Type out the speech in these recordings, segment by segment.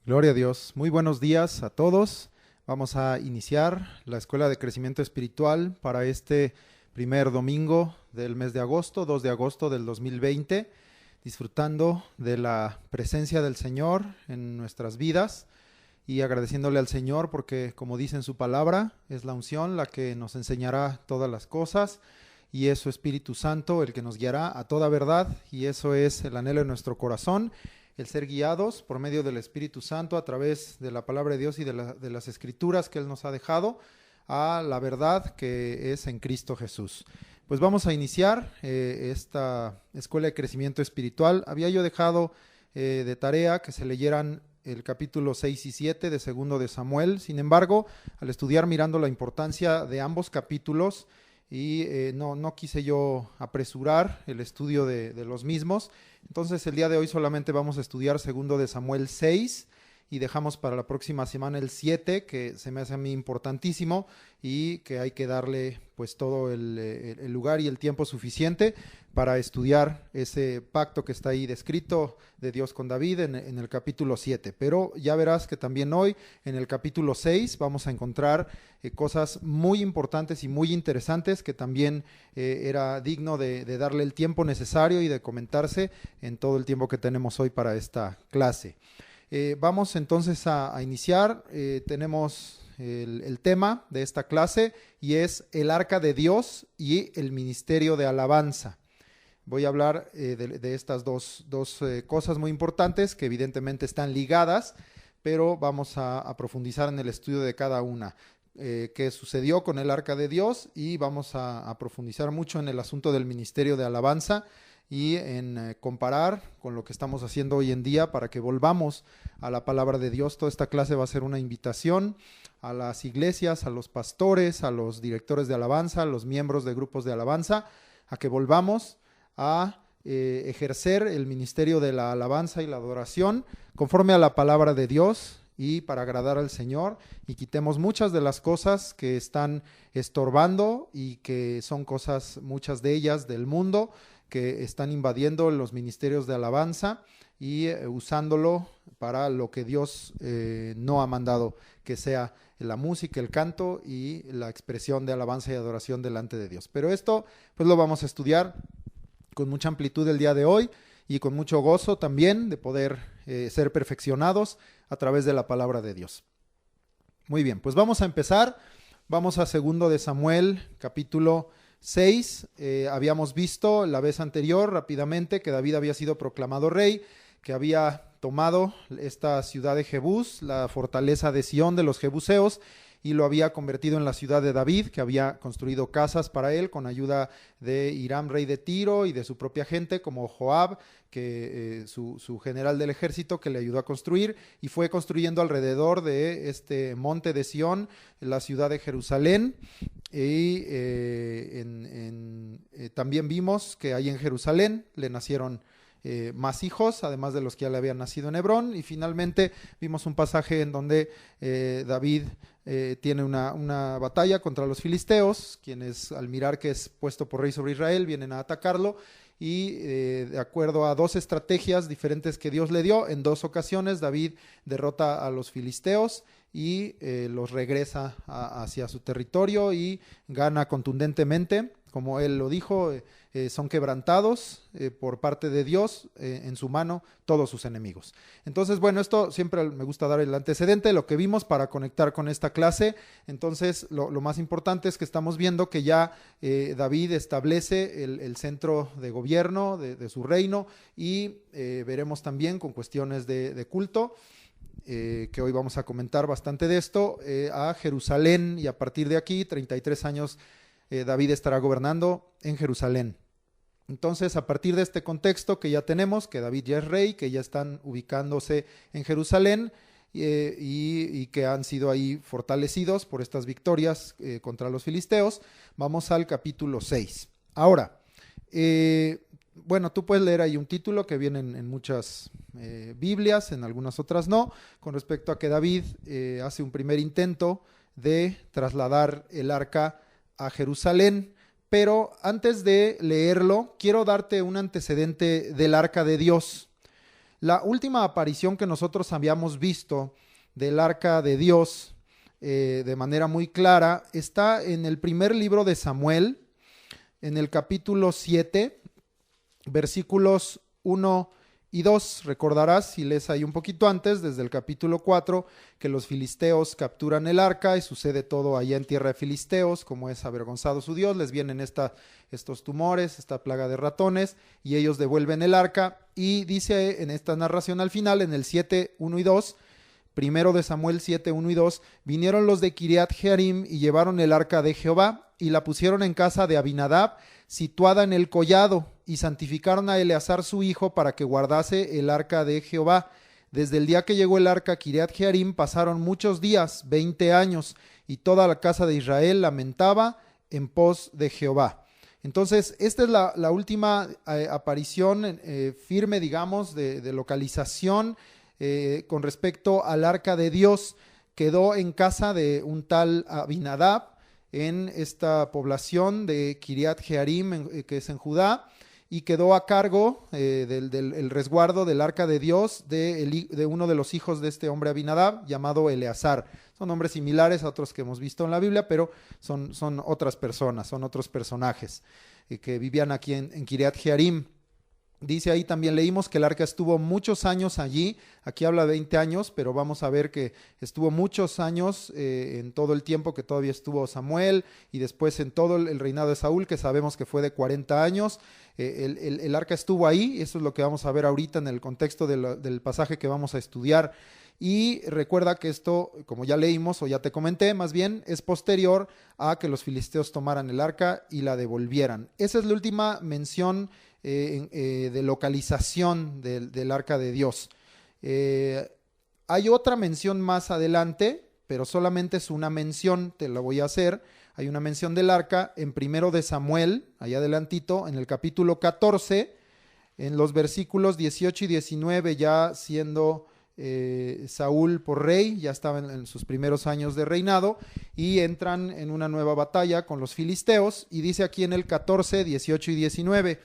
Gloria a Dios. Muy buenos días a todos. Vamos a iniciar la Escuela de Crecimiento Espiritual para este primer domingo del mes de agosto, 2 de agosto del 2020, disfrutando de la presencia del Señor en nuestras vidas y agradeciéndole al Señor porque, como dice en su palabra, es la unción la que nos enseñará todas las cosas y es su Espíritu Santo el que nos guiará a toda verdad, y eso es el anhelo de nuestro corazón, el ser guiados por medio del Espíritu Santo a través de la palabra de Dios y de las escrituras que Él nos ha dejado a la verdad que es en Cristo Jesús. Pues vamos a iniciar esta escuela de crecimiento espiritual. Había yo dejado de tarea que se leyeran el capítulo 6 y 7 de segundo de Samuel. Sin embargo, al estudiar mirando la importancia de ambos capítulos y no quise yo apresurar el estudio de los mismos, entonces el día de hoy solamente vamos a estudiar segundo de Samuel 6 y dejamos para la próxima semana el 7, que se me hace a mí importantísimo y que hay que darle pues todo el lugar y el tiempo suficiente para estudiar ese pacto que está ahí descrito de Dios con David en el capítulo 7. Pero ya verás que también hoy en el capítulo 6 vamos a encontrar cosas muy importantes y muy interesantes que también era digno de darle el tiempo necesario y de comentarse en todo el tiempo que tenemos hoy para esta clase. Vamos entonces a iniciar. Tenemos el tema de esta clase y es el arca de Dios y el ministerio de alabanza. Voy a hablar de estas dos cosas muy importantes que evidentemente están ligadas, pero vamos a profundizar en el estudio de cada una. Qué sucedió con el arca de Dios, y vamos a profundizar mucho en el asunto del ministerio de alabanza y en comparar con lo que estamos haciendo hoy en día para que volvamos a la palabra de Dios. Toda esta clase va a ser una invitación a las iglesias, a los pastores, a los directores de alabanza, a los miembros de grupos de alabanza, a que volvamos a ejercer el ministerio de la alabanza y la adoración conforme a la palabra de Dios y para agradar al Señor, y quitemos muchas de las cosas que están estorbando y que son cosas, muchas de ellas del mundo, que están invadiendo los ministerios de alabanza y usándolo para lo que Dios no ha mandado que sea la música, el canto y la expresión de alabanza y adoración delante de Dios. Pero esto pues lo vamos a estudiar con mucha amplitud el día de hoy y con mucho gozo también de poder ser perfeccionados a través de la palabra de Dios. Muy bien, pues vamos a empezar. Vamos a segundo de Samuel, capítulo 6. Habíamos visto la vez anterior rápidamente que David había sido proclamado rey, que había tomado esta ciudad de Jebús, la fortaleza de Sión de los jebuseos, y lo había convertido en la ciudad de David, que había construido casas para él con ayuda de Hiram, rey de Tiro, y de su propia gente, como Joab, que su general del ejército, que le ayudó a construir, y fue construyendo alrededor de este monte de Sión la ciudad de Jerusalén. Y también vimos que ahí en Jerusalén le nacieron más hijos, además de los que ya le habían nacido en Hebrón. Y finalmente vimos un pasaje en donde David tiene una batalla contra los filisteos, quienes al mirar que es puesto por rey sobre Israel vienen a atacarlo, y de acuerdo a dos estrategias diferentes que Dios le dio, en dos ocasiones David derrota a los filisteos y los regresa hacia su territorio y gana contundentemente, como él lo dijo. Son quebrantados por parte de Dios en su mano todos sus enemigos. Entonces, bueno, esto siempre me gusta dar el antecedente de lo que vimos para conectar con esta clase. Entonces, lo más importante es que estamos viendo que ya David establece el centro de gobierno de su reino, y veremos también con cuestiones de culto, que hoy vamos a comentar bastante de esto, a Jerusalén, y a partir de aquí, 33 años, David estará gobernando en Jerusalén. Entonces, a partir de este contexto que ya tenemos, que David ya es rey, que ya están ubicándose en Jerusalén y que han sido ahí fortalecidos por estas victorias contra los filisteos, vamos al capítulo 6. Ahora, bueno, tú puedes leer ahí un título que viene en muchas Biblias, en algunas otras no, con respecto a que David hace un primer intento de trasladar el arca a Jerusalén. Pero antes de leerlo, quiero darte un antecedente del arca de Dios. La última aparición que nosotros habíamos visto del arca de Dios de manera muy clara está en el primer libro de Samuel, en el capítulo 7, versículos 1 y 2. Recordarás, si lees ahí un poquito antes, desde el capítulo 4, que los filisteos capturan el arca y sucede todo allá en tierra de filisteos, como es avergonzado su Dios, les vienen estos tumores, esta plaga de ratones, y ellos devuelven el arca, y dice en esta narración al final, en el 7, 1 y 2, primero de Samuel 7, 1 y 2, vinieron los de Kiriat Jearim y llevaron el arca de Jehová, y la pusieron en casa de Abinadab, situada en el collado, y santificaron a Eleazar su hijo para que guardase el arca de Jehová. Desde el día que llegó el arca a Kiriat Jearim pasaron muchos días, 20 años, y toda la casa de Israel lamentaba en pos de Jehová. Entonces, esta es la última aparición firme, digamos, de localización con respecto al arca de Dios. Quedó en casa de un tal Abinadab, en esta población de Kiriat Jearim, que es en Judá, y quedó a cargo del resguardo del arca de Dios de uno de los hijos de este hombre Abinadab, llamado Eleazar. Son nombres similares a otros que hemos visto en la Biblia, pero son otras personas, son otros personajes que vivían aquí en Kiriat Jearim. Dice ahí también, leímos que el arca estuvo muchos años allí, aquí habla de 20 años, pero vamos a ver que estuvo muchos años en todo el tiempo que todavía estuvo Samuel y después en todo el reinado de Saúl, que sabemos que fue de 40 años. El arca estuvo ahí, eso es lo que vamos a ver ahorita en el contexto del pasaje que vamos a estudiar. Y recuerda que esto, como ya leímos o ya te comenté, más bien es posterior a que los filisteos tomaran el arca y la devolvieran. Esa es la última mención de localización del arca de Dios. Hay otra mención más adelante, pero solamente es una mención, te la voy a hacer. Hay una mención del arca en primero de Samuel, allá adelantito, en el capítulo 14, en los versículos 18 y 19, ya siendo Saúl por rey, ya estaba en sus primeros años de reinado, y entran en una nueva batalla con los filisteos, y dice aquí en el 14, 18 y 19,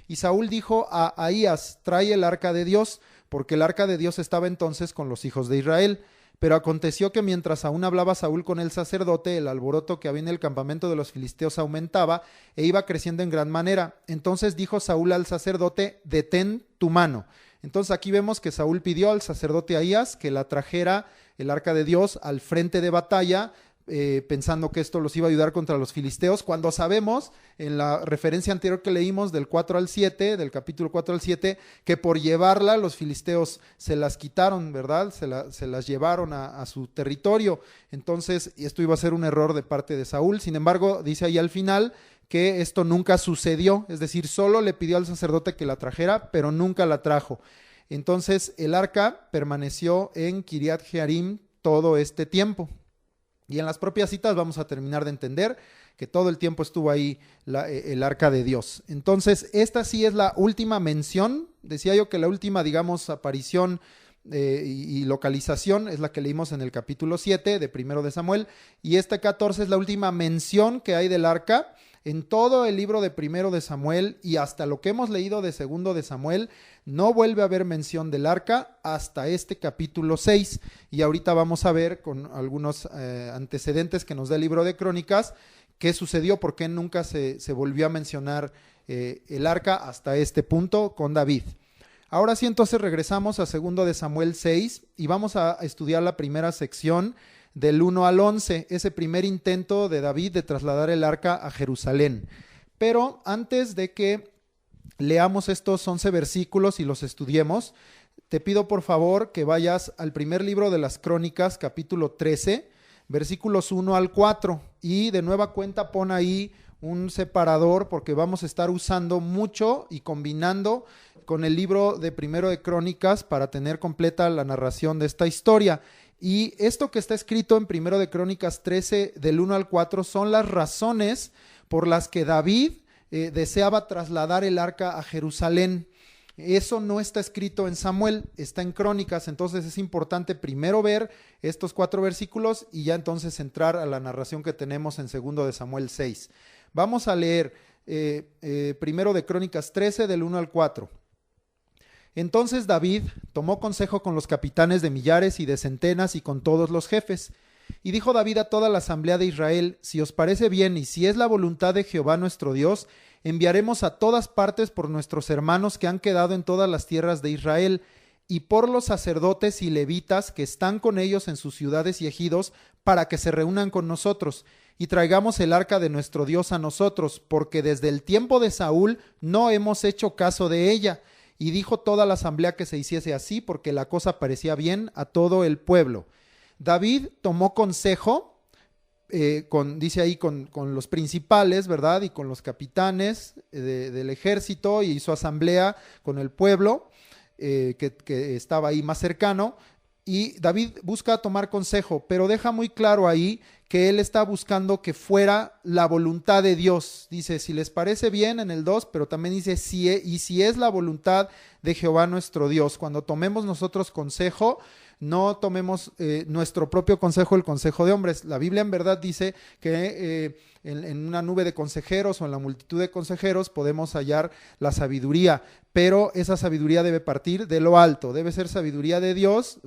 y Saúl dijo a Ahías, trae el arca de Dios, porque el arca de Dios estaba entonces con los hijos de Israel. Pero aconteció que mientras aún hablaba Saúl con el sacerdote, el alboroto que había en el campamento de los filisteos aumentaba e iba creciendo en gran manera. Entonces dijo Saúl al sacerdote, detén tu mano. Entonces aquí vemos que Saúl pidió al sacerdote Ahías que la trajera el arca de Dios al frente de batalla, pensando que esto los iba a ayudar contra los filisteos, cuando sabemos en la referencia anterior que leímos del 4 al 7, del capítulo 4 al 7, que por llevarla los filisteos se las quitaron, ¿verdad? Se las llevaron a su territorio. Entonces esto iba a ser un error de parte de Saúl. Sin embargo, dice ahí al final que esto nunca sucedió, es decir, solo le pidió al sacerdote que la trajera, pero nunca la trajo. Entonces el arca permaneció en Kiriat Jearim todo este tiempo. Y en las propias citas vamos a terminar de entender que todo el tiempo estuvo ahí el arca de Dios. Entonces, esta sí es la última mención. Decía yo que la última, digamos, aparición y localización es la que leímos en el capítulo 7 de primero de Samuel. Y este 14 es la última mención que hay del arca. En todo el libro de primero de Samuel y hasta lo que hemos leído de segundo de Samuel, no vuelve a haber mención del arca hasta este capítulo 6. Y ahorita vamos a ver con algunos antecedentes que nos da el libro de Crónicas, qué sucedió, por qué nunca se volvió a mencionar el arca hasta este punto con David. Ahora sí, entonces regresamos a segundo de Samuel 6 y vamos a estudiar la primera sección del 1 al 11, ese primer intento de David de trasladar el arca a Jerusalén. Pero antes de que leamos estos 11 versículos y los estudiemos, te pido por favor que vayas al primer libro de las Crónicas, capítulo 13, versículos 1 al 4, y de nueva cuenta pon ahí un separador porque vamos a estar usando mucho y combinando con el libro de primero de Crónicas para tener completa la narración de esta historia. Y esto que está escrito en primero de Crónicas 13 del 1 al 4 son las razones por las que David deseaba trasladar el arca a Jerusalén. Eso no está escrito en Samuel, está en Crónicas, entonces es importante primero ver estos 4 versículos y ya entonces entrar a la narración que tenemos en segundo de Samuel 6. Vamos a leer primero de Crónicas 13 del 1 al 4. Entonces David tomó consejo con los capitanes de millares y de centenas y con todos los jefes. Y dijo David a toda la asamblea de Israel: si os parece bien y si es la voluntad de Jehová nuestro Dios, enviaremos a todas partes por nuestros hermanos que han quedado en todas las tierras de Israel, y por los sacerdotes y levitas que están con ellos en sus ciudades y ejidos, para que se reúnan con nosotros, y traigamos el arca de nuestro Dios a nosotros, porque desde el tiempo de Saúl no hemos hecho caso de ella. Y dijo toda la asamblea que se hiciese así, porque la cosa parecía bien a todo el pueblo. David tomó consejo, dice ahí, con los principales, ¿verdad? Y con los capitanes del ejército, y hizo asamblea con el pueblo que estaba ahí más cercano. Y David busca tomar consejo, pero deja muy claro ahí que él está buscando que fuera la voluntad de Dios. Dice, si les parece bien en el 2, pero también dice, si es la voluntad de Jehová nuestro Dios. Cuando tomemos nosotros consejo, no tomemos nuestro propio consejo, el consejo de hombres. La Biblia en verdad dice que en una nube de consejeros o en la multitud de consejeros podemos hallar la sabiduría, pero esa sabiduría debe partir de lo alto, debe ser sabiduría de Dios,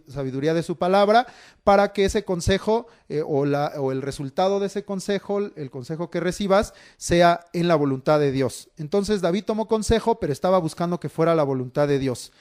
sabiduría de su palabra, para que ese consejo o el resultado de ese consejo, el consejo que recibas, sea en la voluntad de Dios. Entonces David tomó consejo, pero estaba buscando que fuera la voluntad de Dios.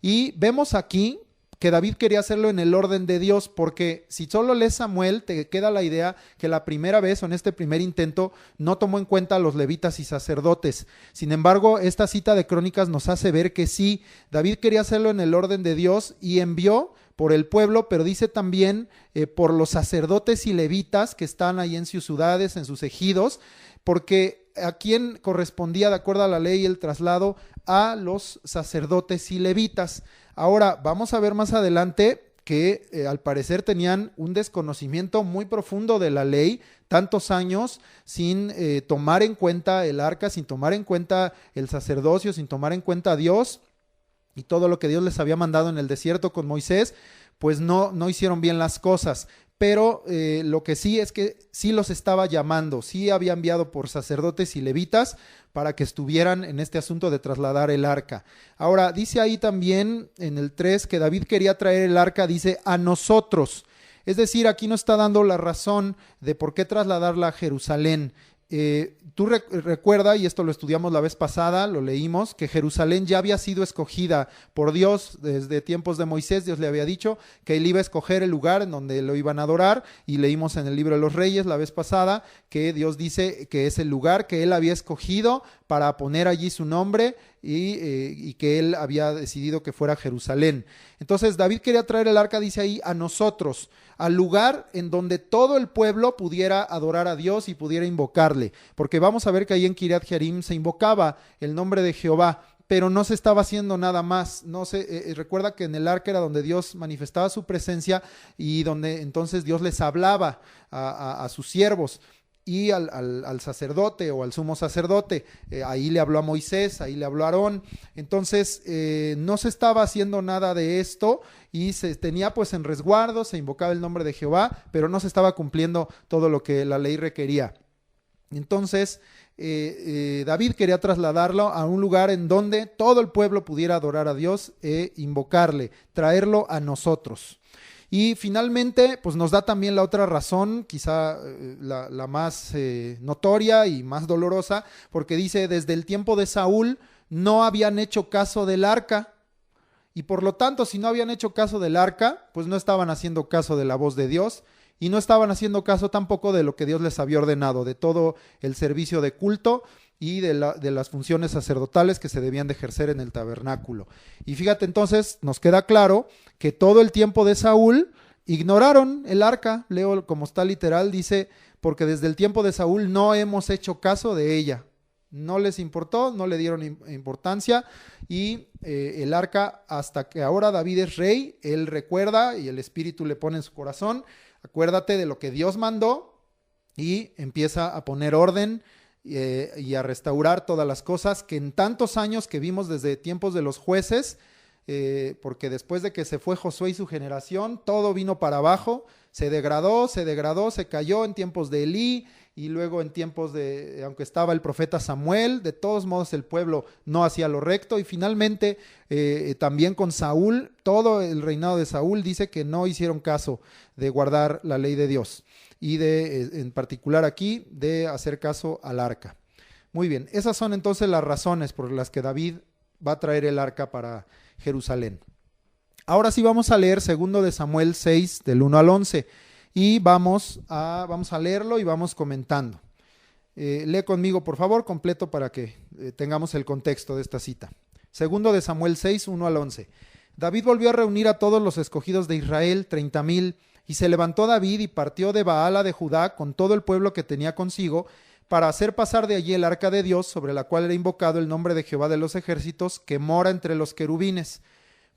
Y vemos aquí que David quería hacerlo en el orden de Dios, porque si solo lees Samuel, te queda la idea que la primera vez o en este primer intento no tomó en cuenta a los levitas y sacerdotes. Sin embargo, esta cita de Crónicas nos hace ver que sí, David quería hacerlo en el orden de Dios y envió por el pueblo, pero dice también por los sacerdotes y levitas que están ahí en sus ciudades, en sus ejidos, porque a quién correspondía, de acuerdo a la ley, el traslado a los sacerdotes y levitas. Ahora, vamos a ver más adelante que al parecer tenían un desconocimiento muy profundo de la ley, tantos años sin tomar en cuenta el arca, sin tomar en cuenta el sacerdocio, sin tomar en cuenta a Dios y todo lo que Dios les había mandado en el desierto con Moisés, pues no hicieron bien las cosas. Pero lo que sí es que sí los estaba llamando, sí había enviado por sacerdotes y levitas para que estuvieran en este asunto de trasladar el arca. Ahora, dice ahí también en el 3 que David quería traer el arca, dice a nosotros. Es decir, aquí no está dando la razón de por qué trasladarla a Jerusalén. Tú recuerda, y esto lo estudiamos la vez pasada, lo leímos, que Jerusalén ya había sido escogida por Dios desde tiempos de Moisés. Dios le había dicho que él iba a escoger el lugar en donde lo iban a adorar, y leímos en el libro de los Reyes la vez pasada que Dios dice que es el lugar que él había escogido para poner allí su nombre y que él había decidido que fuera Jerusalén. Entonces David quería traer el arca, dice ahí, a nosotros, al lugar en donde todo el pueblo pudiera adorar a Dios y pudiera invocarle, porque vamos a ver que ahí en Kiriat Jearim se invocaba el nombre de Jehová, pero no se estaba haciendo nada más. Recuerda que en el arca era donde Dios manifestaba su presencia y donde entonces Dios les hablaba a sus siervos. Y al sacerdote o al sumo sacerdote, ahí le habló a Moisés, ahí le habló a Aarón. Entonces no se estaba haciendo nada de esto y se tenía pues en resguardo, se invocaba el nombre de Jehová, pero no se estaba cumpliendo todo lo que la ley requería. Entonces David quería trasladarlo a un lugar en donde todo el pueblo pudiera adorar a Dios e invocarle, traerlo a nosotros. Y finalmente, pues nos da también la otra razón, quizá la más notoria y más dolorosa, porque dice, desde el tiempo de Saúl no habían hecho caso del arca, y por lo tanto, si no habían hecho caso del arca, pues no estaban haciendo caso de la voz de Dios, y no estaban haciendo caso tampoco de lo que Dios les había ordenado, de todo el servicio de culto y de las funciones sacerdotales que se debían de ejercer en el tabernáculo. Y fíjate, entonces nos queda claro que todo el tiempo de Saúl ignoraron el arca. Leo como está literal, dice, porque desde el tiempo de Saúl no hemos hecho caso de ella. No les importó, no le dieron importancia, y el arca, hasta que ahora David es rey, él recuerda y el Espíritu le pone en su corazón, acuérdate de lo que Dios mandó, y empieza a poner orden y a restaurar todas las cosas que en tantos años que vimos desde tiempos de los jueces, porque después de que se fue Josué y su generación, todo vino para abajo, se degradó, se cayó en tiempos de Elí, y luego en tiempos aunque estaba el profeta Samuel, de todos modos el pueblo no hacía lo recto, y finalmente también con Saúl, todo el reinado de Saúl dice que no hicieron caso de guardar la ley de Dios, y en particular aquí, de hacer caso al arca. Muy bien, esas son entonces las razones por las que David va a traer el arca para Jerusalén. Ahora sí vamos a leer 2 de Samuel 6, del 1 al 11, y vamos a leerlo y vamos comentando. Lee conmigo, por favor, completo para que tengamos el contexto de esta cita. 2 de Samuel 6, 1 al 11. David volvió a reunir a todos los escogidos de Israel, 30,000, y se levantó David y partió de Baala de Judá con todo el pueblo que tenía consigo, para hacer pasar de allí el arca de Dios, sobre la cual era invocado el nombre de Jehová de los ejércitos, que mora entre los querubines.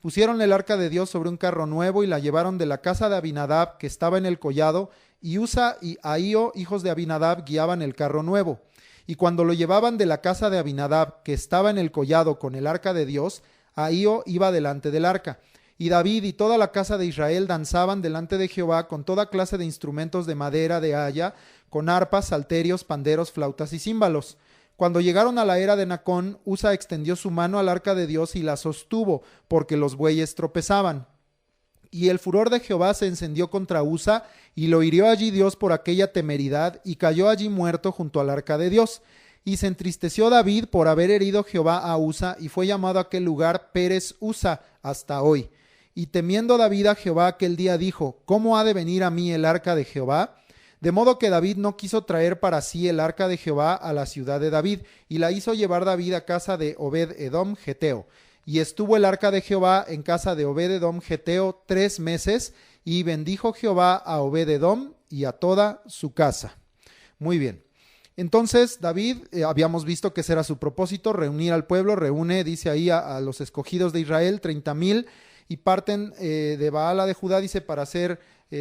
Pusieron el arca de Dios sobre un carro nuevo y la llevaron de la casa de Abinadab, que estaba en el collado, y Usa y Ahío, hijos de Abinadab, guiaban el carro nuevo. Y cuando lo llevaban de la casa de Abinadab, que estaba en el collado con el arca de Dios, Ahío iba delante del arca. Y David y toda la casa de Israel danzaban delante de Jehová con toda clase de instrumentos de madera de haya, con arpas, salterios, panderos, flautas y címbalos. Cuando llegaron a la era de Nacón, Usa extendió su mano al arca de Dios y la sostuvo, porque los bueyes tropezaban. Y el furor de Jehová se encendió contra Usa, y lo hirió allí Dios por aquella temeridad, y cayó allí muerto junto al arca de Dios. Y se entristeció David por haber herido Jehová a Usa, y fue llamado aquel lugar Pérez Usa hasta hoy. Y temiendo David a Jehová aquel día dijo: ¿Cómo ha de venir a mí el arca de Jehová? De modo que David no quiso traer para sí el arca de Jehová a la ciudad de David, y la hizo llevar David a casa de Obed-edom geteo. Y estuvo el arca de Jehová en casa de Obed-edom geteo 3 meses, y bendijo Jehová a Obed-edom y a toda su casa. Muy bien. Entonces David, habíamos visto que ese era su propósito, reunir al pueblo, dice ahí a los escogidos de Israel, 30,000, y parten de Baala de Judá, dice, para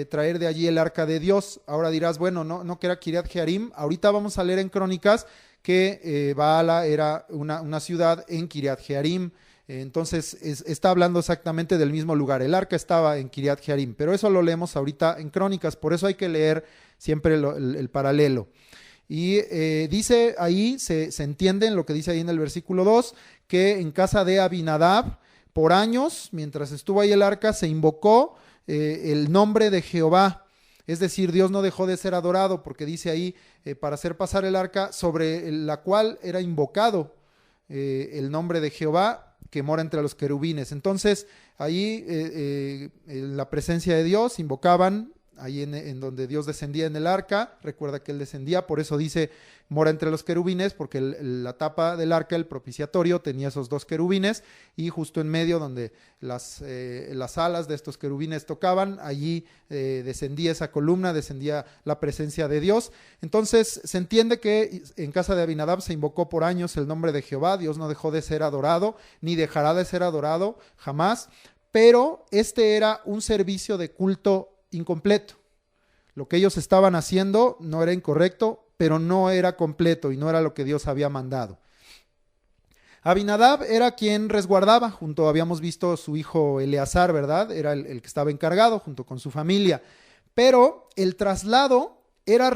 traer de allí el arca de Dios. Ahora dirás, bueno, no que era Kiriat Jearim. Ahorita vamos a leer en Crónicas que Baala era una ciudad en Kiriat Jearim. Entonces está hablando exactamente del mismo lugar. El arca estaba en Kiriat Jearim, pero eso lo leemos ahorita en Crónicas. Por eso hay que leer siempre el paralelo. Y dice ahí, se entiende en lo que dice ahí en el versículo 2, que en casa de Abinadab, por años, mientras estuvo ahí el arca, se invocó el nombre de Jehová. Es decir, Dios no dejó de ser adorado, porque dice ahí, para hacer pasar el arca, sobre la cual era invocado el nombre de Jehová, que mora entre los querubines. Entonces, ahí en la presencia de Dios invocaban, ahí en donde Dios descendía en el arca. Recuerda que Él descendía, por eso dice mora entre los querubines, porque la tapa del arca, el propiciatorio, tenía esos 2 querubines, y justo en medio donde las alas de estos querubines tocaban, allí descendía esa columna, descendía la presencia de Dios. Entonces se entiende que en casa de Abinadab se invocó por años el nombre de Jehová. Dios no dejó de ser adorado, ni dejará de ser adorado jamás, pero este era un servicio de culto incompleto. Lo que ellos estaban haciendo no era incorrecto, pero no era completo y no era lo que Dios había mandado. Abinadab era quien resguardaba, habíamos visto su hijo Eleazar, ¿verdad? Era el que estaba encargado junto con su familia. Pero el traslado era una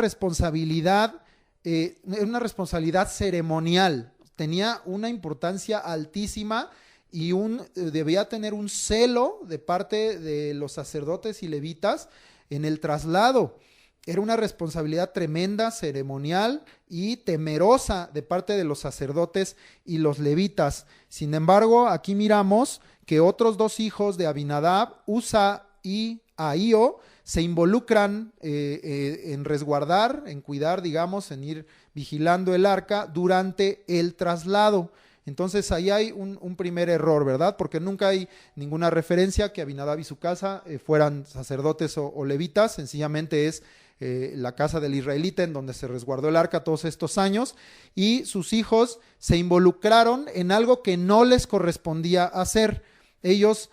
responsabilidad ceremonial, tenía una importancia altísima y debía tener un celo de parte de los sacerdotes y levitas en el traslado. Era una responsabilidad tremenda, ceremonial y temerosa de parte de los sacerdotes y los levitas. Sin embargo, aquí miramos que otros 2 hijos de Abinadab, Usa y Ahío, se involucran en resguardar, en cuidar, digamos, en ir vigilando el arca durante el traslado. Entonces ahí hay un primer error, ¿verdad? Porque nunca hay ninguna referencia que Abinadab y su casa fueran sacerdotes o levitas. Sencillamente es la casa del israelita en donde se resguardó el arca todos estos años, y sus hijos se involucraron en algo que no les correspondía hacer. Ellos,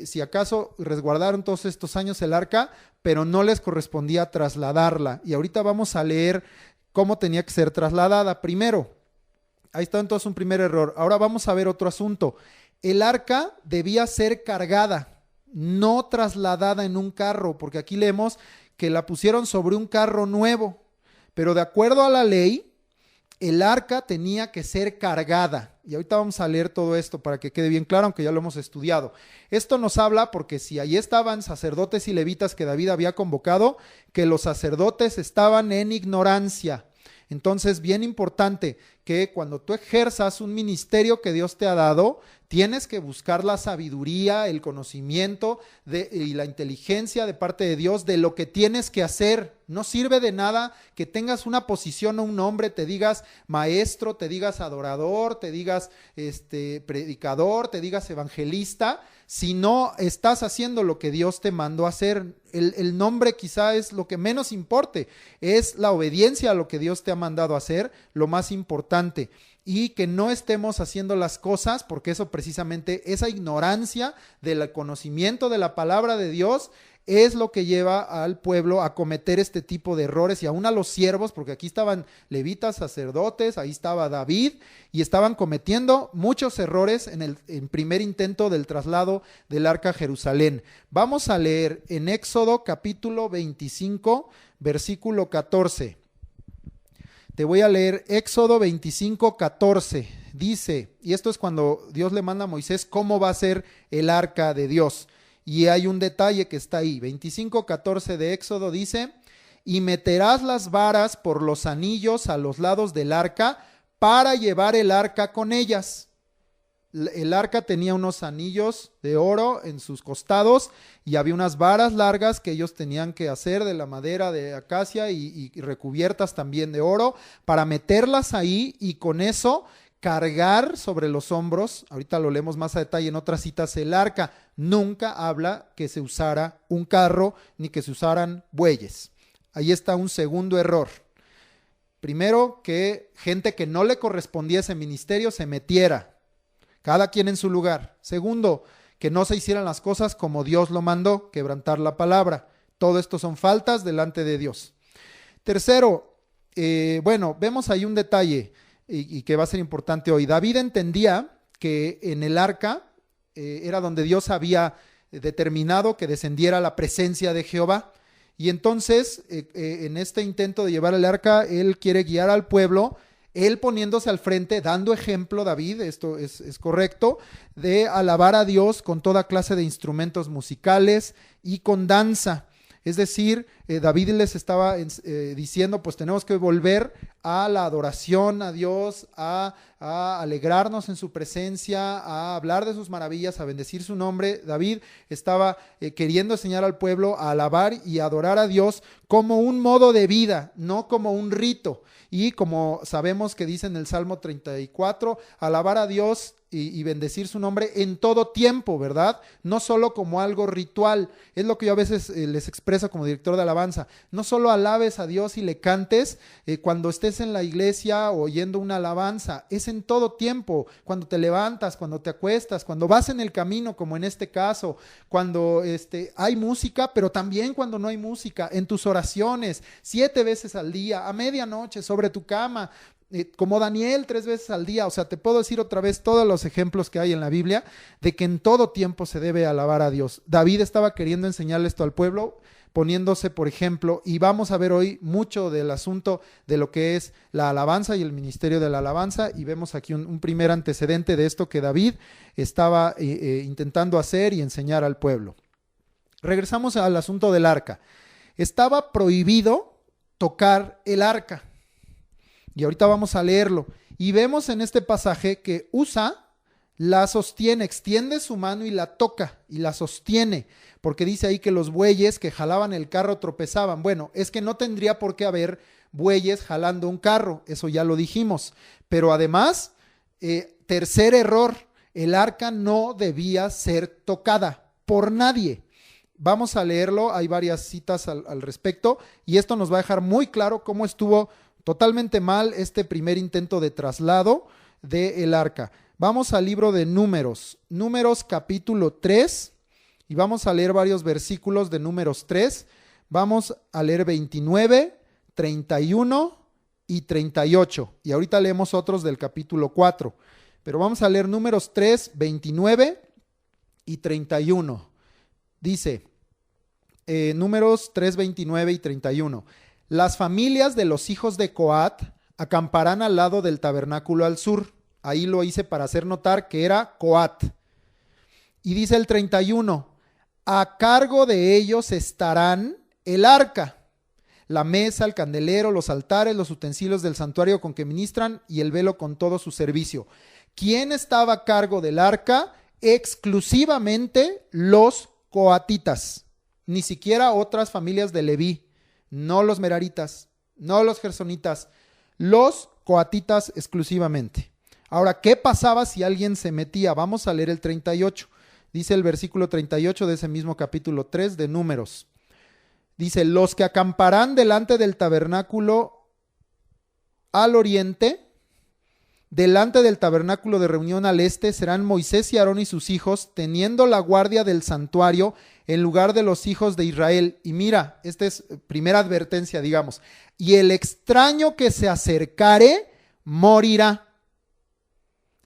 si acaso, resguardaron todos estos años el arca, pero no les correspondía trasladarla. Y ahorita vamos a leer cómo tenía que ser trasladada. Primero, ahí está entonces un primer error. Ahora vamos a ver otro asunto. El arca debía ser cargada, no trasladada en un carro, porque aquí leemos que la pusieron sobre un carro nuevo, pero de acuerdo a la ley, el arca tenía que ser cargada. Y ahorita vamos a leer todo esto para que quede bien claro, aunque ya lo hemos estudiado. Esto nos habla porque si allí estaban sacerdotes y levitas que David había convocado, que los sacerdotes estaban en ignorancia. Entonces, bien importante que cuando tú ejerzas un ministerio que Dios te ha dado, tienes que buscar la sabiduría, el conocimiento y la inteligencia de parte de Dios de lo que tienes que hacer. No sirve de nada que tengas una posición o un nombre, te digas maestro, te digas adorador, te digas predicador, te digas evangelista, si no estás haciendo lo que Dios te mandó a hacer. El nombre quizá es lo que menos importe, es la obediencia a lo que Dios te ha mandado a hacer, lo más importante. Y que no estemos haciendo las cosas, porque eso precisamente, esa ignorancia del conocimiento de la palabra de Dios es lo que lleva al pueblo a cometer este tipo de errores y aún a los siervos, porque aquí estaban levitas, sacerdotes, ahí estaba David y estaban cometiendo muchos errores en el primer intento del traslado del arca a Jerusalén. Vamos a leer en Éxodo capítulo 25, versículo 14. Te voy a leer Éxodo 25, 14. Dice, y esto es cuando Dios le manda a Moisés cómo va a ser el arca de Dios. Y hay un detalle que está ahí. 25, 14 de Éxodo dice, y meterás las varas por los anillos a los lados del arca para llevar el arca con ellas. El arca tenía unos anillos de oro en sus costados y había unas varas largas que ellos tenían que hacer de la madera de acacia y recubiertas también de oro para meterlas ahí y con eso cargar sobre los hombros. Ahorita lo leemos más a detalle en otras citas. El arca nunca habla que se usara un carro ni que se usaran bueyes. Ahí está un segundo error. Primero, que gente que no le correspondía ese ministerio se metiera. Cada quien en su lugar. Segundo, que no se hicieran las cosas como Dios lo mandó, quebrantar la palabra. Todo esto son faltas delante de Dios. Tercero, vemos ahí un detalle y que va a ser importante hoy. David entendía que en el arca era donde Dios había determinado que descendiera la presencia de Jehová. Y entonces, en este intento de llevar el arca, él quiere guiar al pueblo, él poniéndose al frente, dando ejemplo, David, esto es correcto, de alabar a Dios con toda clase de instrumentos musicales y con danza. Es decir, David les estaba diciendo, pues tenemos que volver a la adoración a Dios, a alegrarnos en su presencia, a hablar de sus maravillas, a bendecir su nombre. David estaba queriendo enseñar al pueblo a alabar y adorar a Dios como un modo de vida, no como un rito. Y como sabemos que dice en el Salmo 34, alabar a Dios y bendecir su nombre en todo tiempo, ¿verdad? No solo como algo ritual. Es lo que yo a veces les expreso como director de alabanza. No solo alabes a Dios y le cantes cuando estés en la iglesia o oyendo una alabanza. Es en todo tiempo. Cuando te levantas, cuando te acuestas, cuando vas en el camino, como en este caso, cuando hay música, pero también cuando no hay música, en tus oraciones, 7 veces al día, a medianoche, sobre tu cama, como Daniel 3 veces al día. O sea, te puedo decir otra vez todos los ejemplos que hay en la Biblia de que en todo tiempo se debe alabar a Dios. David estaba queriendo enseñarle esto al pueblo, poniéndose por ejemplo, y vamos a ver hoy mucho del asunto de lo que es la alabanza y el ministerio de la alabanza, y vemos aquí un primer antecedente de esto que David estaba intentando hacer y enseñar al pueblo. Regresamos al asunto del arca. Estaba prohibido tocar el arca. Y ahorita vamos a leerlo. Y vemos en este pasaje que Usa la sostiene, extiende su mano y la toca y la sostiene. Porque dice ahí que los bueyes que jalaban el carro tropezaban. Bueno, es que no tendría por qué haber bueyes jalando un carro. Eso ya lo dijimos. Pero además, tercer error, el arca no debía ser tocada por nadie. Vamos a leerlo, hay varias citas al respecto. Y esto nos va a dejar muy claro cómo estuvo totalmente mal este primer intento de traslado del arca. Vamos al libro de Números, Números capítulo 3, y vamos a leer varios versículos de Números 3. Vamos a leer 29, 31 y 38. Y ahorita leemos otros del capítulo 4. Pero vamos a leer Números 3, 29 y 31. Dice, Números 3, 29 y 31. Las familias de los hijos de Coat acamparán al lado del tabernáculo al sur. Ahí lo hice para hacer notar que era Coat. Y dice el 31, a cargo de ellos estarán el arca, la mesa, el candelero, los altares, los utensilios del santuario con que ministran y el velo con todo su servicio. ¿Quién estaba a cargo del arca? Exclusivamente los coatitas, ni siquiera otras familias de Leví, no los meraritas, no los gersonitas, los coatitas exclusivamente. Ahora, ¿qué pasaba si alguien se metía? Vamos a leer el 38. Dice el versículo 38 de ese mismo capítulo 3 de Números. Dice, los que acamparán delante del tabernáculo al oriente, delante del tabernáculo de reunión al este, serán Moisés y Aarón y sus hijos, teniendo la guardia del santuario en lugar de los hijos de Israel. Y mira, esta es primera advertencia, digamos. Y el extraño que se acercare, morirá.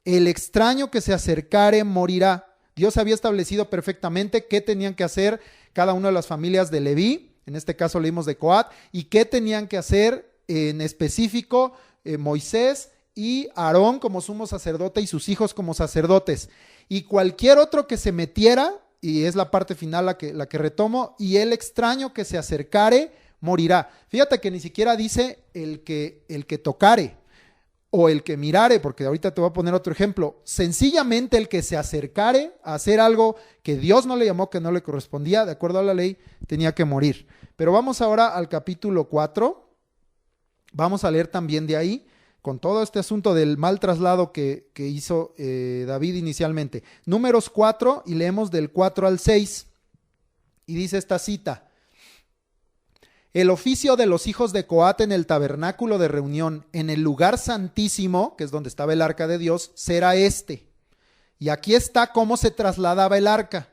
El extraño que se acercare, morirá. Dios había establecido perfectamente qué tenían que hacer cada una de las familias de Leví, en este caso leímos de Coat, y qué tenían que hacer en específico Moisés y Aarón como sumo sacerdote y sus hijos como sacerdotes. Y cualquier otro que se metiera, y es la parte final la que retomo, y el extraño que se acercare, morirá. Fíjate que ni siquiera dice el que tocare o el que mirare, porque ahorita te voy a poner otro ejemplo. Sencillamente el que se acercare a hacer algo que Dios no le llamó, que no le correspondía, de acuerdo a la ley, tenía que morir. Pero vamos ahora al capítulo 4. Vamos a leer también de ahí, con todo este asunto del mal traslado que hizo David inicialmente. Números 4, y leemos del 4 al 6. Y dice esta cita: el oficio de los hijos de Coat en el tabernáculo de reunión, en el lugar santísimo, que es donde estaba el arca de Dios, será este. Y aquí está cómo se trasladaba el arca.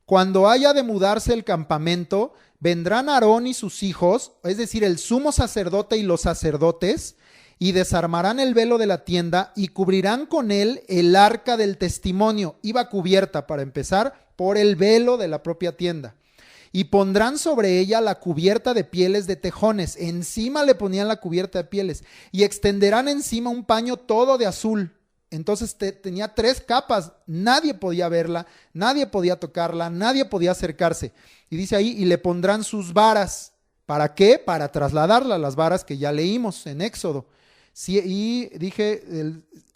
Cuando haya de mudarse el campamento, vendrán Aarón y sus hijos, es decir, el sumo sacerdote y los sacerdotes, y desarmarán el velo de la tienda y cubrirán con él el arca del testimonio. Iba cubierta, para empezar, por el velo de la propia tienda. Y pondrán sobre ella la cubierta de pieles de tejones. Encima le ponían la cubierta de pieles. Y extenderán encima un paño todo de azul. Entonces tenía 3 capas. Nadie podía verla, nadie podía tocarla, nadie podía acercarse. Y dice ahí, y le pondrán sus varas. ¿Para qué? Para trasladarla, las varas que ya leímos en Éxodo. Sí, y dije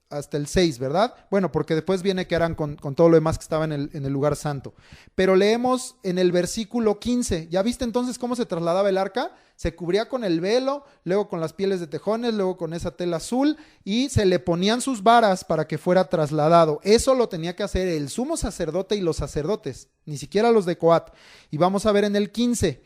hasta el 6, ¿verdad? Bueno, porque después viene que harán con todo lo demás que estaba en el lugar santo. Pero leemos en el versículo 15. ¿Ya viste entonces cómo se trasladaba el arca? Se cubría con el velo, luego con las pieles de tejones, luego con esa tela azul, y se le ponían sus varas para que fuera trasladado. Eso lo tenía que hacer el sumo sacerdote y los sacerdotes, ni siquiera los de Coat. Y vamos a ver en el 15.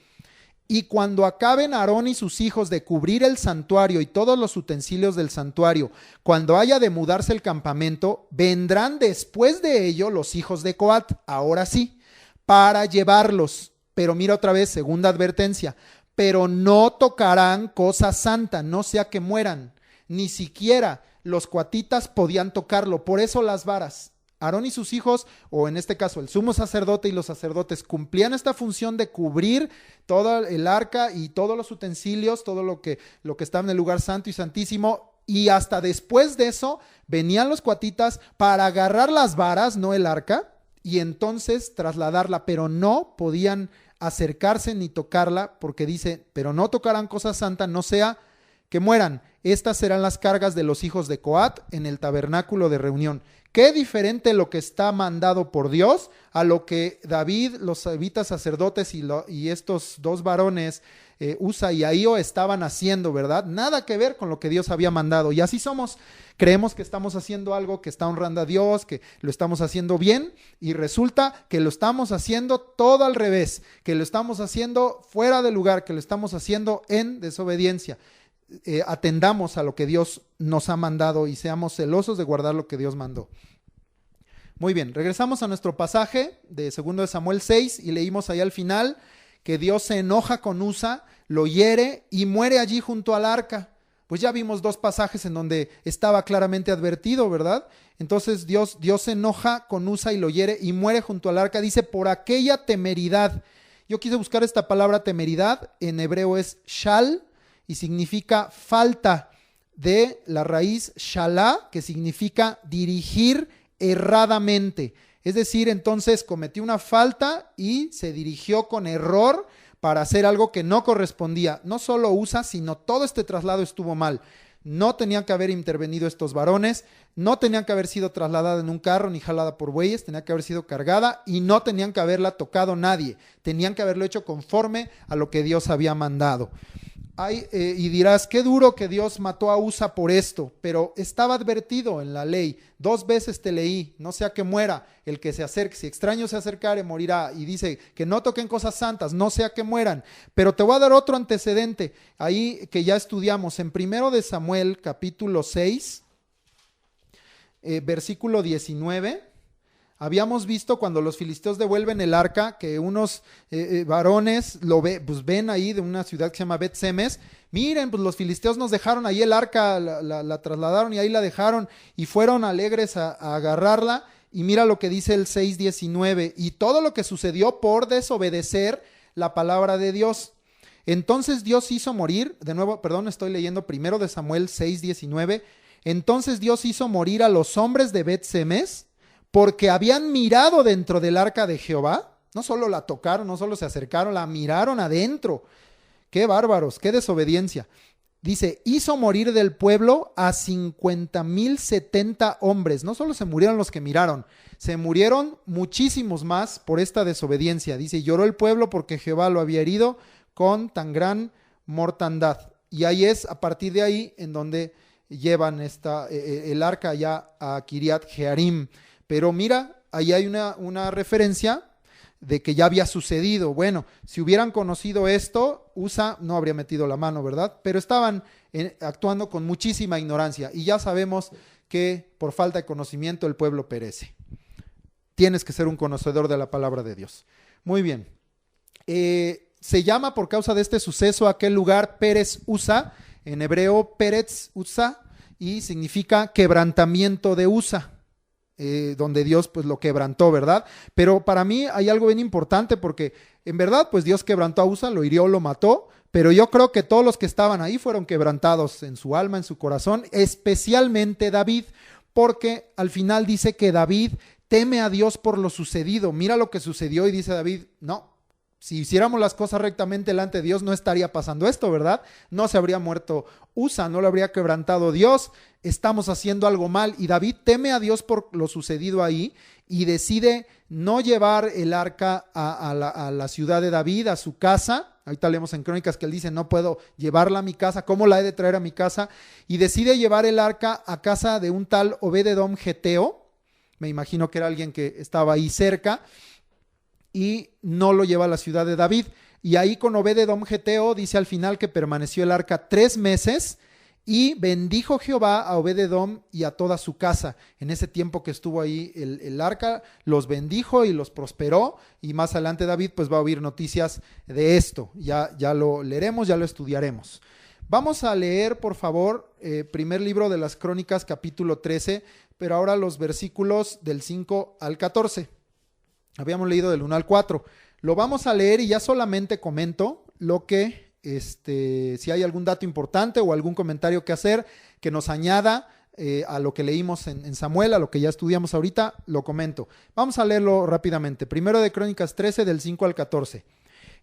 Y cuando acaben Aarón y sus hijos de cubrir el santuario y todos los utensilios del santuario, cuando haya de mudarse el campamento, vendrán después de ello los hijos de Coat, ahora sí, para llevarlos. Pero mira otra vez, segunda advertencia, pero no tocarán cosa santa, no sea que mueran. Ni siquiera los coatitas podían tocarlo, por eso las varas. Aarón y sus hijos, o en este caso el sumo sacerdote y los sacerdotes, cumplían esta función de cubrir todo el arca y todos los utensilios, todo lo que estaba en el lugar santo y santísimo, y hasta después de eso venían los coatitas para agarrar las varas, no el arca, y entonces trasladarla, pero no podían acercarse ni tocarla, porque dice, pero no tocarán cosa santa, no sea que mueran. Estas serán las cargas de los hijos de Coat en el tabernáculo de reunión. Qué diferente lo que está mandado por Dios a lo que David, los levitas sacerdotes y estos 2 varones, Usa y Ahío, estaban haciendo, ¿verdad? Nada que ver con lo que Dios había mandado. Y así somos. Creemos que estamos haciendo algo que está honrando a Dios, que lo estamos haciendo bien, y resulta que lo estamos haciendo todo al revés, que lo estamos haciendo fuera de lugar, que lo estamos haciendo en desobediencia. Atendamos a lo que Dios nos ha mandado y seamos celosos de guardar lo que Dios mandó. Muy bien, regresamos a nuestro pasaje de 2 de Samuel 6 y leímos ahí al final que Dios se enoja con Usa, lo hiere y muere allí junto al arca. Pues ya vimos 2 pasajes en donde estaba claramente advertido, ¿verdad? Entonces Dios se enoja con Usa y lo hiere y muere junto al arca, dice, por aquella temeridad. Yo quise buscar esta palabra temeridad, en hebreo es shal y significa falta, de la raíz shalá, que significa dirigir erradamente. Es decir, entonces cometió una falta y se dirigió con error para hacer algo que no correspondía. No solo Usa, sino todo este traslado estuvo mal. No tenían que haber intervenido estos varones, no tenían que haber sido trasladada en un carro ni jalada por bueyes, tenía que haber sido cargada y no tenían que haberla tocado nadie. Tenían que haberlo hecho conforme a lo que Dios había mandado. Y dirás, qué duro que Dios mató a Usa por esto, pero estaba advertido en la ley. 2 veces te leí, no sea que muera el que se acerque, si extraño se acercare morirá, y dice que no toquen cosas santas, no sea que mueran. Pero te voy a dar otro antecedente, ahí que ya estudiamos, en 1 de Samuel capítulo 6, versículo 19. Habíamos visto cuando los filisteos devuelven el arca, que unos varones pues ven ahí de una ciudad que se llama Bet-Semes. Miren, pues los filisteos nos dejaron ahí el arca, la trasladaron y ahí la dejaron y fueron alegres a agarrarla. Y mira lo que dice el 6:19, y todo lo que sucedió por desobedecer la palabra de Dios. Entonces Dios hizo morir, de nuevo, perdón, estoy leyendo 1 de Samuel 6:19. Entonces Dios hizo morir a los hombres de Bet-Semes, porque habían mirado dentro del arca de Jehová. No solo la tocaron, no solo se acercaron, la miraron adentro. ¡Qué bárbaros! ¡Qué desobediencia! Dice, hizo morir del pueblo a 50,070 hombres. No solo se murieron los que miraron, se murieron muchísimos más por esta desobediencia. Dice, lloró el pueblo porque Jehová lo había herido con tan gran mortandad. Y ahí es, a partir de ahí, en donde llevan el arca ya a Kiriat Jearim. Pero mira, ahí hay una referencia de que ya había sucedido. Bueno, si hubieran conocido esto, Usa no habría metido la mano, ¿verdad? Pero estaban actuando con muchísima ignorancia y ya sabemos que por falta de conocimiento el pueblo perece. Tienes que ser un conocedor de la palabra de Dios. Muy bien. Se llama por causa de este suceso aquel lugar Pérez Usa, en hebreo Pérez Usa, y significa quebrantamiento de Usa. Donde Dios pues lo quebrantó, ¿verdad? Pero para mí hay algo bien importante porque en verdad pues Dios quebrantó a Usa, lo hirió, lo mató, pero yo creo que todos los que estaban ahí fueron quebrantados en su alma, en su corazón, especialmente David, porque al final dice que David teme a Dios por lo sucedido. Mira lo que sucedió y dice David, no, si hiciéramos las cosas rectamente delante de Dios no estaría pasando esto, ¿verdad? No se habría muerto Usa, no lo habría quebrantado Dios, estamos haciendo algo mal. Y David teme a Dios por lo sucedido ahí y decide no llevar el arca a la ciudad de David, a su casa. Ahorita leemos en Crónicas que él dice, no puedo llevarla a mi casa, ¿cómo la he de traer a mi casa? Y decide llevar el arca a casa de un tal Obed-Edom Geteo, me imagino que era alguien que estaba ahí cerca, y no lo lleva a la ciudad de David. Y ahí con Obed-Edom Geteo dice al final que permaneció el arca 3 meses y bendijo Jehová a Obed-Edom y a toda su casa. En ese tiempo que estuvo ahí el arca, los bendijo y los prosperó, y más adelante David pues va a oír noticias de esto. Ya lo leeremos, ya lo estudiaremos. Vamos a leer, por favor, primer libro de las Crónicas, capítulo 13, pero ahora los versículos del 5 al 14. Habíamos leído del 1 al 4. Lo vamos a leer y ya solamente comento lo que, si hay algún dato importante o algún comentario que hacer que nos añada a lo que leímos en Samuel, a lo que ya estudiamos ahorita, lo comento. Vamos a leerlo rápidamente. Primero de Crónicas 13, del 5 al 14.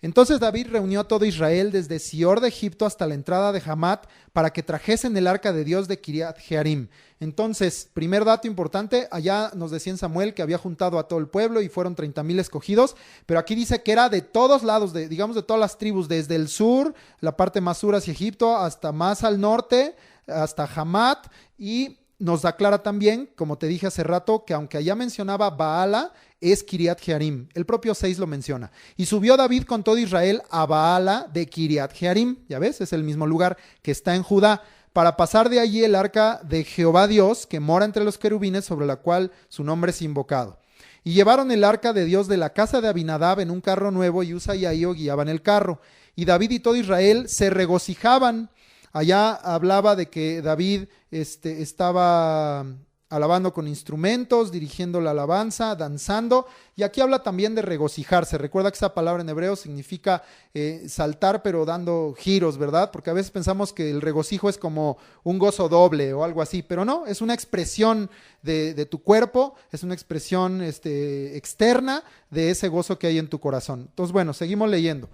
Entonces David reunió a todo Israel desde Sior de Egipto hasta la entrada de Hamat para que trajesen el arca de Dios de Kiriat Jearim. Entonces, primer dato importante, allá nos decía en Samuel que había juntado a todo el pueblo y fueron 30,000 escogidos, pero aquí dice que era de todos lados, digamos de todas las tribus, desde el sur, la parte más sur hacia Egipto, hasta más al norte, hasta Hamat, y nos aclara también, como te dije hace rato, que aunque allá mencionaba Baala, es Kiriat Jearim. El propio 6 lo menciona. Y subió David con todo Israel a Baala de Kiriat Jearim. Ya ves, es el mismo lugar que está en Judá, para pasar de allí el arca de Jehová Dios, que mora entre los querubines, sobre la cual su nombre es invocado. Y llevaron el arca de Dios de la casa de Abinadab en un carro nuevo, y Usa y Ahío guiaban el carro. Y David y todo Israel se regocijaban. Allá hablaba de que David estaba alabando con instrumentos, dirigiendo la alabanza, danzando. Y aquí habla también de regocijarse. Recuerda que esa palabra en hebreo significa saltar, pero dando giros, ¿verdad? Porque a veces pensamos que el regocijo es como un gozo doble o algo así, pero no, es una expresión de tu cuerpo, es una expresión externa de ese gozo que hay en tu corazón. Entonces, bueno, seguimos leyendo.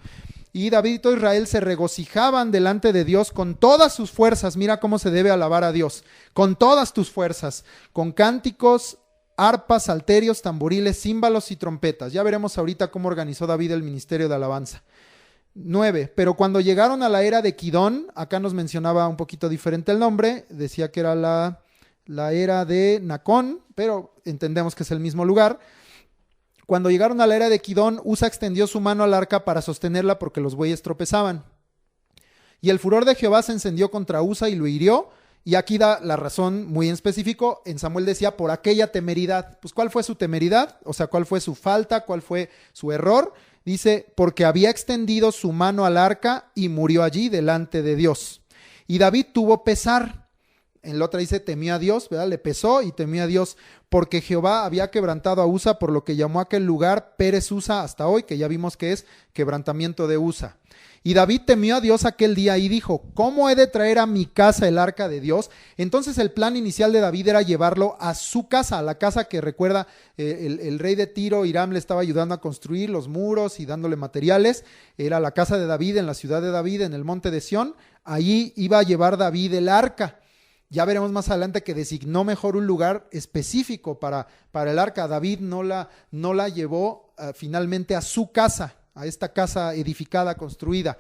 Y David y todo Israel se regocijaban delante de Dios con todas sus fuerzas. Mira cómo se debe alabar a Dios. Con todas tus fuerzas. Con cánticos, arpas, salterios, tamboriles, címbalos y trompetas. Ya veremos ahorita cómo organizó David el ministerio de alabanza. 9. Pero cuando llegaron a la era de Kidón, acá nos mencionaba un poquito diferente el nombre. Decía que era la era de Nacón, pero entendemos que es el mismo lugar. Cuando llegaron a la era de Kidón, Usa extendió su mano al arca para sostenerla porque los bueyes tropezaban. Y el furor de Jehová se encendió contra Usa y lo hirió. Y aquí da la razón muy en específico. En Samuel decía, por aquella temeridad. Pues, ¿cuál fue su temeridad? O sea, ¿cuál fue su falta? ¿Cuál fue su error? Dice, porque había extendido su mano al arca y murió allí delante de Dios. Y David tuvo pesar. En la otra dice, temió a Dios, ¿verdad? Le pesó y temió a Dios, porque Jehová había quebrantado a Usa, por lo que llamó a aquel lugar Pérez Usa hasta hoy, que ya vimos que es quebrantamiento de Usa. Y David temió a Dios aquel día y dijo, ¿cómo he de traer a mi casa el arca de Dios? Entonces el plan inicial de David era llevarlo a su casa, a la casa que recuerda el rey de Tiro, Hiram, le estaba ayudando a construir los muros y dándole materiales. Era la casa de David en la ciudad de David, en el monte de Sión. Allí iba a llevar David el arca. Ya veremos más adelante que designó mejor un lugar específico para el arca. David no la llevó finalmente a su casa, a esta casa edificada, construida.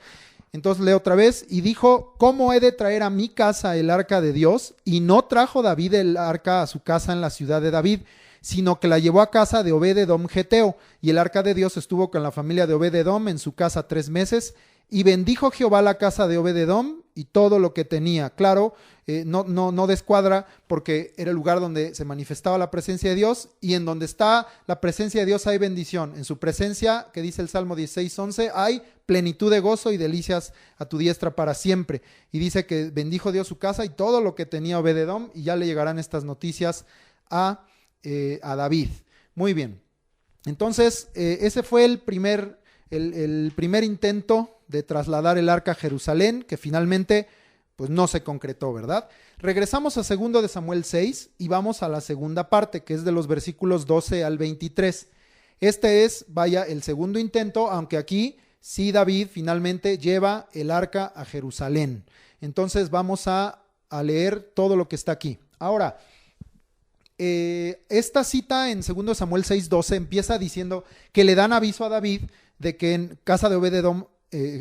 Entonces leo otra vez, y dijo, ¿cómo he de traer a mi casa el arca de Dios? Y no trajo David el arca a su casa en la ciudad de David, sino que la llevó a casa de Obed-edom geteo. Y el arca de Dios estuvo con la familia de Obed-edom en su casa 3 meses. Y bendijo Jehová la casa de Obed-edom y todo lo que tenía. Claro, no descuadra, porque era el lugar donde se manifestaba la presencia de Dios, y en donde está la presencia de Dios hay bendición. En su presencia, que dice el Salmo 16:11, hay plenitud de gozo y delicias a tu diestra para siempre. Y dice que bendijo Dios su casa y todo lo que tenía Obed-edom, y ya le llegarán estas noticias a David. Muy bien. Entonces, ese fue el primer intento de trasladar el arca a Jerusalén, que finalmente pues no se concretó, ¿verdad? Regresamos a 2 de Samuel 6 y vamos a la segunda parte, que es de los versículos 12 al 23. Este es, el segundo intento, aunque aquí sí David finalmente lleva el arca a Jerusalén. Entonces vamos a leer todo lo que está aquí. Ahora, esta cita en 2 Samuel 6:12 empieza diciendo que le dan aviso a David de que en casa de Obed-edom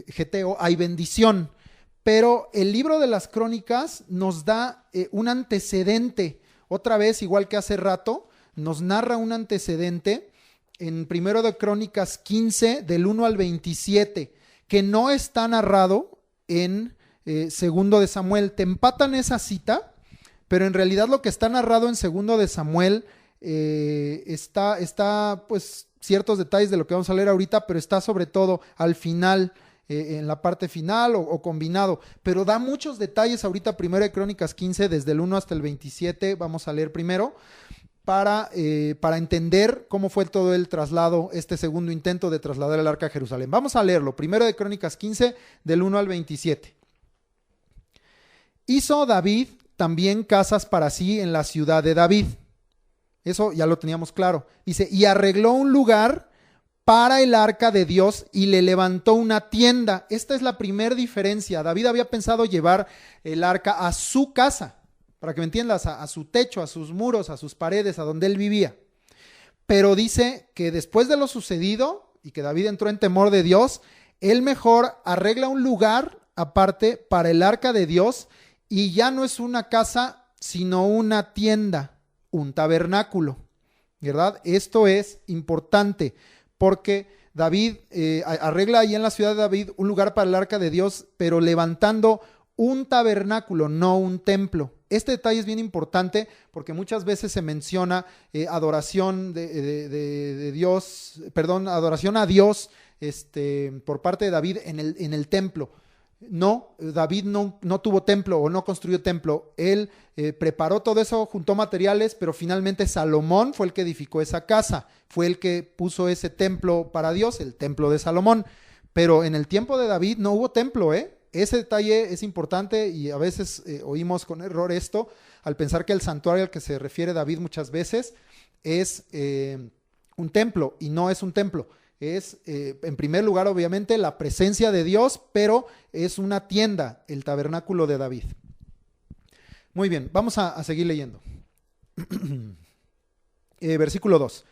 geteo hay bendición, pero el libro de las crónicas nos da un antecedente, otra vez igual que hace rato, nos narra un antecedente en 1 de Crónicas 15 del 1 al 27, que no está narrado en 2 de Samuel. Te empatan esa cita, pero en realidad lo que está narrado en 2 de Samuel está pues ciertos detalles de lo que vamos a leer ahorita, pero está sobre todo al final, en la parte final o combinado, pero da muchos detalles ahorita. 1 de Crónicas 15 desde el 1 hasta el 27 vamos a leer primero para entender cómo fue todo el traslado, este segundo intento de trasladar el arca a Jerusalén. Vamos a leerlo. 1 de Crónicas 15 del 1 al 27. Hizo David también casas para sí en la ciudad de David. Eso ya lo teníamos claro. Dice, y arregló un lugar para el arca de Dios y le levantó una tienda. Esta es la primera diferencia. David había pensado llevar el arca a su casa, para que me entiendas, a su techo, a sus muros, a sus paredes, a donde él vivía. Pero dice que después de lo sucedido y que David entró en temor de Dios, él mejor arregla un lugar aparte para el arca de Dios, y ya no es una casa, sino una tienda, un tabernáculo, ¿verdad? Esto es importante porque David arregla ahí en la ciudad de David un lugar para el arca de Dios, pero levantando un tabernáculo, no un templo. Este detalle es bien importante porque muchas veces se menciona adoración de Dios, perdón, adoración a Dios por parte de David en el templo. No, David no tuvo templo o no construyó templo. Él preparó todo eso, juntó materiales, pero finalmente Salomón fue el que edificó esa casa, fue el que puso ese templo para Dios, el templo de Salomón. Pero en el tiempo de David no hubo templo, ¿eh? Ese detalle es importante y a veces oímos con error esto al pensar que el santuario al que se refiere David muchas veces es un templo, y no es un templo. Es, en primer lugar, obviamente, la presencia de Dios, pero es una tienda, el tabernáculo de David. Muy bien, vamos a seguir leyendo. Versículo 2.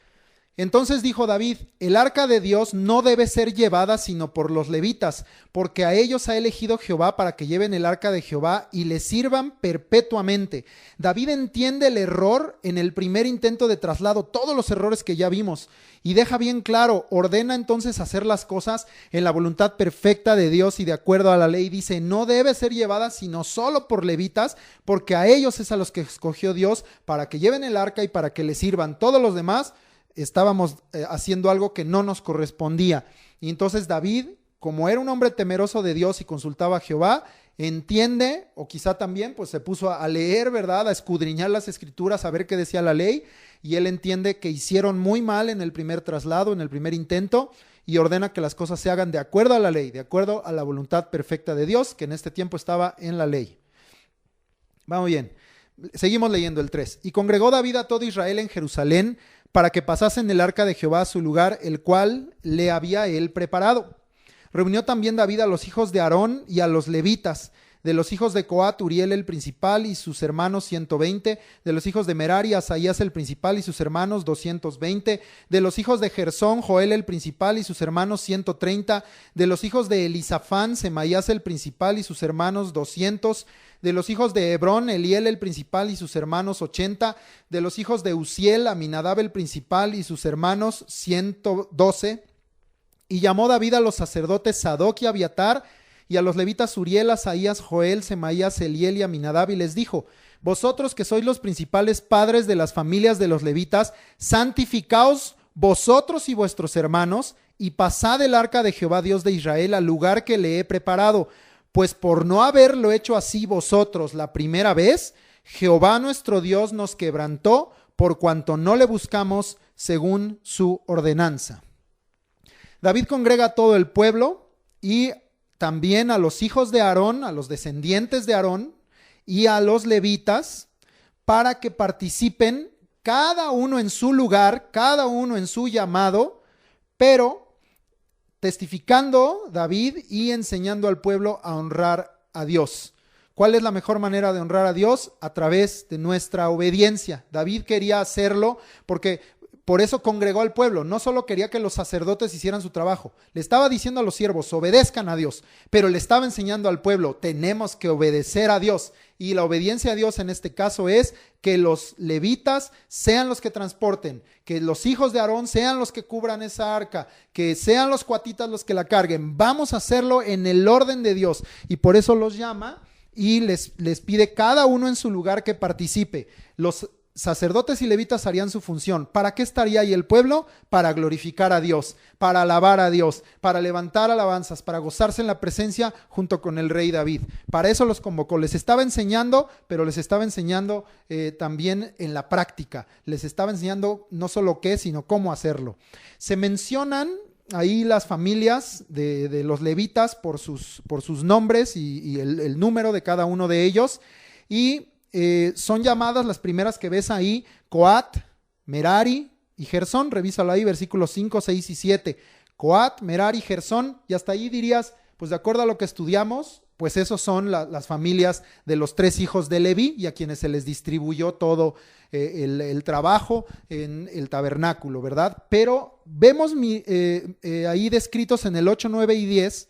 Entonces dijo David: el arca de Dios no debe ser llevada sino por los levitas, porque a ellos ha elegido Jehová para que lleven el arca de Jehová y le sirvan perpetuamente. David entiende el error en el primer intento de traslado, todos los errores que ya vimos, y deja bien claro, ordena entonces hacer las cosas en la voluntad perfecta de Dios y de acuerdo a la ley. Dice: no debe ser llevada sino solo por levitas, porque a ellos es a los que escogió Dios para que lleven el arca y para que le sirvan. Todos los demás estábamos haciendo algo que no nos correspondía. Y entonces David, como era un hombre temeroso de Dios y consultaba a Jehová, entiende, o quizá también pues se puso a leer, ¿verdad?, a escudriñar las escrituras, a ver qué decía la ley, y él entiende que hicieron muy mal en el primer traslado, en el primer intento, y ordena que las cosas se hagan de acuerdo a la ley, de acuerdo a la voluntad perfecta de Dios, que en este tiempo estaba en la ley. Vamos bien, seguimos leyendo el 3. Y congregó David a todo Israel en Jerusalén para que pasasen el arca de Jehová a su lugar, el cual le había él preparado. Reunió también David a los hijos de Aarón y a los levitas, de los hijos de Coat, Uriel el principal y sus hermanos 120, de los hijos de Merari, Asaías el principal y sus hermanos 220, de los hijos de Gersón, Joel el principal y sus hermanos 130, de los hijos de Elisafán, Semaías el principal y sus hermanos 200, de los hijos de Hebrón, Eliel el principal y sus hermanos 80, de los hijos de Uziel, Aminadab el principal y sus hermanos 112, y llamó David a los sacerdotes Sadoc y Abiatar, y a los levitas Uriel, Asaías, Joel, Semaías, Eliel y Aminadab, y les dijo: vosotros que sois los principales padres de las familias de los levitas, santificaos vosotros y vuestros hermanos, y pasad el arca de Jehová Dios de Israel al lugar que le he preparado, pues por no haberlo hecho así vosotros la primera vez, Jehová nuestro Dios nos quebrantó, por cuanto no le buscamos según su ordenanza. David congrega a todo el pueblo y también a los hijos de Aarón, a los descendientes de Aarón y a los levitas, para que participen cada uno en su lugar, cada uno en su llamado, pero testificando David y enseñando al pueblo a honrar a Dios. ¿Cuál es la mejor manera de honrar a Dios? A través de nuestra obediencia. David quería hacerlo porque por eso congregó al pueblo. No solo quería que los sacerdotes hicieran su trabajo, le estaba diciendo a los siervos: obedezcan a Dios, pero le estaba enseñando al pueblo: tenemos que obedecer a Dios. Y la obediencia a Dios en este caso es que los levitas sean los que transporten, que los hijos de Aarón sean los que cubran esa arca, que sean los coatitas los que la carguen. Vamos a hacerlo en el orden de Dios, y por eso los llama y les pide cada uno en su lugar que participe. Los sacerdotes y levitas harían su función. ¿Para qué estaría ahí el pueblo? Para glorificar a Dios, para alabar a Dios, para levantar alabanzas, para gozarse en la presencia junto con el rey David. Para eso los convocó. Les estaba enseñando, pero les estaba enseñando también en la práctica. Les estaba enseñando no solo qué, sino cómo hacerlo. Se mencionan ahí las familias de los levitas por sus nombres y el número de cada uno de ellos, y son llamadas las primeras que ves ahí: Coat, Merari y Gersón. Revísalo ahí, versículos 5, 6 y 7. Coat, Merari, Gersón, y hasta ahí dirías, pues de acuerdo a lo que estudiamos, pues esos son las familias de los 3 hijos de Leví, y a quienes se les distribuyó todo el trabajo en el tabernáculo, ¿verdad? Pero vemos ahí descritos en el 8, 9 y 10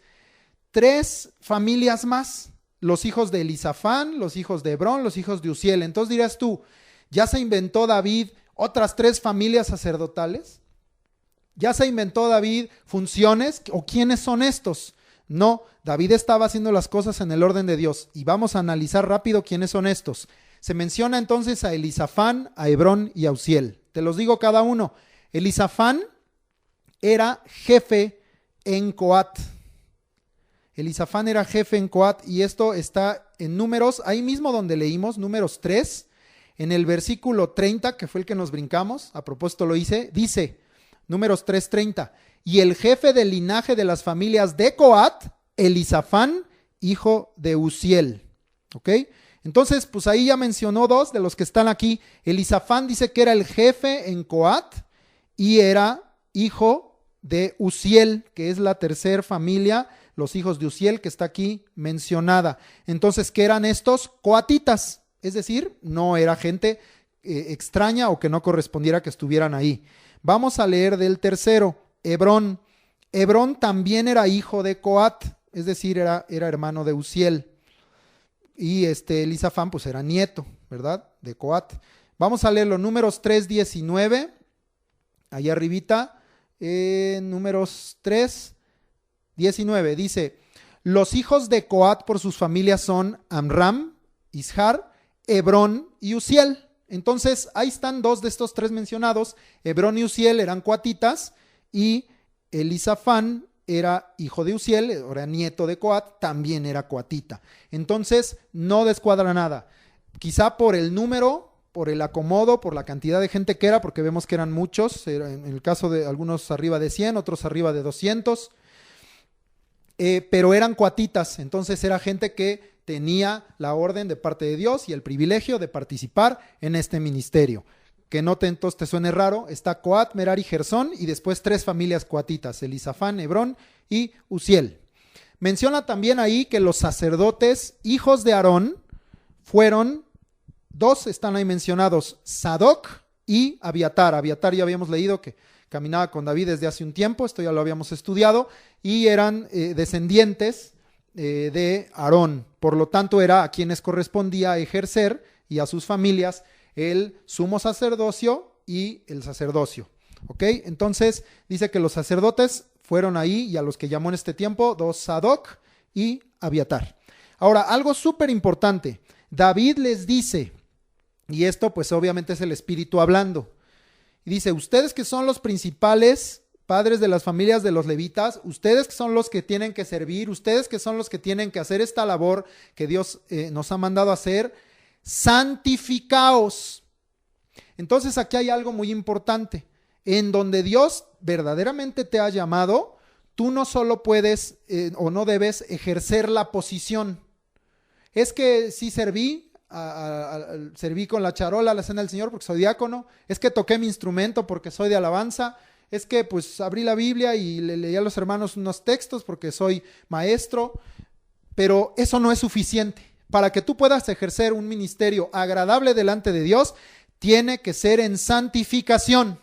3 familias más: los hijos de Elisafán, los hijos de Hebrón, los hijos de Uziel. Entonces dirás tú: ¿ya se inventó David otras 3 familias sacerdotales? ¿Ya se inventó David funciones? ¿O quiénes son estos? No, David estaba haciendo las cosas en el orden de Dios, y vamos a analizar rápido quiénes son estos. Se menciona entonces a Elisafán, a Hebrón y a Uziel. Te los digo cada uno. Elisafán era jefe en Coat. Elisafán era jefe en Coat, y esto está en Números, ahí mismo donde leímos, Números 3, en el versículo 30, que fue el que nos brincamos, a propósito lo hice, dice, Números 3:30, y el jefe del linaje de las familias de Coat, Elisafán, hijo de Uziel. ¿Ok? Entonces, pues ahí ya mencionó dos de los que están aquí. Elisafán dice que era el jefe en Coat y era hijo de Uziel, que es la tercera familia, los hijos de Uziel, que está aquí mencionada. Entonces, ¿qué eran estos? Coatitas, es decir, no era gente extraña o que no correspondiera que estuvieran ahí. Vamos a leer del tercero, Hebrón. Hebrón también era hijo de Coat, es decir, era hermano de Uziel. Y Elisafán pues era nieto, ¿verdad? De Coat. Vamos a leerlo, Números 3:19, allá arribita, Números 3:19, dice, los hijos de Coat por sus familias son Amram, Ishar, Hebrón y Uziel. Entonces ahí están dos de estos tres mencionados. Hebrón y Uziel eran coatitas y Elisafán era hijo de Uziel, era nieto de Coat, también era coatita. Entonces no descuadra nada. Quizá por el número, por el acomodo, por la cantidad de gente que era, porque vemos que eran muchos, en el caso de algunos arriba de 100, otros arriba de 200, pero eran coatitas, entonces era gente que tenía la orden de parte de Dios y el privilegio de participar en este ministerio. Que no te suene raro, está Coat, Merari y Gersón, y después tres familias coatitas, Elisafán, Hebrón y Uziel. Menciona también ahí que los sacerdotes, hijos de Aarón, fueron, dos están ahí mencionados, Sadoc y Abiatar. Abiatar ya habíamos leído que caminaba con David desde hace un tiempo, esto ya lo habíamos estudiado, y eran descendientes de Aarón. Por lo tanto, era a quienes correspondía ejercer y a sus familias el sumo sacerdocio y el sacerdocio. ¿Ok? Entonces, dice que los sacerdotes fueron ahí, y a los que llamó en este tiempo, dos Sadoc y Abiatar. Ahora, algo súper importante. David les dice, y esto pues obviamente es el Espíritu hablando, y dice, ustedes que son los principales padres de las familias de los levitas, ustedes que son los que tienen que servir, ustedes que son los que tienen que hacer esta labor que Dios nos ha mandado a hacer, santificaos. Entonces aquí hay algo muy importante. En donde Dios verdaderamente te ha llamado, tú no solo puedes o no debes ejercer la posición. Es que sí serví con la charola a la cena del Señor porque soy diácono, es que toqué mi instrumento porque soy de alabanza, es que pues abrí la Biblia y le leí a los hermanos unos textos porque soy maestro, pero eso no es suficiente. Para que tú puedas ejercer un ministerio agradable delante de Dios, tiene que ser en santificación.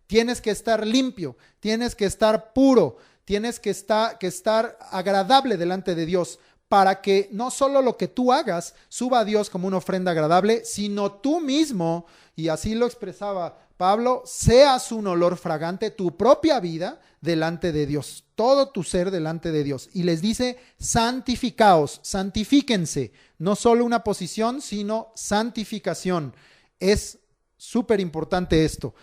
Tienes que estar limpio, tienes que estar puro, tienes que estar agradable delante de Dios, para que no solo lo que tú hagas suba a Dios como una ofrenda agradable, sino tú mismo, y así lo expresaba Pablo, seas un olor fragante, tu propia vida delante de Dios, todo tu ser delante de Dios. Y les dice, santificaos, santifíquense, no solo una posición, sino santificación. Es súper importante esto.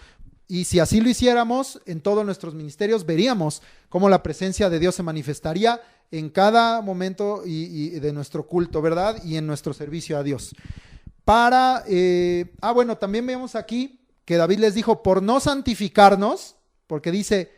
Y si así lo hiciéramos en todos nuestros ministerios, veríamos cómo la presencia de Dios se manifestaría en cada momento y de nuestro culto, ¿verdad? Y en nuestro servicio a Dios. Bueno, también vemos aquí que David les dijo, por no santificarnos, porque dice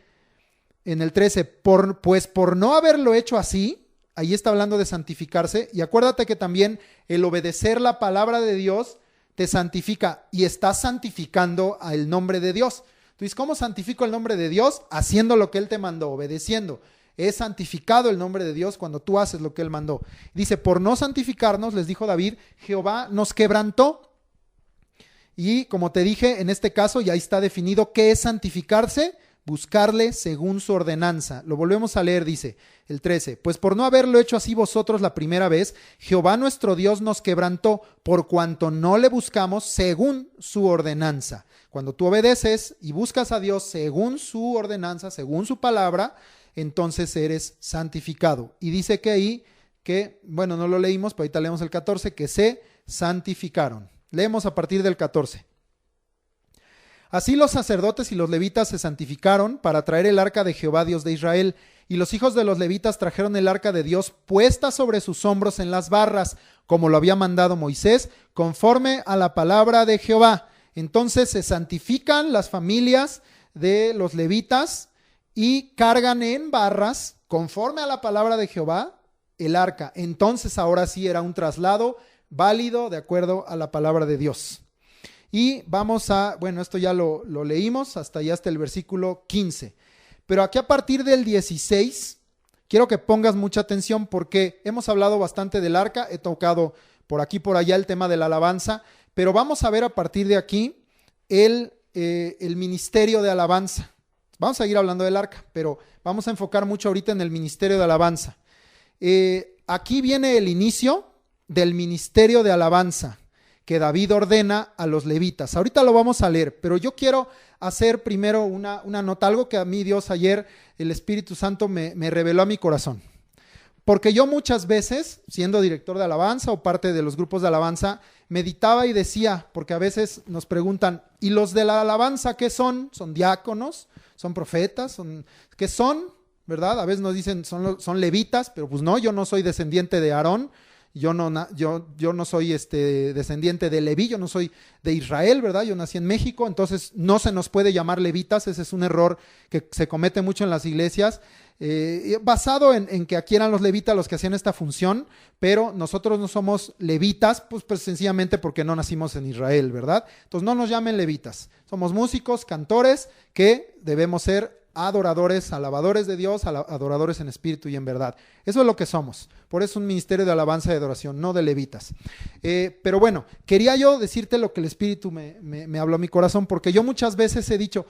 en el 13, pues por no haberlo hecho así, ahí está hablando de santificarse, y acuérdate que también el obedecer la palabra de Dios te santifica y estás santificando al nombre de Dios. Tú dices, ¿cómo santifico el nombre de Dios? Haciendo lo que Él te mandó, obedeciendo. Es santificado el nombre de Dios cuando tú haces lo que Él mandó. Dice, por no santificarnos, les dijo David, Jehová nos quebrantó. Y como te dije, en este caso ya está definido qué es santificarse, buscarle según su ordenanza. Lo volvemos a leer, dice el 13. Pues por no haberlo hecho así vosotros la primera vez, Jehová nuestro Dios nos quebrantó, por cuanto no le buscamos según su ordenanza. Cuando tú obedeces y buscas a Dios según su ordenanza, según su palabra, entonces eres santificado. Y dice que ahí, bueno, no lo leímos, pero ahorita leemos el 14, que se santificaron. Leemos a partir del 14. Así los sacerdotes y los levitas se santificaron para traer el arca de Jehová Dios de Israel, Y los hijos de los levitas trajeron el arca de Dios puesta sobre sus hombros en las barras, como lo había mandado Moisés, conforme a la palabra de Jehová. Entonces se santifican las familias de los levitas y cargan en barras, conforme a la palabra de Jehová, el arca. Entonces ahora sí era un traslado válido de acuerdo a la palabra de Dios. Y vamos a, bueno, esto ya lo leímos hasta el versículo 15. Pero aquí a partir del 16, quiero que pongas mucha atención porque hemos hablado bastante del arca, he tocado por aquí por allá el tema de la alabanza, pero vamos a ver a partir de aquí el ministerio de alabanza. Vamos a seguir hablando del arca, pero vamos a enfocar mucho ahorita en el ministerio de alabanza. Aquí viene el inicio del ministerio de alabanza que David ordena a los levitas. Ahorita lo vamos a leer, pero yo quiero hacer primero una nota, algo que a mí Dios ayer, el Espíritu Santo me reveló a mi corazón. Porque yo muchas veces, siendo director de alabanza o parte de los grupos de alabanza, meditaba y decía, porque a veces nos preguntan, ¿y los de la alabanza qué son? ¿Son diáconos? ¿Son profetas? ¿Qué son? ¿Verdad? A veces nos dicen, son levitas, pero pues no, yo no soy descendiente de Aarón, yo no soy descendiente de Leví, yo no soy de Israel, ¿verdad? Yo nací en México, entonces no se nos puede llamar levitas, ese es un error que se comete mucho en las iglesias, basado en que aquí eran los levitas los que hacían esta función, pero nosotros no somos levitas, pues sencillamente porque no nacimos en Israel, ¿verdad? Entonces no nos llamen levitas, somos músicos, cantores, que debemos ser adoradores, alabadores de Dios, adoradores en espíritu y en verdad. Eso es lo que somos. Por eso es un ministerio de alabanza y adoración, no de levitas. Pero bueno, quería yo decirte lo que el Espíritu me habló a mi corazón, porque yo muchas veces he dicho,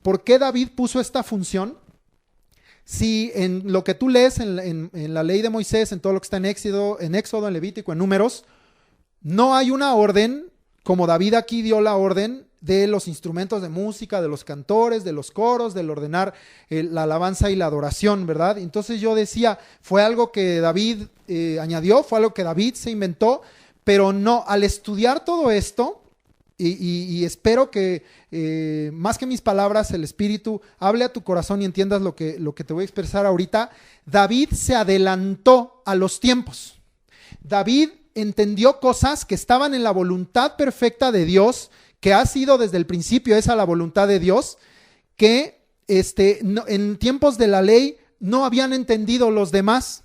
¿por qué David puso esta función? Si en lo que tú lees en la ley de Moisés, en todo lo que está en Éxodo, en Levítico, en Números, no hay una orden, como David aquí dio la orden, de los instrumentos de música, de los cantores, de los coros, del ordenar la alabanza y la adoración, ¿verdad? Entonces yo decía, fue algo que David añadió, fue algo que David se inventó, pero no, al estudiar todo esto, y espero que más que mis palabras, el Espíritu hable a tu corazón y entiendas lo que te voy a expresar ahorita, David se adelantó a los tiempos. David entendió cosas que estaban en la voluntad perfecta de Dios, que ha sido desde el principio esa la voluntad de Dios, que en tiempos de la ley no habían entendido los demás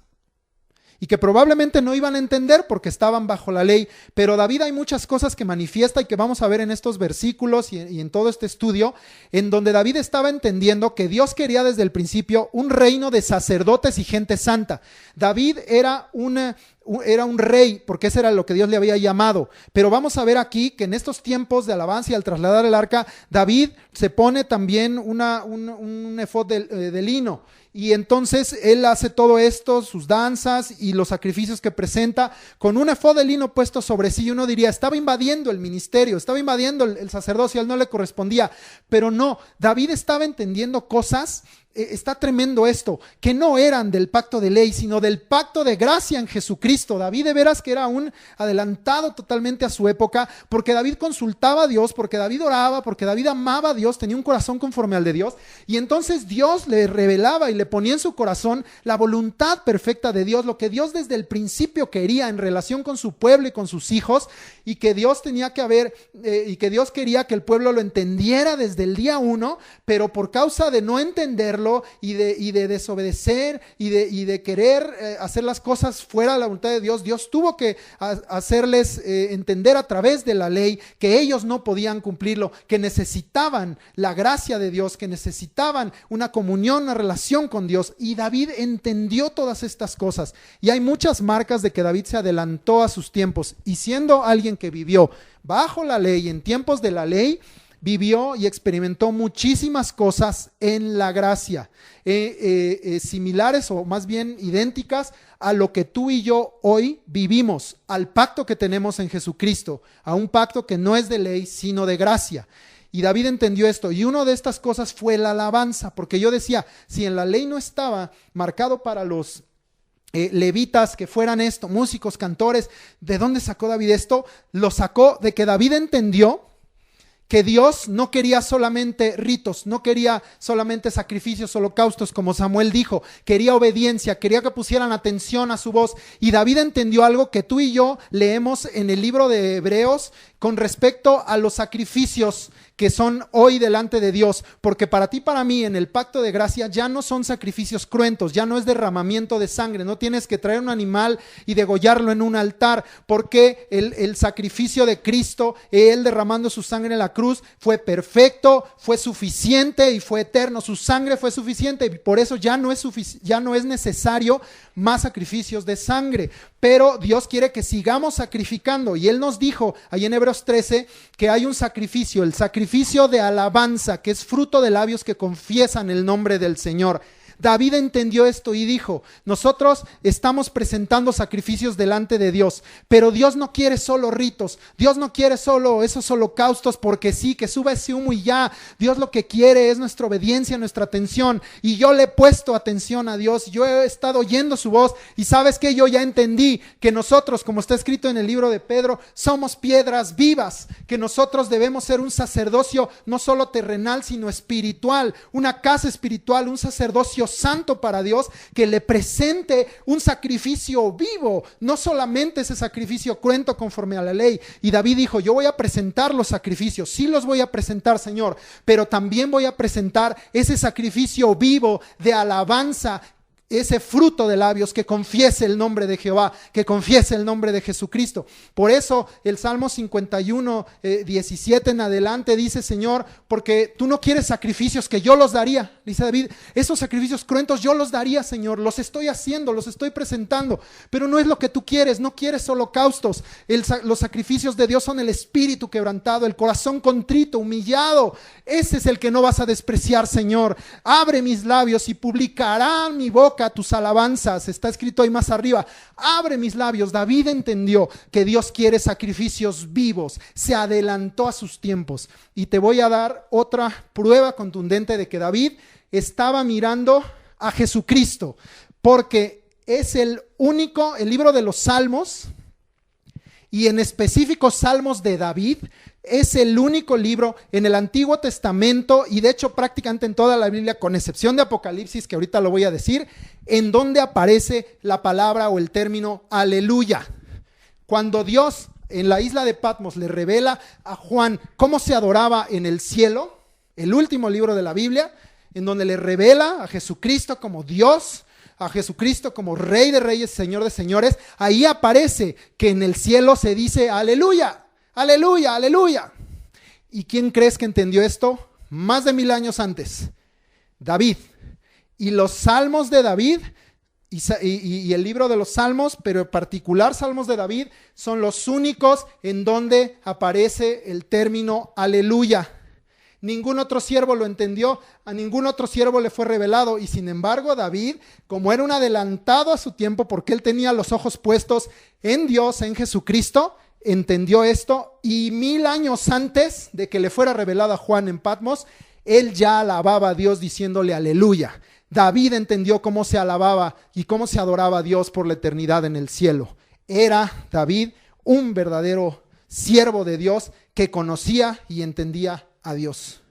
y que probablemente no iban a entender porque estaban bajo la ley. Pero David hay muchas cosas que manifiesta y que vamos a ver en estos versículos y en todo este estudio, en donde David estaba entendiendo que Dios quería desde el principio un reino de sacerdotes y gente santa. David era un rey, porque ese era lo que Dios le había llamado. Pero vamos a ver aquí que en estos tiempos de alabanza y al trasladar el arca, David se pone también un efod de lino. Y entonces él hace todo esto, sus danzas y los sacrificios que presenta, con un efod de lino puesto sobre sí. Y uno diría, estaba invadiendo el ministerio, estaba invadiendo el sacerdocio, a él no le correspondía. Pero no, David estaba entendiendo cosas. Está tremendo esto, que no eran del pacto de ley, sino del pacto de gracia en Jesucristo. David de veras que era un adelantado totalmente a su época, porque David consultaba a Dios, porque David oraba, porque David amaba a Dios, tenía un corazón conforme al de Dios, y entonces Dios le revelaba y le ponía en su corazón la voluntad perfecta de Dios, lo que Dios desde el principio quería en relación con su pueblo y con sus hijos, y que Dios tenía que haber, y que Dios quería que el pueblo lo entendiera desde el día uno, pero por causa de no entenderlo, y de desobedecer y de querer hacer las cosas fuera de la voluntad de Dios, Dios tuvo que hacerles entender a través de la ley que ellos no podían cumplirlo, que necesitaban la gracia de Dios, que necesitaban una comunión, una relación con Dios. Y David entendió todas estas cosas, y hay muchas marcas de que David se adelantó a sus tiempos, y siendo alguien que vivió bajo la ley, en tiempos de la ley, vivió y experimentó muchísimas cosas en la gracia, similares o más bien idénticas a lo que tú y yo hoy vivimos, al pacto que tenemos en Jesucristo, a un pacto que no es de ley, sino de gracia. Y David entendió esto, y una de estas cosas fue la alabanza, porque yo decía, si en la ley no estaba marcado para los levitas que fueran esto, músicos, cantores, ¿de dónde sacó David esto? Lo sacó de que David entendió que Dios no quería solamente ritos, no quería solamente sacrificios, holocaustos, como Samuel dijo, quería obediencia, quería que pusieran atención a su voz. Y David entendió algo que tú y yo leemos en el libro de Hebreos con respecto a los sacrificios que son hoy delante de Dios, porque para ti, para mí, en el pacto de gracia ya no son sacrificios cruentos, ya no es derramamiento de sangre, no tienes que traer un animal y degollarlo en un altar, porque el sacrificio de Cristo, Él derramando su sangre en la cruz, fue perfecto, fue suficiente y fue eterno. Su sangre fue suficiente y por eso ya no es necesario más sacrificios de sangre. Pero Dios quiere que sigamos sacrificando, y Él nos dijo ahí en Hebreos 13 que hay un sacrificio, el sacrificio de alabanza, que es fruto de labios que confiesan el nombre del Señor. David entendió esto y dijo: nosotros estamos presentando sacrificios delante de Dios, pero Dios no quiere solo ritos, Dios no quiere solo esos holocaustos porque sí, que suba ese humo y ya. Dios lo que quiere es nuestra obediencia, nuestra atención, y yo le he puesto atención a Dios, yo he estado oyendo su voz, y sabes que yo ya entendí que nosotros, como está escrito en el libro de Pedro, somos piedras vivas, que nosotros debemos ser un sacerdocio no solo terrenal sino espiritual, una casa espiritual, un sacerdocio santo para Dios, que le presente un sacrificio vivo, no solamente ese sacrificio cruento conforme a la ley. Y David dijo: yo voy a presentar los sacrificios, sí los voy a presentar, Señor, pero también voy a presentar ese sacrificio vivo de alabanza, ese fruto de labios que confiese el nombre de Jehová, que confiese el nombre de Jesucristo. Por eso el Salmo 51, 17 en adelante dice: Señor, porque tú no quieres sacrificios que yo los daría, dice David, esos sacrificios cruentos yo los daría, Señor, los estoy haciendo, los estoy presentando, pero no es lo que tú quieres, no quieres holocaustos. Los sacrificios de Dios son el espíritu quebrantado, el corazón contrito, humillado. Ese es el que no vas a despreciar, Señor. Abre mis labios y publicará mi boca tus alabanzas. Está escrito ahí más arriba: abre mis labios. David entendió que Dios quiere sacrificios vivos, se adelantó a sus tiempos. Y te voy a dar otra prueba contundente de que David estaba mirando a Jesucristo, porque es el libro de los Salmos, y en específico Salmos de David, es el único libro en el Antiguo Testamento, y de hecho prácticamente en toda la Biblia, con excepción de Apocalipsis, que ahorita lo voy a decir, en donde aparece la palabra o el término aleluya. Cuando Dios en la isla de Patmos le revela a Juan cómo se adoraba en el cielo, el último libro de la Biblia, en donde le revela a Jesucristo como Dios, a Jesucristo como Rey de Reyes, Señor de Señores, ahí aparece que en el cielo se dice aleluya. Aleluya, aleluya. ¿Y quién crees que entendió esto? Más de 1000 años antes, David. Y los salmos de David y el libro de los salmos, pero en particular salmos de David, son los únicos en donde aparece el término aleluya. Ningún otro siervo lo entendió, a ningún otro siervo le fue revelado, y sin embargo David, como era un adelantado a su tiempo, porque él tenía los ojos puestos en Dios, en Jesucristo, entendió esto, y 1000 años antes de que le fuera revelado a Juan en Patmos, él ya alababa a Dios diciéndole aleluya. David entendió cómo se alababa y cómo se adoraba a Dios por la eternidad en el cielo. Era David un verdadero siervo de Dios que conocía y entendía a Dios.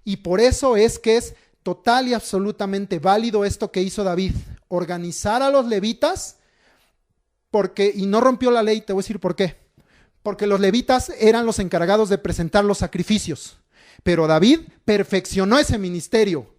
Y por eso es que es total y absolutamente válido esto que hizo David, organizar a los levitas, y no rompió la ley. Te voy a decir por qué. Porque los levitas eran los encargados de presentar los sacrificios, pero David perfeccionó ese ministerio.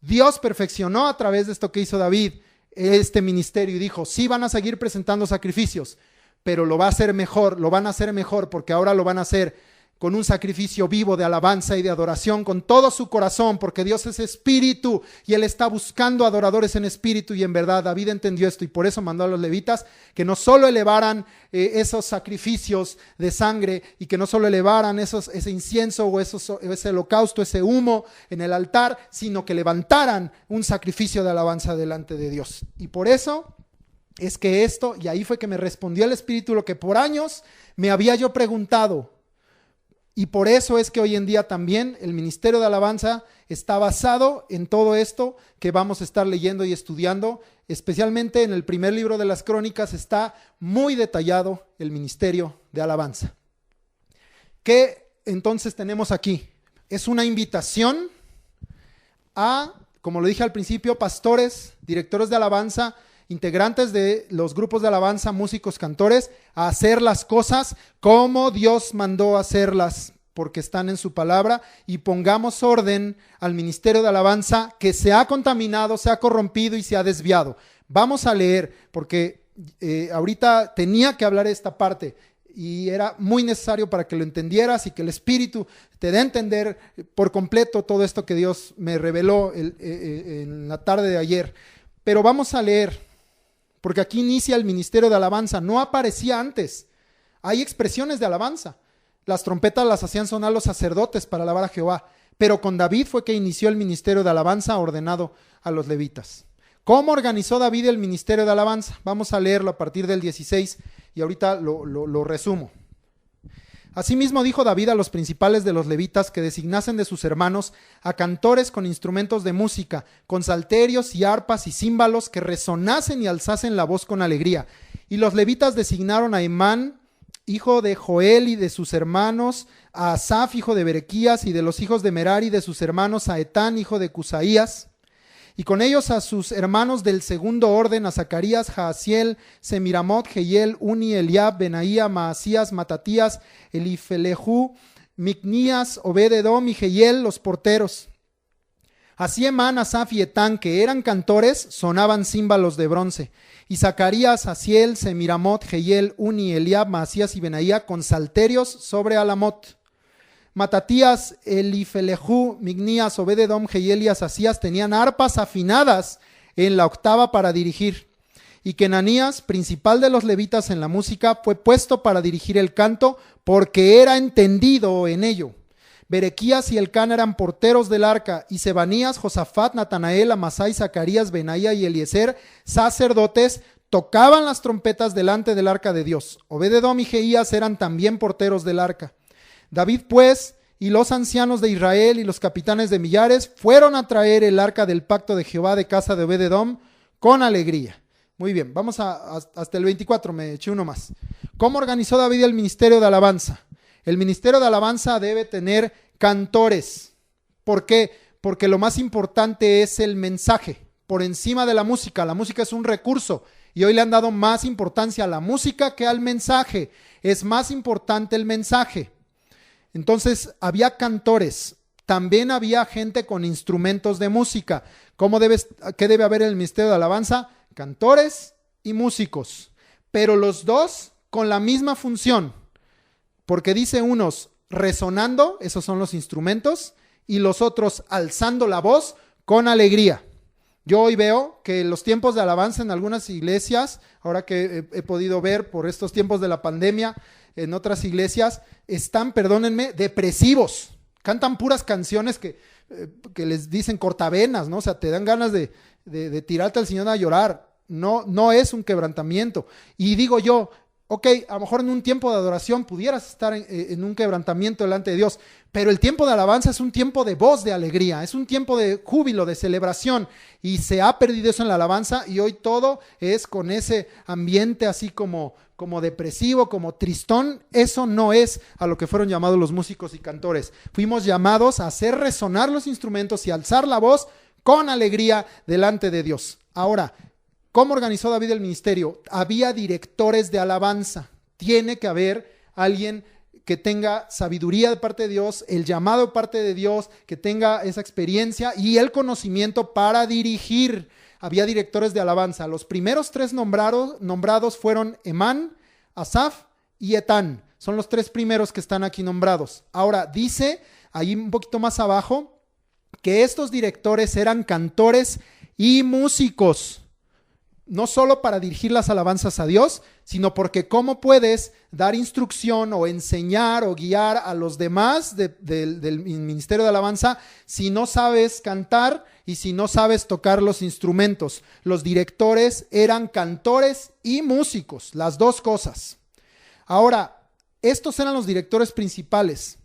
Dios perfeccionó a través de esto que hizo David este ministerio, y dijo: sí, van a seguir presentando sacrificios, pero lo van a hacer mejor, porque ahora lo van a hacer con un sacrificio vivo de alabanza y de adoración con todo su corazón, porque Dios es espíritu y Él está buscando adoradores en espíritu y en verdad. David entendió esto, y por eso mandó a los levitas que no solo elevaran esos sacrificios de sangre, y que no solo elevaran ese incienso o ese holocausto, ese humo en el altar, sino que levantaran un sacrificio de alabanza delante de Dios. Y por eso es que y ahí fue que me respondió el Espíritu lo que por años me había yo preguntado. Y por eso es que hoy en día también el ministerio de alabanza está basado en todo esto que vamos a estar leyendo y estudiando. Especialmente en el primer libro de las Crónicas está muy detallado el ministerio de alabanza. Que entonces tenemos aquí? Es una invitación a, como lo dije al principio, pastores, directores de alabanza, integrantes de los grupos de alabanza, músicos, cantores, a hacer las cosas como Dios mandó hacerlas, porque están en su palabra, y pongamos orden al ministerio de alabanza que se ha contaminado, se ha corrompido y se ha desviado. Vamos a leer, porque ahorita tenía que hablar esta parte y era muy necesario para que lo entendieras y que el Espíritu te dé a entender por completo todo esto que Dios me reveló en la tarde de ayer. Pero vamos a leer, porque aquí inicia el ministerio de alabanza. No aparecía antes. Hay expresiones de alabanza. Las trompetas las hacían sonar los sacerdotes para alabar a Jehová, pero con David fue que inició el ministerio de alabanza ordenado a los levitas. ¿Cómo organizó David el ministerio de alabanza? Vamos a leerlo a partir del 16 y ahorita lo resumo. Asimismo dijo David a los principales de los levitas que designasen de sus hermanos a cantores con instrumentos de música, con salterios y arpas y címbalos que resonasen y alzasen la voz con alegría. Y los levitas designaron a Emán, hijo de Joel y de sus hermanos, a Asaf, hijo de Berequías, y de los hijos de Merari de sus hermanos, a Etán, hijo de Cusaías, y con ellos a sus hermanos del segundo orden, a Zacarías, Jaasiel, Semiramot, Jehiel, Uni, Eliab, Benaía, Maasías, Matatías, Elifelejú, Micnías, Obed-edom y Jehiel, los porteros. Así Emán, Asaf y Etán, que eran cantores, sonaban címbalos de bronce. Y Zacarías, Jaasiel, Semiramot, Jehiel, Uni, Eliab, Maasías y Benaía con salterios sobre Alamot. Matatías, Elifelejú, Micnías, Obed-edom, Jehiel y Asasías tenían arpas afinadas en la octava para dirigir. Y Kenanías, principal de los levitas en la música, fue puesto para dirigir el canto porque era entendido en ello. Berequías y Elcán eran porteros del arca, y Sebanías, Josafat, Natanael, Amasai, Zacarías, Benaía y Eliezer, sacerdotes, tocaban las trompetas delante del arca de Dios. Obed-edom y Jeías eran también porteros del arca. David, pues, y los ancianos de Israel y los capitanes de millares fueron a traer el arca del pacto de Jehová de casa de Obed-edom con alegría. Muy bien, vamos hasta el 24, me eché uno más. ¿Cómo organizó David el ministerio de alabanza? El ministerio de alabanza debe tener cantores. ¿Por qué? Porque lo más importante es el mensaje, por encima de la música. La música es un recurso y hoy le han dado más importancia a la música que al mensaje. Es más importante el mensaje. Entonces había cantores, también había gente con instrumentos de música. ¿Qué debe haber en el ministerio de alabanza? Cantores y músicos, pero los dos con la misma función, porque dice unos resonando, esos son los instrumentos, y los otros alzando la voz con alegría. Yo hoy veo que los tiempos de alabanza en algunas iglesias, ahora que he podido ver por estos tiempos de la pandemia, en otras iglesias, están, perdónenme, depresivos. Cantan puras canciones que les dicen cortavenas, ¿no? O sea, te dan ganas de tirarte al Señor a llorar. No es un quebrantamiento. Y digo yo, ok, a lo mejor en un tiempo de adoración pudieras estar en un quebrantamiento delante de Dios, pero el tiempo de alabanza es un tiempo de voz, de alegría, es un tiempo de júbilo, de celebración, y se ha perdido eso en la alabanza, y hoy todo es con ese ambiente así como depresivo, como tristón. Eso no es a lo que fueron llamados los músicos y cantores. Fuimos llamados a hacer resonar los instrumentos y alzar la voz con alegría delante de Dios. Ahora, ¿cómo organizó David el ministerio? Había directores de alabanza. Tiene que haber alguien que tenga sabiduría de parte de Dios, el llamado de parte de Dios, que tenga esa experiencia y el conocimiento para dirigir. Había directores de alabanza. Los primeros tres nombrados fueron Emán, Asaf y Etán. Son los tres primeros que están aquí nombrados. Ahora, dice ahí un poquito más abajo que estos directores eran cantores y músicos. No solo para dirigir las alabanzas a Dios, sino porque cómo puedes dar instrucción o enseñar o guiar a los demás del ministerio de alabanza si no sabes cantar y si no sabes tocar los instrumentos. Los directores eran cantores y músicos, las dos cosas. Ahora, estos eran los directores principales,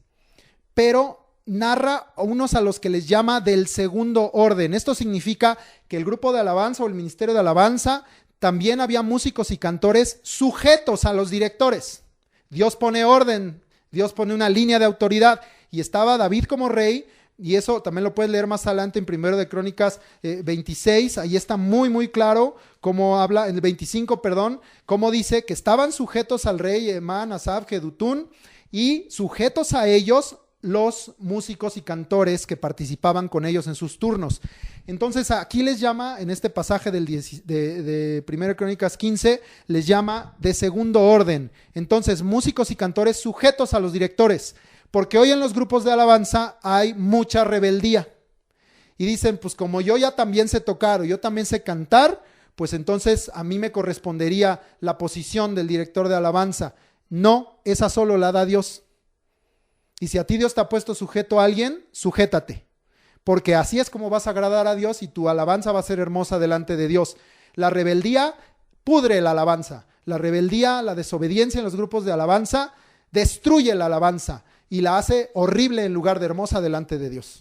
pero narra a unos a los que les llama del segundo orden. Esto significa que el grupo de alabanza o el ministerio de alabanza también había músicos y cantores sujetos a los directores. Dios pone orden Dios pone una línea de autoridad y estaba David como rey. Y eso también lo puedes leer más adelante en 1 de Crónicas 26, ahí está muy muy claro cómo habla, en el 25, perdón, cómo dice que estaban sujetos al rey Emán, Asaf, Jedutún, y sujetos a ellos los músicos y cantores que participaban con ellos en sus turnos. Entonces aquí les llama, en este pasaje de 1 Crónicas 15, les llama de segundo orden. Entonces, músicos y cantores sujetos a los directores. Porque hoy en los grupos de alabanza hay mucha rebeldía. Y dicen, pues como yo ya también sé tocar o yo también sé cantar, pues entonces a mí me correspondería la posición del director de alabanza. No, esa solo la da Dios. Y si a ti Dios te ha puesto sujeto a alguien, sujétate. Porque así es como vas a agradar a Dios y tu alabanza va a ser hermosa delante de Dios. La rebeldía pudre la alabanza. La rebeldía, la desobediencia en los grupos de alabanza destruye la alabanza y la hace horrible en lugar de hermosa delante de Dios.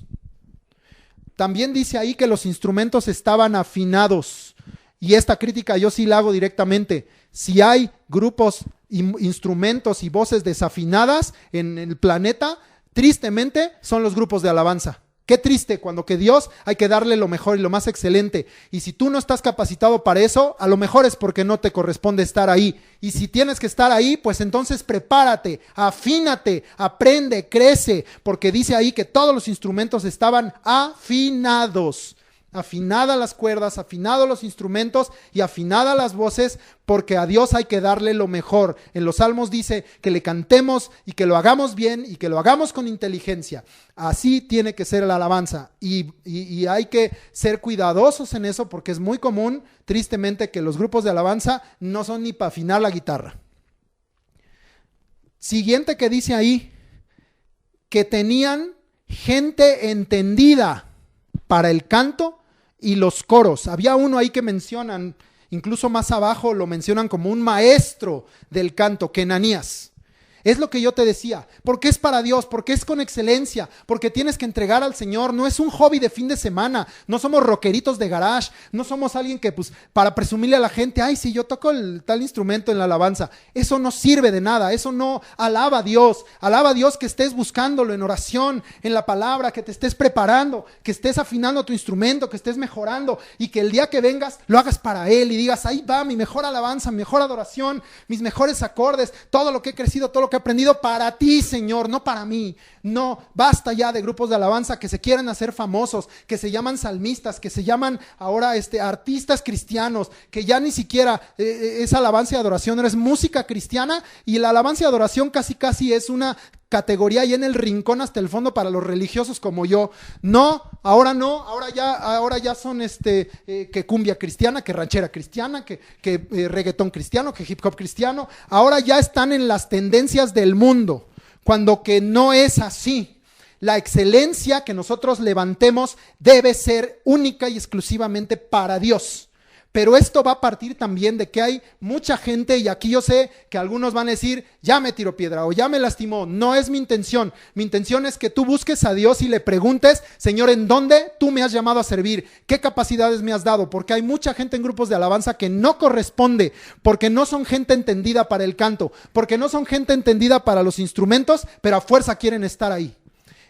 También dice ahí que los instrumentos estaban afinados. Y esta crítica yo sí la hago directamente. Si hay grupos, instrumentos y voces desafinadas en el planeta, tristemente son los grupos de alabanza. Qué triste cuando que Dios hay que darle lo mejor y lo más excelente. Y si tú no estás capacitado para eso, a lo mejor es porque no te corresponde estar ahí. Y si tienes que estar ahí, pues entonces prepárate, afínate, aprende, crece. Porque dice ahí que todos los instrumentos estaban afinados. Afinadas las cuerdas, afinados los instrumentos y afinadas las voces, porque a Dios hay que darle lo mejor. En los Salmos dice que le cantemos y que lo hagamos bien y que lo hagamos con inteligencia. Así tiene que ser la alabanza y hay que ser cuidadosos en eso, porque es muy común, tristemente, que los grupos de alabanza no son ni para afinar la guitarra. Siguiente que dice ahí, que tenían gente entendida para el canto y los coros. Había uno ahí que mencionan, incluso más abajo lo mencionan como un maestro del canto, Kenanías. Es lo que yo te decía, porque es para Dios, porque es con excelencia, porque tienes que entregar al Señor. No es un hobby de fin de semana, no somos rockeritos de garage, no somos alguien que pues para presumirle a la gente, ay sí, yo toco el tal instrumento en la alabanza. Eso no sirve de nada, eso no alaba a Dios que estés buscándolo en oración, en la palabra, que te estés preparando, que estés afinando tu instrumento, que estés mejorando y que el día que vengas lo hagas para Él y digas, ahí va mi mejor alabanza, mi mejor adoración, mis mejores acordes, todo lo que he crecido, todo lo que he aprendido para ti, Señor, no para mí. No, basta ya de grupos de alabanza que se quieren hacer famosos, que se llaman salmistas, que se llaman ahora artistas cristianos, que ya ni siquiera es alabanza y adoración, es música cristiana, y la alabanza y adoración casi es una categoría ahí en el rincón hasta el fondo para los religiosos como yo. No, ahora ya son que cumbia cristiana, que ranchera cristiana, que reggaetón cristiano, que hip hop cristiano. Ahora ya están en las tendencias del mundo, cuando que no es así. La excelencia que nosotros levantemos debe ser única y exclusivamente para Dios. Pero esto va a partir también de que hay mucha gente, y aquí yo sé que algunos van a decir, ya me tiró piedra o ya me lastimó. No es mi intención. Mi intención es que tú busques a Dios y le preguntes, Señor, ¿en dónde tú me has llamado a servir? ¿Qué capacidades me has dado? Porque hay mucha gente en grupos de alabanza que no corresponde, porque no son gente entendida para el canto, porque no son gente entendida para los instrumentos, pero a fuerza quieren estar ahí.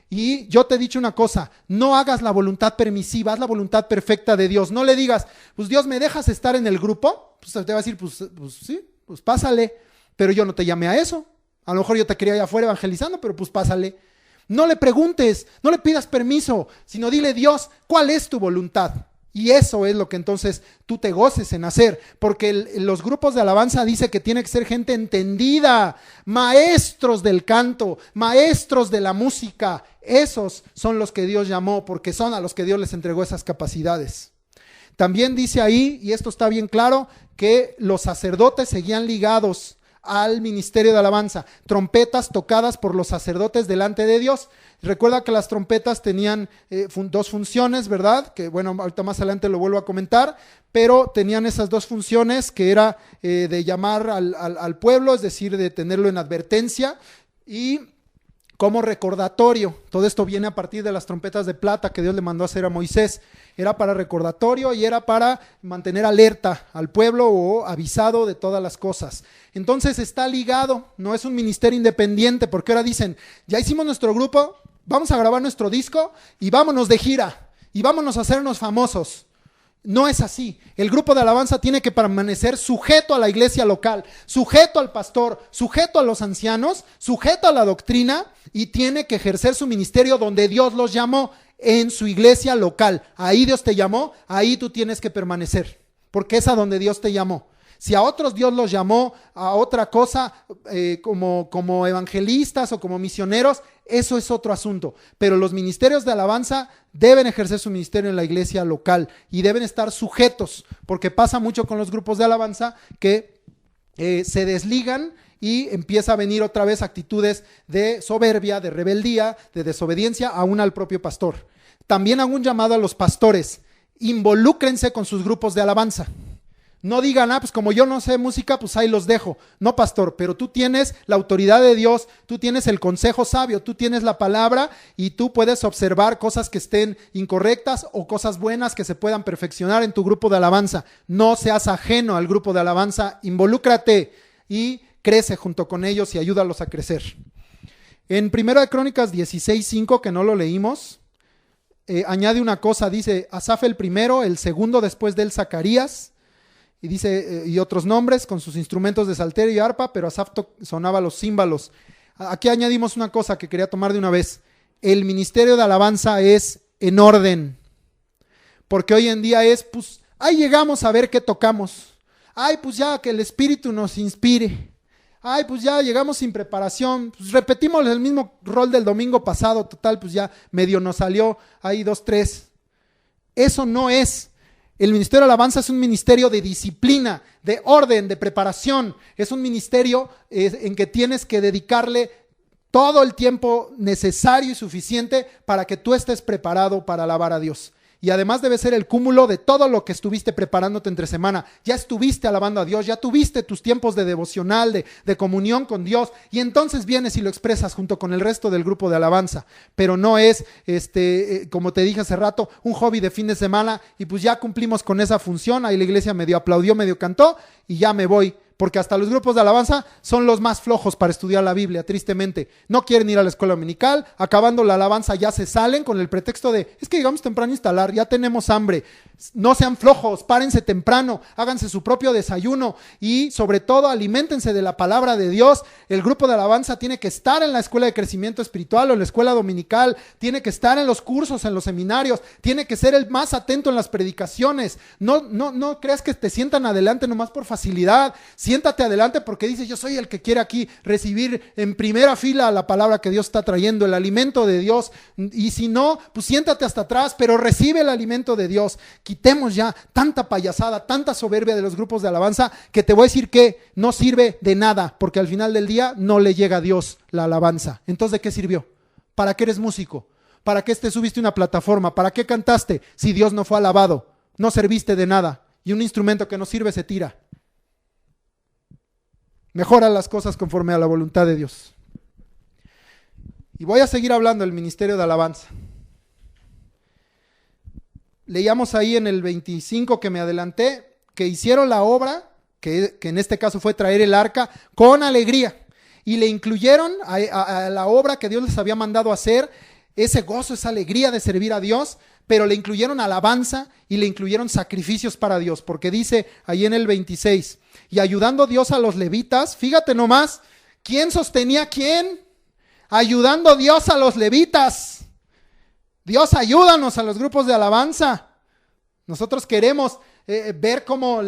Y yo te he dicho una cosa, no hagas la voluntad permisiva, haz la voluntad perfecta de Dios. No le digas, pues Dios, ¿me dejas estar en el grupo? Pues te va a decir, pues sí, pues pásale, pero yo no te llamé a eso. A lo mejor yo te quería allá afuera evangelizando, pero pues pásale. No le preguntes, no le pidas permiso, sino dile, Dios, ¿cuál es tu voluntad? Y eso es lo que entonces tú te goces en hacer, porque los grupos de alabanza dice que tiene que ser gente entendida, maestros del canto, maestros de la música. Esos son los que Dios llamó, porque son a los que Dios les entregó esas capacidades. También dice ahí, y esto está bien claro, que los sacerdotes seguían ligados al ministerio de alabanza, trompetas tocadas por los sacerdotes delante de Dios. Recuerda que las trompetas tenían dos funciones, ¿verdad? Que bueno, ahorita más adelante lo vuelvo a comentar, pero tenían esas dos funciones, que era de llamar al pueblo, es decir, de tenerlo en advertencia, y como recordatorio. Todo esto viene a partir de las trompetas de plata que Dios le mandó a hacer a Moisés. Era para recordatorio y era para mantener alerta al pueblo o avisado de todas las cosas. Entonces está ligado, no es un ministerio independiente, porque ahora dicen, ya hicimos nuestro grupo, vamos a grabar nuestro disco y vámonos de gira y vámonos a hacernos famosos. No es así. El grupo de alabanza tiene que permanecer sujeto a la iglesia local, sujeto al pastor, sujeto a los ancianos, sujeto a la doctrina, y tiene que ejercer su ministerio donde Dios los llamó, en su iglesia local. Ahí Dios te llamó, ahí tú tienes que permanecer, porque es a donde Dios te llamó. Si a otros Dios los llamó a otra cosa, como evangelistas o como misioneros, eso es otro asunto. Pero los ministerios de alabanza deben ejercer su ministerio en la iglesia local y deben estar sujetos, porque pasa mucho con los grupos de alabanza que se desligan y empieza a venir otra vez actitudes de soberbia, de rebeldía, de desobediencia, aún al propio pastor. También hago un llamado a los pastores: involúcrense con sus grupos de alabanza. No digan, pues como yo no sé música, pues ahí los dejo. No, pastor, pero tú tienes la autoridad de Dios, tú tienes el consejo sabio, tú tienes la palabra y tú puedes observar cosas que estén incorrectas o cosas buenas que se puedan perfeccionar en tu grupo de alabanza. No seas ajeno al grupo de alabanza, involúcrate y crece junto con ellos y ayúdalos a crecer. En 1 Crónicas 16:5, que no lo leímos, añade una cosa, dice Asaf el primero, el segundo después de él Zacarías, y dice, y otros nombres con sus instrumentos de salterio y arpa, pero Asaf sonaba los címbalos. Aquí añadimos una cosa que quería tomar de una vez: el ministerio de alabanza es en orden, porque hoy en día es, pues, ahí llegamos a ver qué tocamos, ay, pues ya que el Espíritu nos inspire, ay, pues ya llegamos sin preparación, pues repetimos el mismo rol del domingo pasado, total, pues ya medio nos salió ahí 2, 3. Eso no es. El ministerio de alabanza es un ministerio de disciplina, de orden, de preparación. Es un ministerio en que tienes que dedicarle todo el tiempo necesario y suficiente para que tú estés preparado para alabar a Dios. Y además debe ser el cúmulo de todo lo que estuviste preparándote entre semana. Ya estuviste alabando a Dios, ya tuviste tus tiempos de devocional, de comunión con Dios, y entonces vienes y lo expresas junto con el resto del grupo de alabanza. Pero no es, como te dije hace rato, un hobby de fin de semana y pues ya cumplimos con esa función. Ahí la iglesia medio aplaudió, medio cantó y ya me voy. Porque hasta los grupos de alabanza son los más flojos para estudiar la Biblia, tristemente. No quieren ir a la escuela dominical, acabando la alabanza ya se salen con el pretexto de, es que llegamos temprano a instalar, ya tenemos hambre. No sean flojos, párense temprano, háganse su propio desayuno y sobre todo aliméntense de la palabra de Dios. El grupo de alabanza tiene que estar en la escuela de crecimiento espiritual o en la escuela dominical, tiene que estar en los cursos, en los seminarios, tiene que ser el más atento en las predicaciones. No creas que te sientan adelante nomás por facilidad. Siéntate adelante porque dices, yo soy el que quiere aquí recibir en primera fila la palabra que Dios está trayendo, el alimento de Dios. Y si no, pues siéntate hasta atrás, pero recibe el alimento de Dios. Quitemos ya tanta payasada, tanta soberbia de los grupos de alabanza, que te voy a decir que no sirve de nada, porque al final del día no le llega a Dios la alabanza. Entonces, ¿de qué sirvió? ¿Para qué eres músico? ¿Para qué te subiste a una plataforma? ¿Para qué cantaste si Dios no fue alabado? No serviste de nada. Y un instrumento que no sirve se tira. Mejora las cosas conforme a la voluntad de Dios. Y voy a seguir hablando del ministerio de alabanza. Leíamos ahí en el 25 que me adelanté, que hicieron la obra, que en este caso fue traer el arca, con alegría. Y le incluyeron a la obra que Dios les había mandado hacer, ese gozo, esa alegría de servir a Dios, pero le incluyeron alabanza y le incluyeron sacrificios para Dios, porque dice ahí en el 26, y ayudando Dios a los levitas, fíjate nomás, ¿quién sostenía a quién? Ayudando Dios a los levitas. Dios, ayúdanos a los grupos de alabanza. Nosotros queremos ver cómo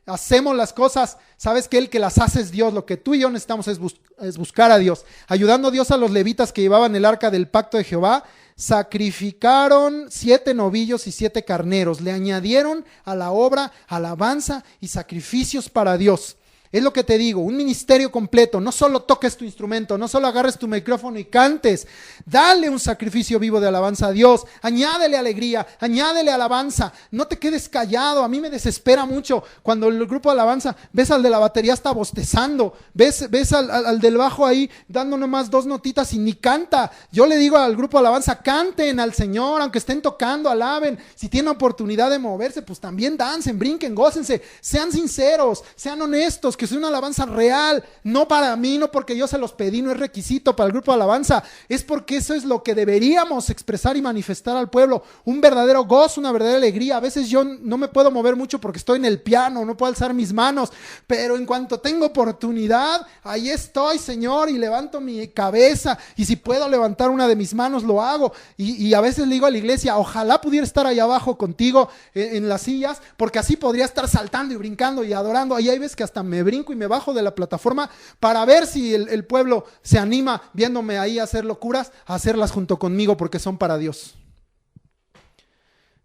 hacemos las cosas. Sabes que el que las hace es Dios. Lo que tú y yo necesitamos es buscar a Dios. Ayudando a Dios a los levitas que llevaban el arca del pacto de Jehová, sacrificaron 7 novillos y 7 carneros. Le añadieron a la obra alabanza y sacrificios para Dios. Es lo que te digo, un ministerio completo. No solo toques tu instrumento, no solo agarres tu micrófono y cantes. Dale un sacrificio vivo de alabanza a Dios. Añádele alegría, añádele alabanza. No te quedes callado. A mí me desespera mucho cuando el grupo de alabanza, ves al de la batería está bostezando, ves al del bajo ahí dando nomás 2 notitas y ni canta. Yo le digo al grupo de alabanza, canten al Señor, aunque estén tocando, alaben. Si tienen oportunidad de moverse, pues también dancen, brinquen, gócense. Sean sinceros, sean honestos, que sea una alabanza real, no para mí, no porque yo se los pedí, no es requisito para el grupo de alabanza, es porque eso es lo que deberíamos expresar y manifestar al pueblo, un verdadero gozo, una verdadera alegría. A veces yo no me puedo mover mucho porque estoy en el piano, no puedo alzar mis manos, pero en cuanto tengo oportunidad, ahí estoy, Señor, y levanto mi cabeza, y si puedo levantar una de mis manos, lo hago, y a veces le digo a la iglesia, ojalá pudiera estar ahí abajo contigo en las sillas, porque así podría estar saltando y brincando y adorando. Ahí hay veces que hasta me brinco y me bajo de la plataforma para ver si el pueblo se anima viéndome ahí a hacer locuras, a hacerlas junto conmigo porque son para Dios.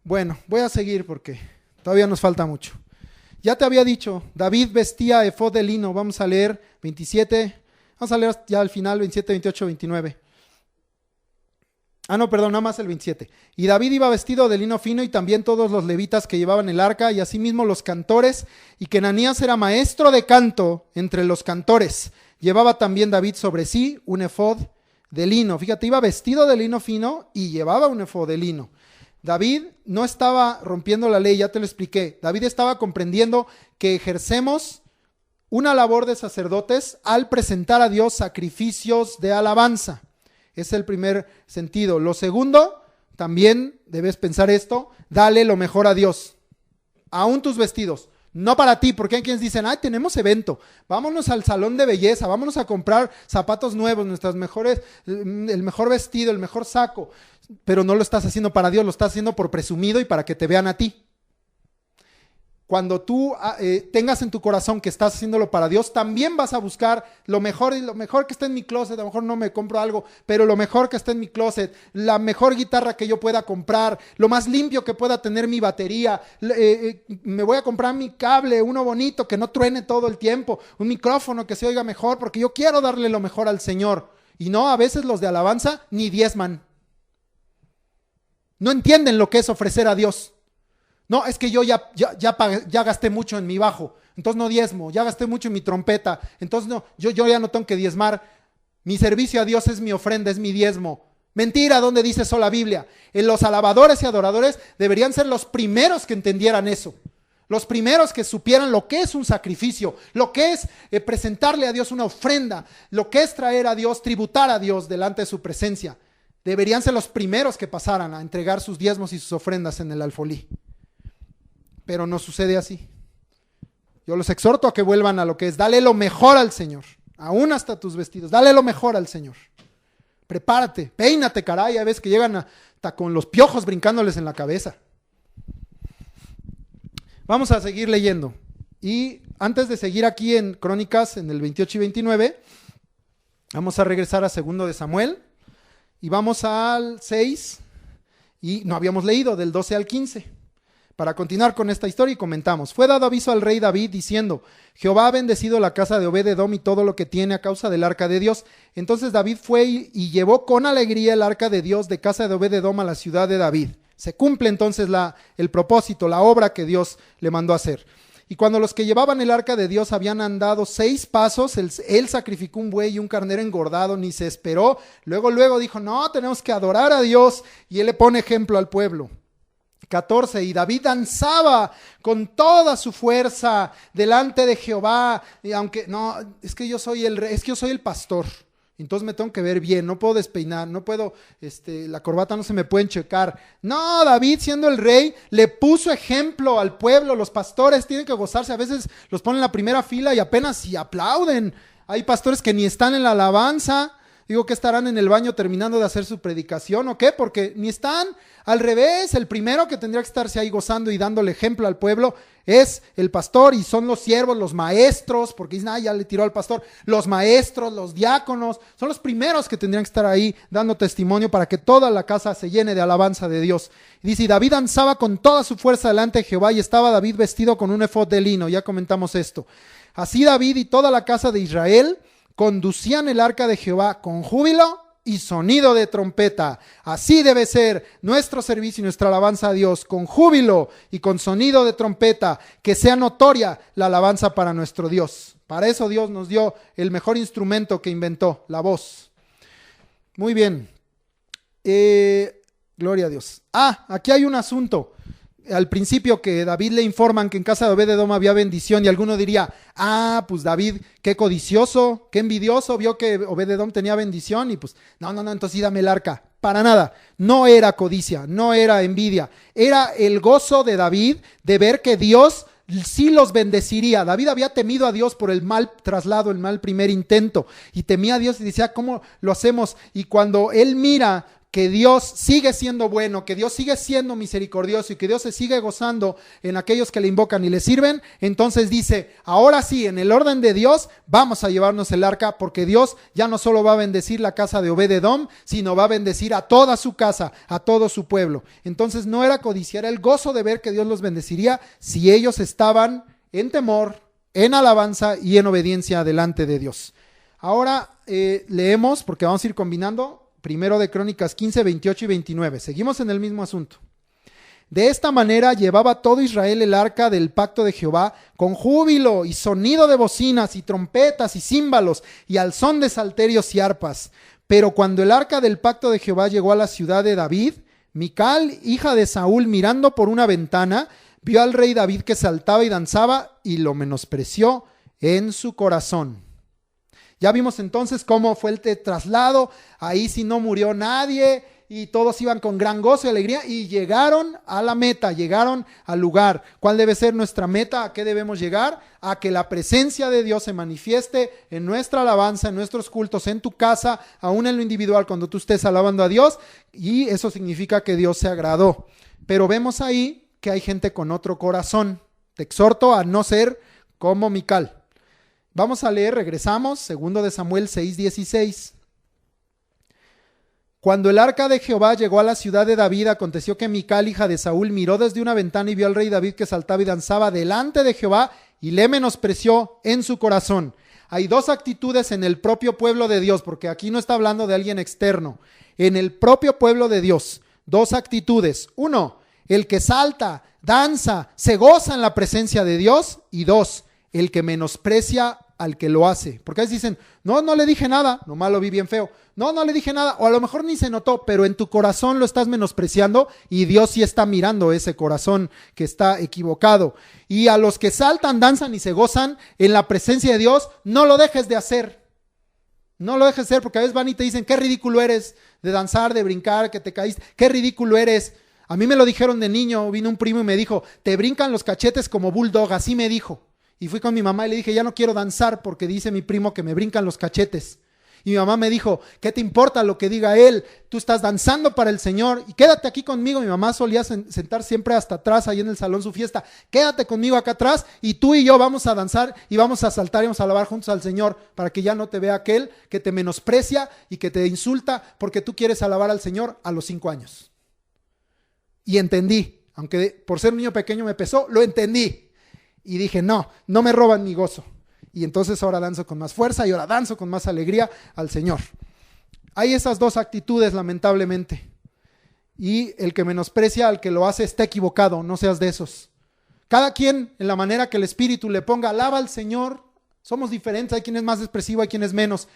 Bueno, voy a seguir porque todavía nos falta mucho. Ya te había dicho, David vestía efod de lino. Vamos a leer 27, vamos a leer ya al final 27, 28, 29. No, perdón, nada más el 27. Y David iba vestido de lino fino y también todos los levitas que llevaban el arca y asimismo los cantores, y que Ananías era maestro de canto entre los cantores. Llevaba también David sobre sí un efod de lino. Fíjate, iba vestido de lino fino y llevaba un efod de lino. David no estaba rompiendo la ley, ya te lo expliqué. David estaba comprendiendo que ejercemos una labor de sacerdotes al presentar a Dios sacrificios de alabanza. Es el primer sentido. Lo segundo, también debes pensar esto, dale lo mejor a Dios, aún tus vestidos, no para ti, porque hay quienes dicen, tenemos evento, vámonos al salón de belleza, vámonos a comprar zapatos nuevos, nuestras mejores, el mejor vestido, el mejor saco, pero no lo estás haciendo para Dios, lo estás haciendo por presumido y para que te vean a ti. Cuando tú tengas en tu corazón que estás haciéndolo para Dios, también vas a buscar lo mejor, y lo mejor que está en mi closet. A lo mejor no me compro algo, pero lo mejor que está en mi closet, la mejor guitarra que yo pueda comprar, lo más limpio que pueda tener mi batería, me voy a comprar mi cable, uno bonito que no truene todo el tiempo, un micrófono que se oiga mejor, porque yo quiero darle lo mejor al Señor. Y no, a veces los de alabanza ni diezman. No entienden lo que es ofrecer a Dios. No, es que yo ya gasté mucho en mi bajo, entonces no diezmo, ya gasté mucho en mi trompeta, entonces no, yo ya no tengo que diezmar. Mi servicio a Dios es mi ofrenda, es mi diezmo. Mentira, ¿dónde dice eso la Biblia? Los alabadores y adoradores deberían ser los primeros que entendieran eso. Los primeros que supieran lo que es un sacrificio, lo que es presentarle a Dios una ofrenda, lo que es traer a Dios, tributar a Dios delante de su presencia. Deberían ser los primeros que pasaran a entregar sus diezmos y sus ofrendas en el alfolí. Pero no sucede así. Yo los exhorto a que vuelvan a lo que es, dale lo mejor al Señor, aún hasta tus vestidos, dale lo mejor al Señor. Prepárate, peínate, caray, a veces que llegan hasta con los piojos brincándoles en la cabeza. Vamos a seguir leyendo. Y antes de seguir aquí en Crónicas, en el 28 y 29, vamos a regresar a 2 de Samuel y vamos al 6, y no habíamos leído del 12 al 15. Para continuar con esta historia y comentamos, fue dado aviso al rey David diciendo, Jehová ha bendecido la casa de Obed-edom y todo lo que tiene a causa del arca de Dios. Entonces David fue y llevó con alegría el arca de Dios de casa de Obed-edom a la ciudad de David. Se cumple entonces el propósito, la obra que Dios le mandó hacer. Y cuando los que llevaban el arca de Dios habían andado 6 pasos, él sacrificó un buey y un carnero engordado, ni se esperó. Luego dijo, no, tenemos que adorar a Dios. Y él le pone ejemplo al pueblo. 14, y David danzaba con toda su fuerza delante de Jehová, y aunque, no, es que yo soy el rey, es que yo soy el pastor, entonces me tengo que ver bien, no puedo despeinar, no puedo, la corbata no se me pueden checar. No, David siendo el rey, le puso ejemplo al pueblo, los pastores tienen que gozarse, a veces los ponen en la primera fila y apenas si aplauden. Hay pastores que ni están en la alabanza, Digo, ¿que estarán en el baño terminando de hacer su predicación o qué? Porque ni están. Al revés, el primero que tendría que estarse ahí gozando y dándole ejemplo al pueblo es el pastor, y son los siervos, los maestros, porque dicen, ya le tiró al pastor. Los maestros, los diáconos, son los primeros que tendrían que estar ahí dando testimonio para que toda la casa se llene de alabanza de Dios. Y dice, y David danzaba con toda su fuerza delante de Jehová, y estaba David vestido con un efod de lino. Ya comentamos esto. Así David y toda la casa de Israel conducían el arca de Jehová con júbilo y sonido de trompeta. Así debe ser nuestro servicio y nuestra alabanza a Dios, con júbilo y con sonido de trompeta, que sea notoria la alabanza para nuestro Dios. Para eso Dios nos dio el mejor instrumento que inventó, la voz. Muy bien. Gloria a Dios. Aquí hay un asunto. Al principio que David le informan que en casa de Obed-edom había bendición, y alguno diría, pues David, qué codicioso, qué envidioso, vio que Obed-edom tenía bendición y pues, no, entonces sí dame el arca. Para nada, no era codicia, no era envidia, era el gozo de David de ver que Dios sí los bendeciría. David había temido a Dios por el mal traslado, el mal primer intento, y temía a Dios y decía, ¿cómo lo hacemos? Y cuando él mira que Dios sigue siendo bueno, que Dios sigue siendo misericordioso y que Dios se sigue gozando en aquellos que le invocan y le sirven, entonces dice, ahora sí, en el orden de Dios, vamos a llevarnos el arca, porque Dios ya no solo va a bendecir la casa de Obed-edom, sino va a bendecir a toda su casa, a todo su pueblo. Entonces no era codicia, era el gozo de ver que Dios los bendeciría si ellos estaban en temor, en alabanza y en obediencia delante de Dios. Ahora leemos, porque vamos a ir combinando, Primero de Crónicas 15, 28 y 29. Seguimos en el mismo asunto. De esta manera llevaba todo Israel el arca del pacto de Jehová con júbilo y sonido de bocinas y trompetas y címbalos y al son de salterios y arpas. Pero cuando el arca del pacto de Jehová llegó a la ciudad de David, Mical, hija de Saúl, mirando por una ventana, vio al rey David que saltaba y danzaba y lo menospreció en su corazón. Ya vimos entonces cómo fue el traslado, ahí sí no murió nadie y todos iban con gran gozo y alegría y llegaron a la meta, llegaron al lugar. ¿Cuál debe ser nuestra meta? ¿A qué debemos llegar? A que la presencia de Dios se manifieste en nuestra alabanza, en nuestros cultos, en tu casa, aún en lo individual, cuando tú estés alabando a Dios, y eso significa que Dios se agradó. Pero vemos ahí que hay gente con otro corazón. Te exhorto a no ser como Mical. Vamos a leer, regresamos, 2 de Samuel 6:16. Cuando el arca de Jehová llegó a la ciudad de David, aconteció que Mical, hija de Saúl, miró desde una ventana y vio al rey David que saltaba y danzaba delante de Jehová y le menospreció en su corazón. Hay dos actitudes en el propio pueblo de Dios, porque aquí no está hablando de alguien externo. En el propio pueblo de Dios, dos actitudes. Uno, el que salta, danza, se goza en la presencia de Dios. Y dos, el que menosprecia al que lo hace. Porque a veces dicen, no le dije nada, nomás lo vi bien feo. No le dije nada, o a lo mejor ni se notó, pero en tu corazón lo estás menospreciando y Dios sí está mirando ese corazón que está equivocado. Y a los que saltan, danzan y se gozan en la presencia de Dios, no lo dejes de hacer. No lo dejes de hacer, porque a veces van y te dicen, qué ridículo eres de danzar, de brincar, que te caíste, qué ridículo eres. A mí me lo dijeron de niño, vino un primo y me dijo, te brincan los cachetes como bulldog, así me dijo. Y fui con mi mamá y le dije, ya no quiero danzar porque dice mi primo que me brincan los cachetes. Y mi mamá me dijo, ¿qué te importa lo que diga él? Tú estás danzando para el Señor y quédate aquí conmigo. Mi mamá solía sentar siempre hasta atrás, ahí en el salón su fiesta. Quédate conmigo acá atrás y tú y yo vamos a danzar y vamos a saltar y vamos a alabar juntos al Señor para que ya no te vea aquel que te menosprecia y que te insulta porque tú quieres alabar al Señor a los 5 años. Y entendí, aunque por ser un niño pequeño me pesó, lo entendí. Y dije, no me roban mi gozo. Y entonces ahora danzo con más fuerza y ahora danzo con más alegría al Señor. Hay esas dos actitudes, lamentablemente. Y el que menosprecia al que lo hace está equivocado, no seas de esos. Cada quien, en la manera que el Espíritu le ponga, alaba al Señor. Somos diferentes, hay quien es más expresivo, hay quien es menos.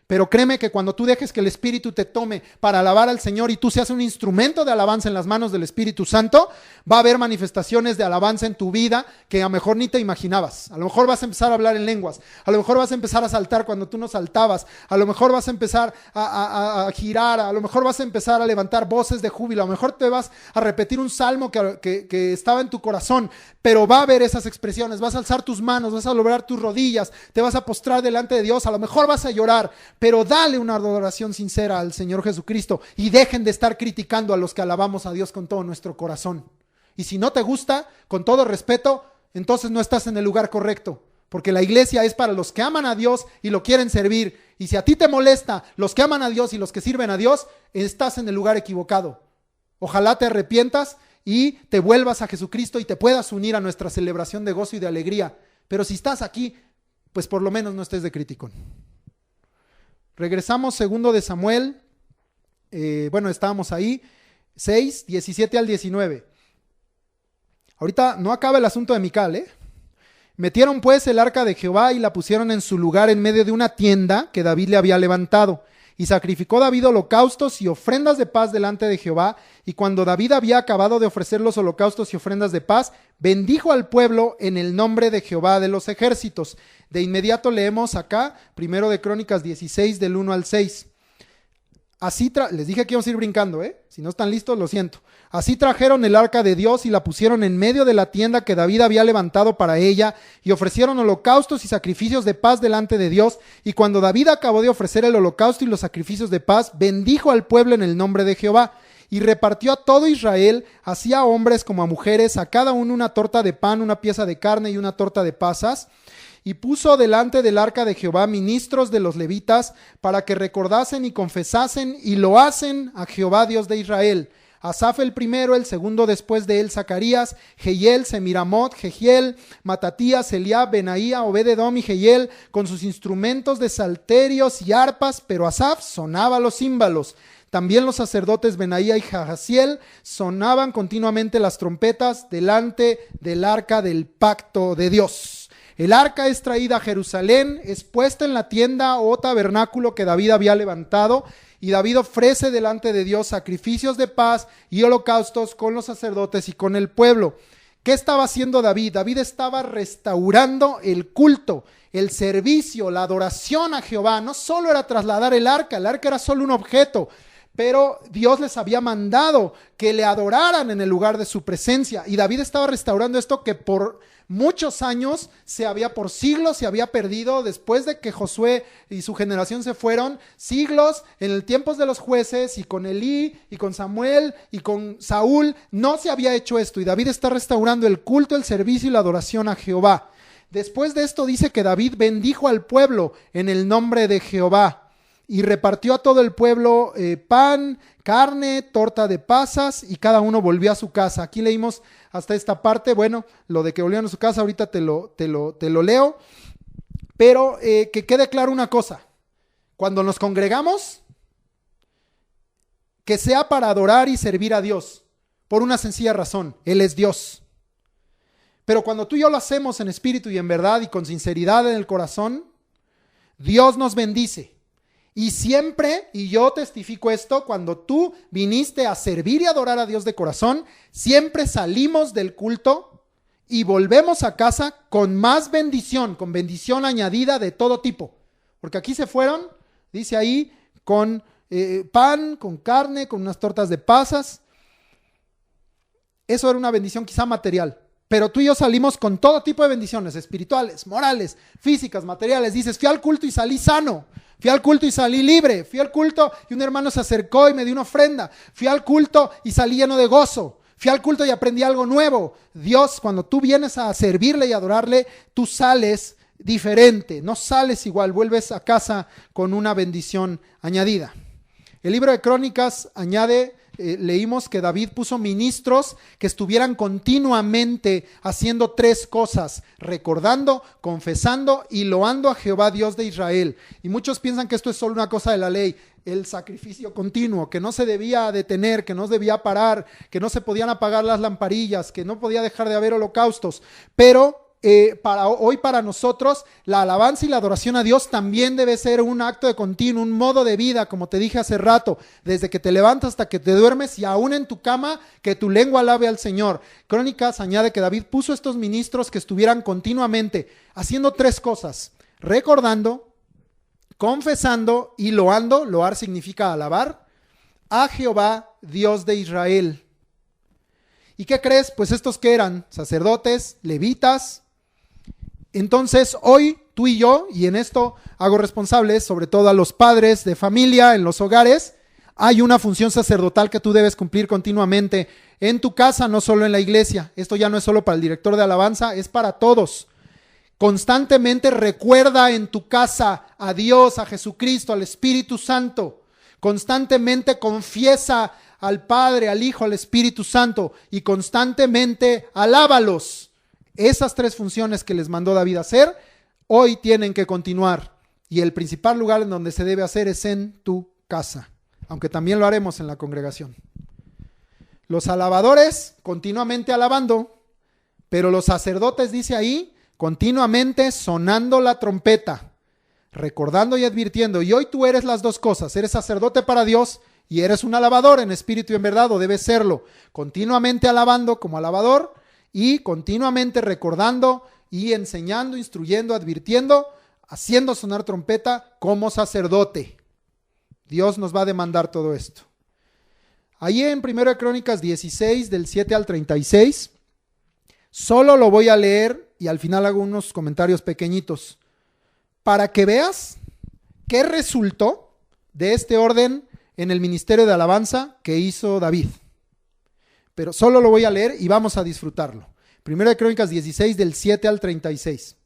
Pero créeme que cuando tú dejes que el Espíritu te tome para alabar al Señor y tú seas un instrumento de alabanza en las manos del Espíritu Santo, va a haber manifestaciones de alabanza en tu vida que a lo mejor ni te imaginabas. A lo mejor vas a empezar a hablar en lenguas, a lo mejor vas a empezar a saltar cuando tú no saltabas, a lo mejor vas a empezar a girar, a lo mejor vas a empezar a levantar voces de júbilo, a lo mejor te vas a repetir un salmo que estaba en tu corazón, pero va a haber esas expresiones, vas a alzar tus manos, vas a doblar tus rodillas, te vas a postrar delante de Dios, a lo mejor vas a llorar, pero dale una adoración sincera al Señor Jesucristo y dejen de estar criticando a los que alabamos a Dios con todo nuestro corazón. Y si no te gusta, con todo respeto, entonces no estás en el lugar correcto, porque la iglesia es para los que aman a Dios y lo quieren servir. Y si a ti te molesta los que aman a Dios y los que sirven a Dios, estás en el lugar equivocado. Ojalá te arrepientas y te vuelvas a Jesucristo y te puedas unir a nuestra celebración de gozo y de alegría. Pero si estás aquí, pues por lo menos no estés de criticón. Regresamos 2 de Samuel, estábamos ahí, 6, 17 al 19. Ahorita no acaba el asunto de Mical, Metieron pues el arca de Jehová y la pusieron en su lugar en medio de una tienda que David le había levantado. Y sacrificó David holocaustos y ofrendas de paz delante de Jehová. Y cuando David había acabado de ofrecer los holocaustos y ofrendas de paz, bendijo al pueblo en el nombre de Jehová de los ejércitos. De inmediato leemos acá, 1 de Crónicas 16, del 1 al 6. Así les dije que íbamos a ir brincando, Si no están listos, lo siento. Así trajeron el arca de Dios y la pusieron en medio de la tienda que David había levantado para ella, y ofrecieron holocaustos y sacrificios de paz delante de Dios. Y cuando David acabó de ofrecer el holocausto y los sacrificios de paz, bendijo al pueblo en el nombre de Jehová. Y repartió a todo Israel, así a hombres como a mujeres, a cada uno una torta de pan, una pieza de carne y una torta de pasas. Y puso delante del arca de Jehová ministros de los levitas para que recordasen y confesasen y loasen a Jehová Dios de Israel. Asaf el primero, el segundo después de él Zacarías, Jehiel, Semiramot, Jehiel, Matatías, Eliab, Benaía, Obed-edom y Jehiel, con sus instrumentos de salterios y arpas, pero Asaf sonaba los címbalos. También los sacerdotes Benaía y Jahaziel sonaban continuamente las trompetas delante del arca del pacto de Dios. El arca es traída a Jerusalén, es puesta en la tienda o tabernáculo que David había levantado, y David ofrece delante de Dios sacrificios de paz y holocaustos con los sacerdotes y con el pueblo. ¿Qué estaba haciendo David? David estaba restaurando el culto, el servicio, la adoración a Jehová. No solo era trasladar el arca era solo un objeto, pero Dios les había mandado que le adoraran en el lugar de su presencia. Y David estaba restaurando esto que por muchos años por siglos se había perdido. Después de que Josué y su generación se fueron, siglos en el tiempo de los jueces, y con Elí y con Samuel y con Saúl, no se había hecho esto. Y David está restaurando el culto, el servicio y la adoración a Jehová. Después de esto dice que David bendijo al pueblo en el nombre de Jehová. Y repartió a todo el pueblo pan, carne, torta de pasas, y cada uno volvió a su casa. Aquí leímos hasta esta parte. Bueno, lo de que volvieron a su casa ahorita te lo leo. Pero que quede claro una cosa. Cuando nos congregamos, que sea para adorar y servir a Dios. Por una sencilla razón: Él es Dios. Pero cuando tú y yo lo hacemos en espíritu y en verdad y con sinceridad en el corazón, Dios nos bendice. Y siempre, y yo testifico esto, cuando tú viniste a servir y adorar a Dios de corazón, siempre salimos del culto y volvemos a casa con más bendición, con bendición añadida de todo tipo. Porque aquí se fueron, dice ahí, con pan, con carne, con unas tortas de pasas. Eso era una bendición quizá material. Pero tú y yo salimos con todo tipo de bendiciones, espirituales, morales, físicas, materiales. Dices, fui al culto y salí sano. Fui al culto y salí libre. Fui al culto y un hermano se acercó y me dio una ofrenda. Fui al culto y salí lleno de gozo. Fui al culto y aprendí algo nuevo. Dios, cuando tú vienes a servirle y adorarle, tú sales diferente. No sales igual, vuelves a casa con una bendición añadida. El libro de Crónicas añade, leímos que David puso ministros que estuvieran continuamente haciendo 3 cosas: recordando, confesando y loando a Jehová Dios de Israel. Y muchos piensan que esto es solo una cosa de la ley, el sacrificio continuo, que no se debía detener, que no debía parar, que no se podían apagar las lamparillas, que no podía dejar de haber holocaustos. Pero para nosotros la alabanza y la adoración a Dios también debe ser un acto de continuo, un modo de vida, como te dije hace rato, desde que te levantas hasta que te duermes, y aún en tu cama, que tu lengua alabe al Señor. Crónicas añade que David puso estos ministros que estuvieran continuamente haciendo 3 cosas: recordando, confesando y loando. Loar significa alabar a Jehová Dios de Israel. ¿Y qué crees? Pues estos que eran sacerdotes, levitas. Entonces hoy tú y yo, y en esto hago responsables sobre todo a los padres de familia en los hogares, hay una función sacerdotal que tú debes cumplir continuamente en tu casa, no solo en la iglesia. Esto ya no es solo para el director de alabanza, es para todos. Constantemente recuerda en tu casa a Dios, a Jesucristo, al Espíritu Santo. Constantemente confiesa al Padre, al Hijo, al Espíritu Santo y constantemente alábalos. Esas 3 funciones que les mandó David hacer, hoy tienen que continuar. Y el principal lugar en donde se debe hacer es en tu casa, aunque también lo haremos en la congregación. Los alabadores continuamente alabando, pero los sacerdotes, dice ahí, continuamente sonando la trompeta, recordando y advirtiendo. Y hoy tú eres las 2 cosas, eres sacerdote para Dios y eres un alabador en espíritu y en verdad, o debes serlo, continuamente alabando como alabador y continuamente recordando y enseñando, instruyendo, advirtiendo, haciendo sonar trompeta como sacerdote. Dios nos va a demandar todo esto. Ahí en 1 Crónicas 16, del 7 al 36, solo lo voy a leer y al final hago unos comentarios pequeñitos para que veas qué resultó de este orden en el ministerio de alabanza que hizo David. Pero solo lo voy a leer y vamos a disfrutarlo. 1 Crónicas 16, del 7 al 36.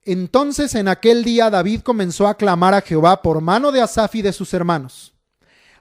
Entonces en aquel día David comenzó a clamar a Jehová por mano de Asaf y de sus hermanos.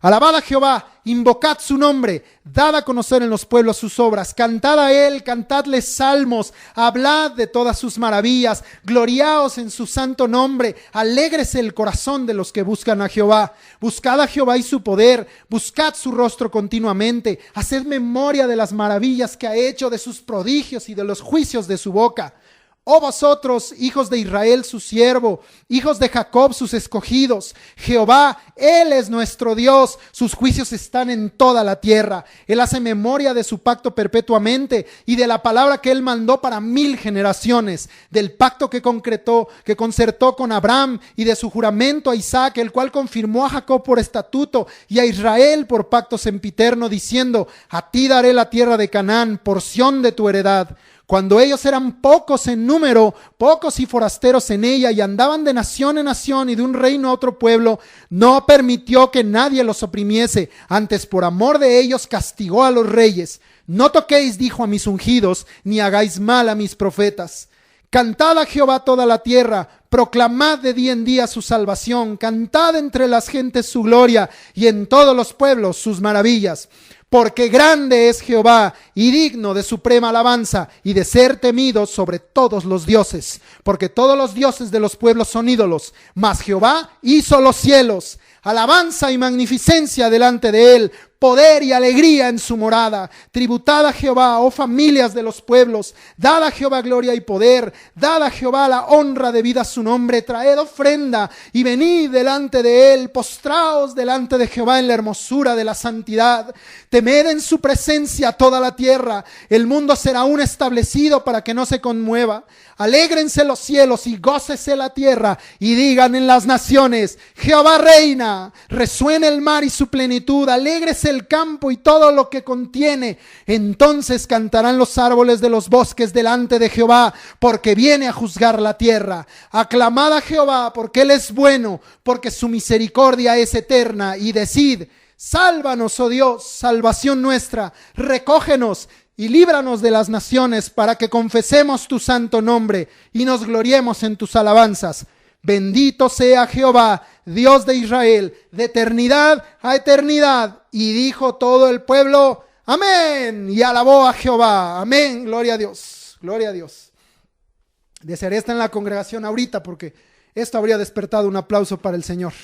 Alabad a Jehová, invocad su nombre, dad a conocer en los pueblos sus obras, cantad a él, cantadle salmos, hablad de todas sus maravillas, gloriaos en su santo nombre, alégrese el corazón de los que buscan a Jehová. Buscad a Jehová y su poder, buscad su rostro continuamente, haced memoria de las maravillas que ha hecho, de sus prodigios y de los juicios de su boca. Oh vosotros, hijos de Israel, su siervo, hijos de Jacob, sus escogidos, Jehová, Él es nuestro Dios, sus juicios están en toda la tierra. Él hace memoria de su pacto perpetuamente y de la palabra que Él mandó para 1000 generaciones, del pacto que concertó con Abraham y de su juramento a Isaac, el cual confirmó a Jacob por estatuto y a Israel por pacto sempiterno, diciendo: a ti daré la tierra de Canaán, porción de tu heredad. Cuando ellos eran pocos en número, pocos y forasteros en ella, y andaban de nación en nación y de un reino a otro pueblo, no permitió que nadie los oprimiese, antes por amor de ellos castigó a los reyes. No toquéis, dijo, a mis ungidos, ni hagáis mal a mis profetas. Cantad a Jehová toda la tierra, proclamad de día en día su salvación, cantad entre las gentes su gloria y en todos los pueblos sus maravillas. Porque grande es Jehová y digno de suprema alabanza y de ser temido sobre todos los dioses. Porque todos los dioses de los pueblos son ídolos, mas Jehová hizo los cielos. Alabanza y magnificencia delante de él, poder y alegría en su morada. Tributad a Jehová, oh familias de los pueblos, dad a Jehová gloria y poder, dad a Jehová la honra debida a su nombre, traed ofrenda y venid delante de él, postraos delante de Jehová en la hermosura de la santidad. Temed en su presencia toda la tierra, el mundo será aún establecido para que no se conmueva. Alégrense los cielos y gócese la tierra y digan en las naciones: Jehová reina. Resuene el mar y su plenitud, alégrese el campo y todo lo que contiene. Entonces cantarán los árboles de los bosques delante de Jehová, porque viene a juzgar la tierra. Aclamad a Jehová, porque él es bueno, porque su misericordia es eterna. Y decid: sálvanos, oh Dios, salvación nuestra, recógenos y líbranos de las naciones, para que confesemos tu santo nombre y nos gloriemos en tus alabanzas. Bendito sea Jehová, Dios de Israel, de eternidad a eternidad. Y dijo todo el pueblo: amén. Y alabó a Jehová. Amén. Gloria a Dios. Gloria a Dios. Desearía estar en la congregación ahorita, porque esto habría despertado un aplauso para el Señor.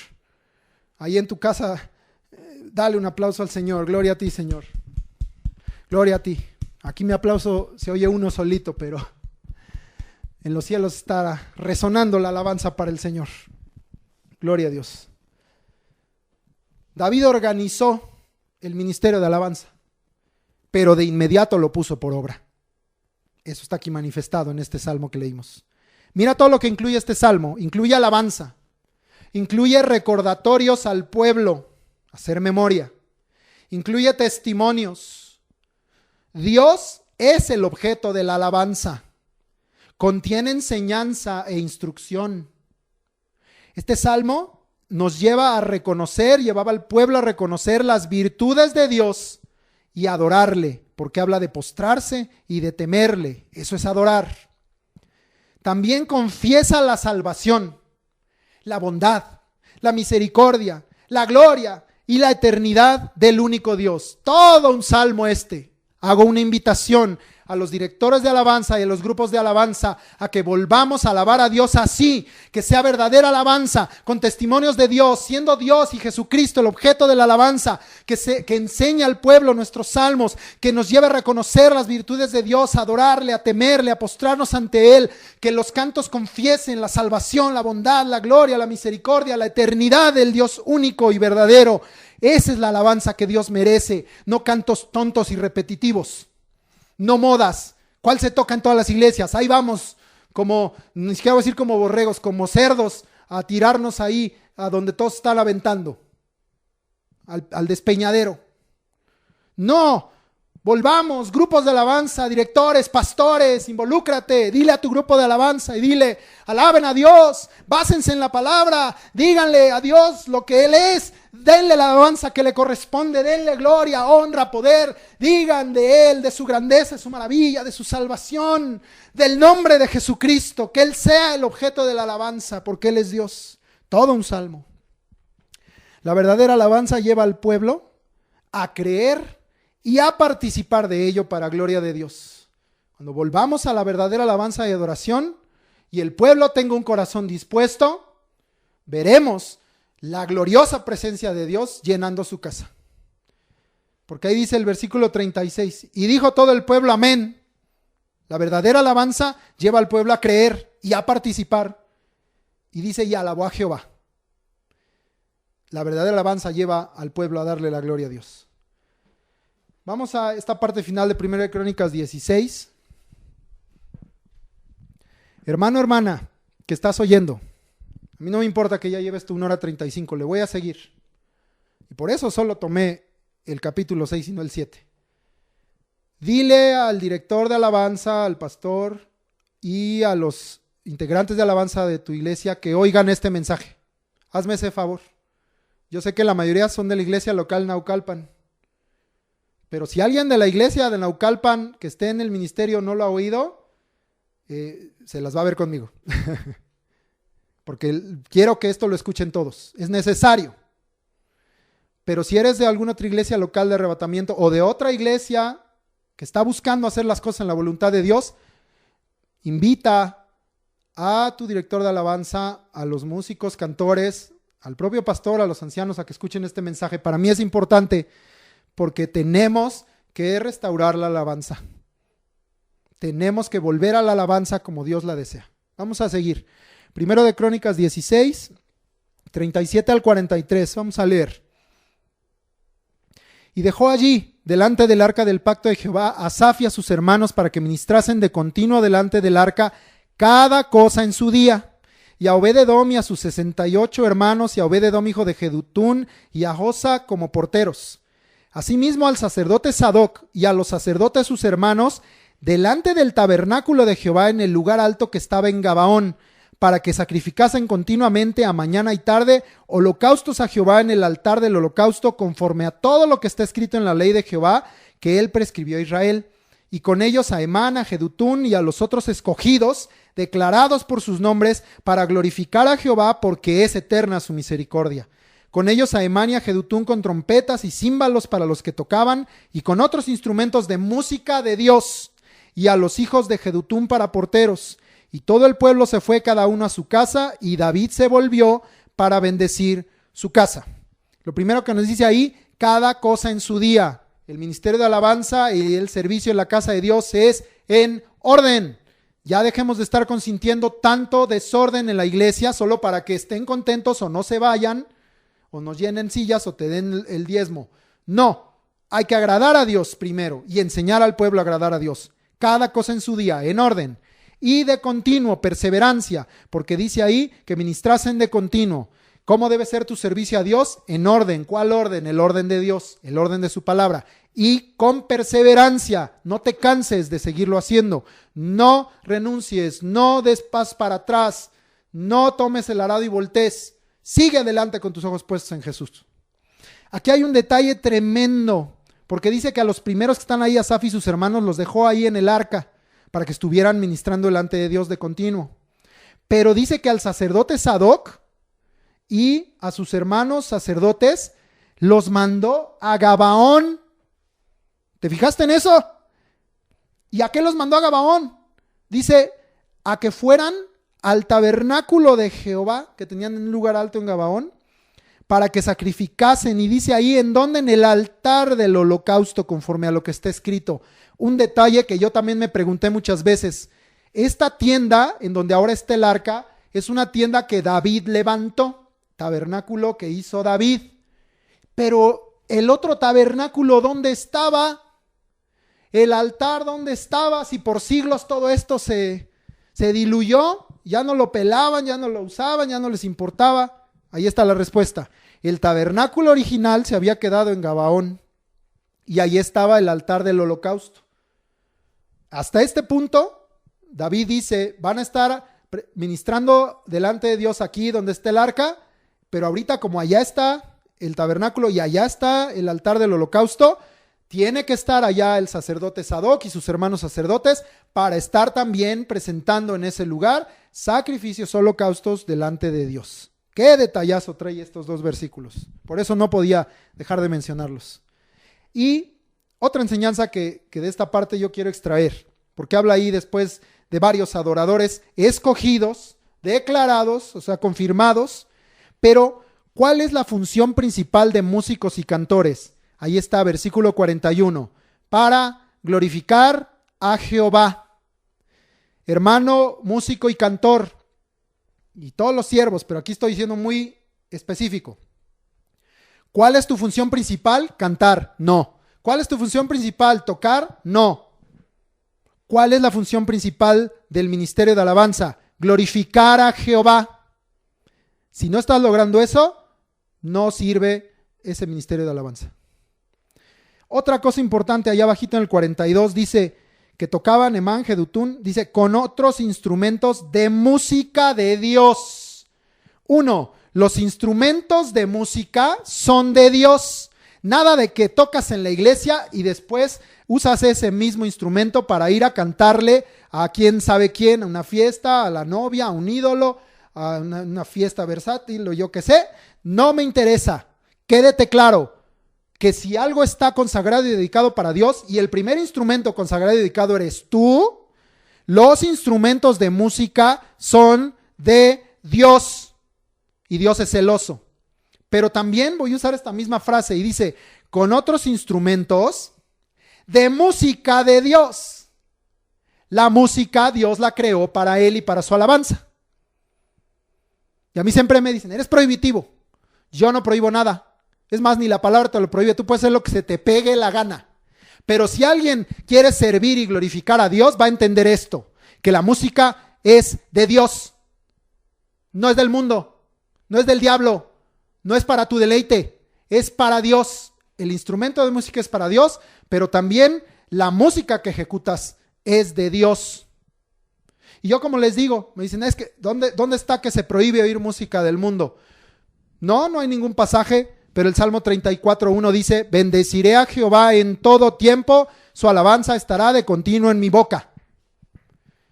Ahí en tu casa, dale un aplauso al Señor. Gloria a ti, Señor. Gloria a ti. Aquí mi aplauso se oye uno solito, pero en los cielos está resonando la alabanza para el Señor. Gloria a Dios. David organizó el ministerio de alabanza, pero de inmediato lo puso por obra. Eso está aquí manifestado en este salmo que leímos. Mira todo lo que incluye este salmo. Incluye alabanza, incluye recordatorios al pueblo, hacer memoria, incluye testimonios. Dios es el objeto de la alabanza. contiene enseñanza e instrucción. Este salmo nos lleva a reconocer, llevaba al pueblo a reconocer las virtudes de Dios y adorarle, porque habla de postrarse y de temerle. Eso es adorar. También confiesa la salvación, la bondad, la misericordia, la gloria y la eternidad del único Dios. Todo un salmo este. Hago una invitación a los directores de alabanza y a los grupos de alabanza a que volvamos a alabar a Dios así, que sea verdadera alabanza, con testimonios de Dios, siendo Dios y Jesucristo el objeto de la alabanza, que enseñe al pueblo nuestros salmos, que nos lleve a reconocer las virtudes de Dios, a adorarle, a temerle, a postrarnos ante Él, que los cantos confiesen la salvación, la bondad, la gloria, la misericordia, la eternidad del Dios único y verdadero. Esa es la alabanza que Dios merece, no cantos tontos y repetitivos. No modas. ¿Cuál se toca en todas las iglesias? Ahí vamos, como, ni siquiera voy a decir como borregos, como cerdos, a tirarnos ahí a donde todos están aventando, al despeñadero. No, volvamos, grupos de alabanza, directores, pastores, involúcrate, dile a tu grupo de alabanza y dile, alaben a Dios, básense en la palabra, díganle a Dios lo que Él es, denle la alabanza que le corresponde, denle gloria, honra, poder, digan de Él, de su grandeza, de su maravilla, de su salvación, del nombre de Jesucristo, que Él sea el objeto de la alabanza, porque Él es Dios. Todo un salmo. La verdadera alabanza lleva al pueblo a creer y a participar de ello para gloria de Dios. Cuando volvamos a la verdadera alabanza y adoración y el pueblo tenga un corazón dispuesto, veremos la gloriosa presencia de Dios llenando su casa. Porque ahí dice el versículo 36, y dijo todo el pueblo amén. La verdadera alabanza lleva al pueblo a creer y a participar. Y dice, y alabó a Jehová. La verdadera alabanza lleva al pueblo a darle la gloria a Dios. Vamos a esta parte final de 1 de Crónicas 16. Hermano, hermana, que estás oyendo, a mí no me importa que ya lleves tu 1 hora 35, le voy a seguir. Y por eso solo tomé el capítulo 6 y no el 7. Dile al director de alabanza, al pastor y a los integrantes de alabanza de tu iglesia que oigan este mensaje. Hazme ese favor. Yo sé que la mayoría son de la iglesia local Naucalpan. Pero si alguien de la iglesia de Naucalpan que esté en el ministerio no lo ha oído, se las va a ver conmigo. Porque quiero que esto lo escuchen todos. Es necesario. Pero si eres de alguna otra iglesia local de arrebatamiento o de otra iglesia que está buscando hacer las cosas en la voluntad de Dios, invita a tu director de alabanza, a los músicos, cantores, al propio pastor, a los ancianos a que escuchen este mensaje. Para mí es importante porque tenemos que restaurar la alabanza. Tenemos que volver a la alabanza como Dios la desea. Vamos a seguir. 1 de Crónicas 16, 37 al 43. Vamos a leer. Y dejó allí, delante del arca del pacto de Jehová, a Asaf y a sus hermanos para que ministrasen de continuo delante del arca cada cosa en su día. Y a Obed-edom y a sus 68 hermanos, y a Obed-edom hijo de Jedutún, y a Josa como porteros. Asimismo al sacerdote Sadoc y a los sacerdotes sus hermanos, delante del tabernáculo de Jehová en el lugar alto que estaba en Gabaón, para que sacrificasen continuamente a mañana y tarde holocaustos a Jehová en el altar del holocausto, conforme a todo lo que está escrito en la ley de Jehová que él prescribió a Israel. Y con ellos a Emán, a Jedutún y a los otros escogidos, declarados por sus nombres, para glorificar a Jehová, porque es eterna su misericordia. Con ellos a Emán y a Jedutún con trompetas y címbalos para los que tocaban, y con otros instrumentos de música de Dios, y a los hijos de Jedutún para porteros. Y todo el pueblo se fue cada uno a su casa, y David se volvió para bendecir su casa. Lo primero que nos dice ahí, cada cosa en su día. El ministerio de alabanza y el servicio en la casa de Dios es en orden. Ya dejemos de estar consintiendo tanto desorden en la iglesia solo para que estén contentos o no se vayan, o nos llenen sillas o te den el diezmo. No, hay que agradar a Dios primero y enseñar al pueblo a agradar a Dios. Cada cosa en su día, en orden. Y de continuo, perseverancia, porque dice ahí que ministrasen de continuo. ¿Cómo debe ser tu servicio a Dios? En orden. ¿Cuál orden? El orden de Dios, el orden de su palabra. Y con perseverancia, no te canses de seguirlo haciendo. No renuncies, no des pasos para atrás, no tomes el arado y voltees. Sigue adelante con tus ojos puestos en Jesús. Aquí hay un detalle tremendo, porque dice que a los primeros que están ahí, Asaf y sus hermanos, los dejó ahí en el arca para que estuvieran ministrando delante de Dios de continuo. Pero dice que al sacerdote Sadoc y a sus hermanos sacerdotes los mandó a Gabaón. ¿Te fijaste en eso? ¿Y a qué los mandó a Gabaón? Dice, a que fueran al tabernáculo de Jehová, que tenían en un lugar alto en Gabaón, para que sacrificasen. Y dice ahí, ¿en dónde? En el altar del holocausto, conforme a lo que está escrito. Un detalle que yo también me pregunté muchas veces. Esta tienda, en donde ahora está el arca, es una tienda que David levantó, tabernáculo que hizo David. Pero el otro tabernáculo, ¿dónde estaba? El altar, ¿dónde estaba? Si por siglos todo esto se diluyó, ya no lo pelaban, ya no lo usaban, ya no les importaba. Ahí está la respuesta. El tabernáculo original se había quedado en Gabaón y ahí estaba el altar del holocausto. Hasta este punto, David dice, van a estar ministrando delante de Dios aquí donde está el arca, pero ahorita como allá está el tabernáculo y allá está el altar del holocausto, tiene que estar allá el sacerdote Sadoc y sus hermanos sacerdotes para estar también presentando en ese lugar sacrificios, holocaustos delante de Dios. Qué detallazo trae estos dos versículos. Por eso no podía dejar de mencionarlos. Y otra enseñanza que de esta parte yo quiero extraer, porque habla ahí después de varios adoradores escogidos, declarados, o sea, confirmados, pero ¿cuál es la función principal de músicos y cantores? Ahí está, versículo 41, para glorificar a Jehová. Hermano, músico y cantor, y todos los siervos, pero aquí estoy siendo muy específico. ¿Cuál es tu función principal? Cantar, no. ¿Cuál es tu función principal? Tocar, no. ¿Cuál es la función principal del ministerio de alabanza? Glorificar a Jehová. Si no estás logrando eso, no sirve ese ministerio de alabanza. Otra cosa importante, allá abajito en el 42, dice que tocaban Emán, Jedutún, dice, con otros instrumentos de música de Dios. 1. Los instrumentos de música son de Dios. Nada de que tocas en la iglesia y después usas ese mismo instrumento para ir a cantarle a quién sabe quién, a una fiesta, a la novia, a un ídolo, a una fiesta versátil o yo qué sé. No me interesa. Quédate claro que si algo está consagrado y dedicado para Dios y el primer instrumento consagrado y dedicado eres tú, los instrumentos de música son de Dios y Dios es celoso. Pero también voy a usar esta misma frase y dice, con otros instrumentos de música de Dios. La música Dios la creó para Él y para su alabanza. Y a mí siempre me dicen, eres prohibitivo. Yo no prohíbo nada. Es más, ni la palabra te lo prohíbe. Tú puedes hacer lo que se te pegue la gana. Pero si alguien quiere servir y glorificar a Dios, va a entender esto, que la música es de Dios. No es del mundo, no es del diablo, no es para tu deleite, es para Dios. El instrumento de música es para Dios, pero también la música que ejecutas es de Dios. Y yo, como les digo, me dicen, es que ¿dónde está que se prohíbe oír música del mundo? No hay ningún pasaje, pero el Salmo 34:1 dice, bendeciré a Jehová en todo tiempo, su alabanza estará de continuo en mi boca.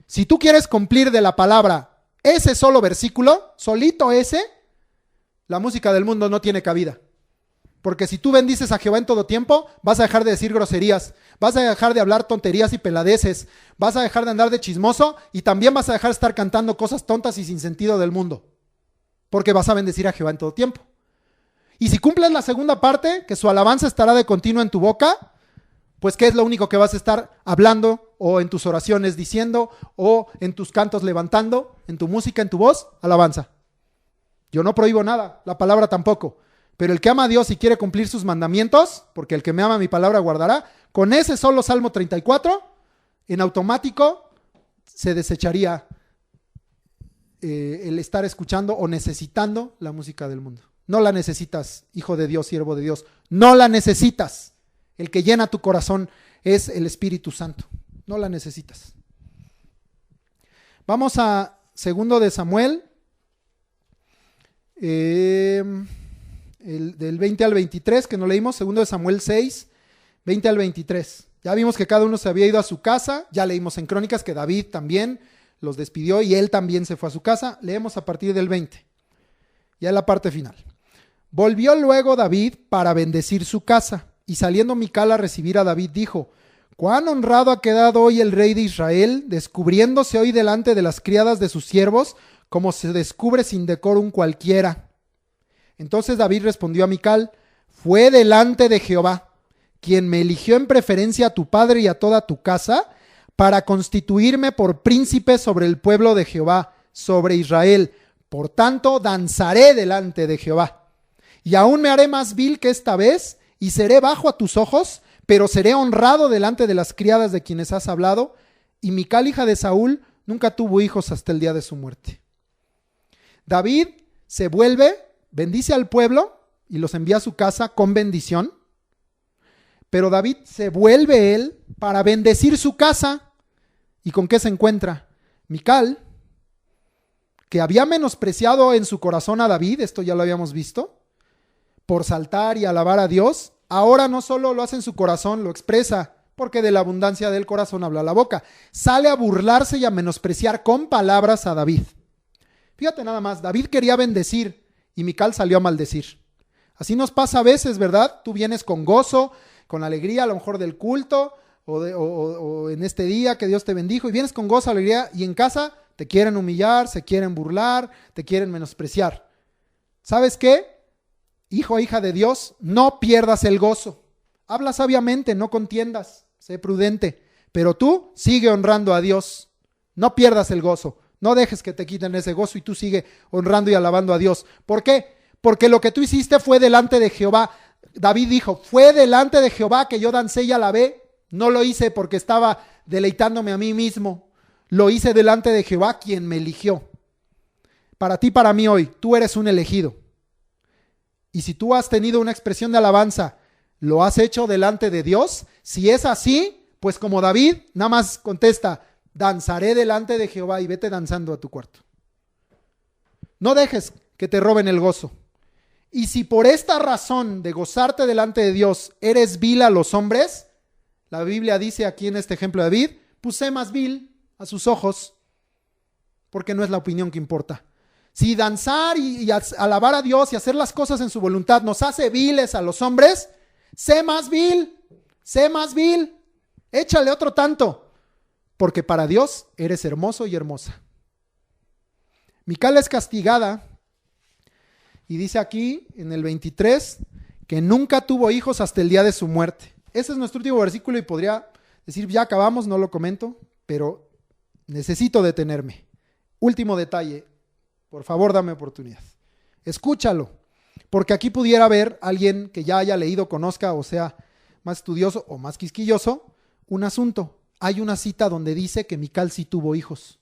Si tú quieres cumplir de la palabra ese solo versículo, solito ese, la música del mundo no tiene cabida. Porque si tú bendices a Jehová en todo tiempo, vas a dejar de decir groserías, vas a dejar de hablar tonterías y peladeces, vas a dejar de andar de chismoso y también vas a dejar de estar cantando cosas tontas y sin sentido del mundo. Porque vas a bendecir a Jehová en todo tiempo. Y si cumples la segunda parte, que su alabanza estará de continuo en tu boca, pues ¿qué es lo único que vas a estar hablando o en tus oraciones diciendo o en tus cantos levantando, en tu música, en tu voz? Alabanza. Yo no prohíbo nada, la palabra tampoco. Pero el que ama a Dios y quiere cumplir sus mandamientos, porque el que me ama mi palabra guardará, con ese solo Salmo 34, en automático se desecharía el estar escuchando o necesitando la música del mundo. No la necesitas, hijo de Dios, siervo de Dios. No la necesitas. El que llena tu corazón es el Espíritu Santo. No la necesitas. Vamos a 2 de Samuel, del 20 al 23, que no leímos. 2 de Samuel 6, 20 al 23. Ya vimos que cada uno se había ido a su casa. Ya leímos en Crónicas que David también los despidió y él también se fue a su casa. Leemos a partir del 20. Ya en la parte final. Volvió luego David para bendecir su casa, y saliendo Mical a recibir a David dijo: «Cuán honrado ha quedado hoy el rey de Israel, descubriéndose hoy delante de las criadas de sus siervos, como se descubre sin decorum cualquiera». Entonces David respondió a Mical: «Fue delante de Jehová, quien me eligió en preferencia a tu padre y a toda tu casa, para constituirme por príncipe sobre el pueblo de Jehová, sobre Israel. Por tanto, danzaré delante de Jehová. Y aún me haré más vil que esta vez, y seré bajo a tus ojos, pero seré honrado delante de las criadas de quienes has hablado». Y Mical, hija de Saúl, nunca tuvo hijos hasta el día de su muerte. David se vuelve, bendice al pueblo y los envía a su casa con bendición. Pero David se vuelve él para bendecir su casa. ¿Y con qué se encuentra? Mical, que había menospreciado en su corazón a David, esto ya lo habíamos visto, por saltar y alabar a Dios, ahora no solo lo hace en su corazón, lo expresa, porque de la abundancia del corazón habla la boca. Sale a burlarse y a menospreciar con palabras a David. Fíjate nada más, David quería bendecir y Mical salió a maldecir. Así nos pasa a veces, ¿verdad? Tú vienes con gozo, con alegría, a lo mejor del culto, o en este día que Dios te bendijo, y vienes con gozo, alegría, y en casa te quieren humillar, se quieren burlar, te quieren menospreciar. ¿Sabes qué? Hijo, hija de Dios, no pierdas el gozo. Habla sabiamente, no contiendas, sé prudente, pero tú sigue honrando a Dios. No pierdas el gozo, no dejes que te quiten ese gozo y tú sigue honrando y alabando a Dios. ¿Por qué? Porque lo que tú hiciste fue delante de Jehová. David dijo: fue delante de Jehová que yo dancé y alabé. No lo hice porque estaba deleitándome a mí mismo. Lo hice delante de Jehová, quien me eligió. Para ti, para mí hoy, tú eres un elegido. Y si tú has tenido una expresión de alabanza, ¿lo has hecho delante de Dios? Si es así, pues como David, nada más contesta: danzaré delante de Jehová, y vete danzando a tu cuarto. No dejes que te roben el gozo. Y si por esta razón de gozarte delante de Dios eres vil a los hombres, la Biblia dice aquí en este ejemplo de David, pues sé más vil a sus ojos, porque no es la opinión que importa. Si danzar y alabar a Dios y hacer las cosas en su voluntad nos hace viles a los hombres, sé más vil, échale otro tanto, porque para Dios eres hermoso y hermosa. Mical es castigada, y dice aquí en el 23 que nunca tuvo hijos hasta el día de su muerte. Ese es nuestro último versículo y podría decir: ya acabamos, no lo comento, pero necesito detenerme. Último detalle, por favor dame oportunidad. Escúchalo, porque aquí pudiera haber alguien que ya haya leído, conozca o sea más estudioso o más quisquilloso un asunto. Hay una cita donde dice que Mical sí tuvo hijos.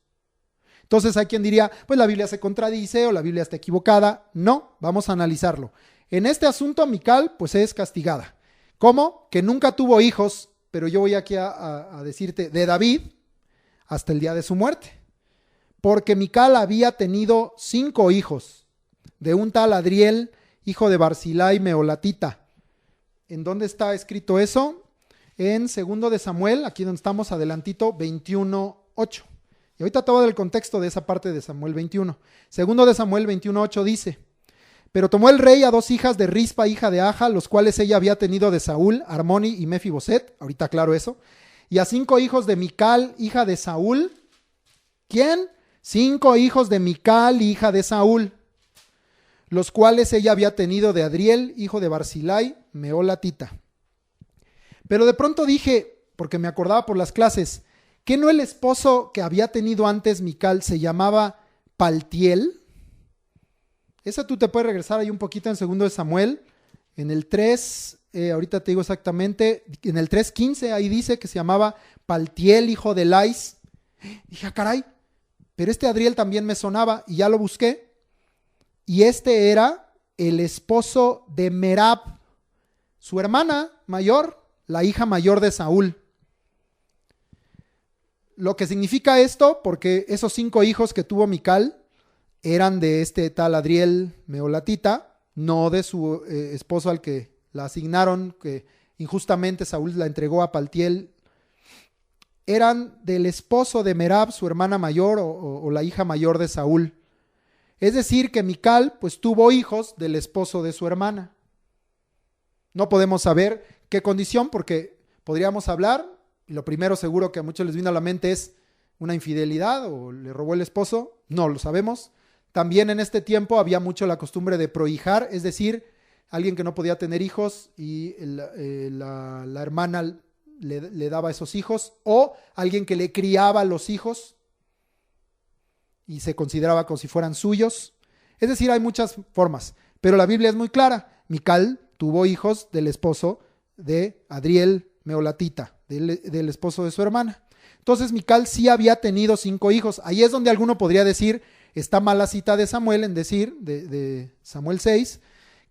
Entonces hay quien diría: pues la Biblia se contradice o la Biblia está equivocada. No, vamos a analizarlo. En este asunto Mical pues es castigada. ¿Cómo? Que nunca tuvo hijos, pero yo voy aquí a decirte de David hasta el día de su muerte. Porque Mical había tenido 5 hijos de un tal Adriel, hijo de Barzilai Meolatita. ¿En dónde está escrito eso? En 2 de Samuel, aquí donde estamos adelantito, 21:8. Y ahorita te voy a dar el contexto de esa parte de Samuel 21. 2 de Samuel 21:8 dice: pero tomó el rey a 2 hijas de Rispa, hija de Aja, los cuales ella había tenido de Saúl, Armoni y Mefiboset, ahorita aclaro eso, y a 5 hijos de Mical, hija de Saúl. ¿Quién? 5 hijos de Mical, hija de Saúl, los cuales ella había tenido de Adriel, hijo de Barzilai, Meolatita. Pero de pronto dije, porque me acordaba por las clases, ¿que no el esposo que había tenido antes Mical se llamaba Paltiel? Esa tú te puedes regresar ahí un poquito en 2 de Samuel, en el 3, ahorita te digo exactamente, en el 3:15 ahí dice que se llamaba Paltiel, hijo de Lais. Dije: caray, pero este Adriel también me sonaba y ya lo busqué. Y este era el esposo de Merab, su hermana mayor, la hija mayor de Saúl. Lo que significa esto, porque esos 5 hijos que tuvo Mical eran de este tal Adriel Meolatita, no de su esposo al que la asignaron, que injustamente Saúl la entregó a Paltiel. Eran del esposo de Merab, su hermana mayor o la hija mayor de Saúl. Es decir, que Mical pues tuvo hijos del esposo de su hermana. No podemos saber qué condición, porque podríamos hablar, y lo primero seguro que a muchos les vino a la mente es una infidelidad o le robó el esposo, no lo sabemos. También en este tiempo había mucho la costumbre de prohijar, es decir, alguien que no podía tener hijos y la hermana le daba esos hijos, o alguien que le criaba los hijos y se consideraba como si fueran suyos. Es decir, hay muchas formas, pero la Biblia es muy clara. Mical tuvo hijos del esposo de Adriel Meolatita, del esposo de su hermana. Entonces Mical sí había tenido 5 hijos. Ahí es donde alguno podría decir, está mal la cita de Samuel en decir, de Samuel 6,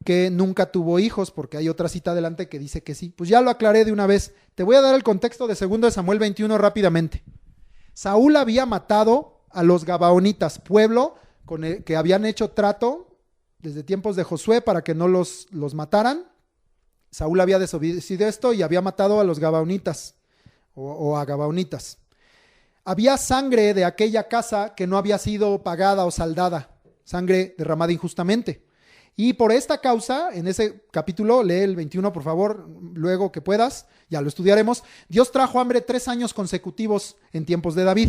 que nunca tuvo hijos, porque hay otra cita adelante que dice que sí. Pues ya lo aclaré de una vez. Te voy a dar el contexto de 2 de Samuel 21 rápidamente. Saúl había matado a los Gabaonitas, pueblo con el que habían hecho trato desde tiempos de Josué para que no los mataran. Saúl había desobedecido esto y había matado a los Gabaonitas o a Gabaonitas. Había sangre de aquella casa que no había sido pagada o saldada, sangre derramada injustamente. Y por esta causa, en ese capítulo, lee el 21 por favor, luego que puedas, ya lo estudiaremos. Dios trajo hambre 3 años consecutivos en tiempos de David.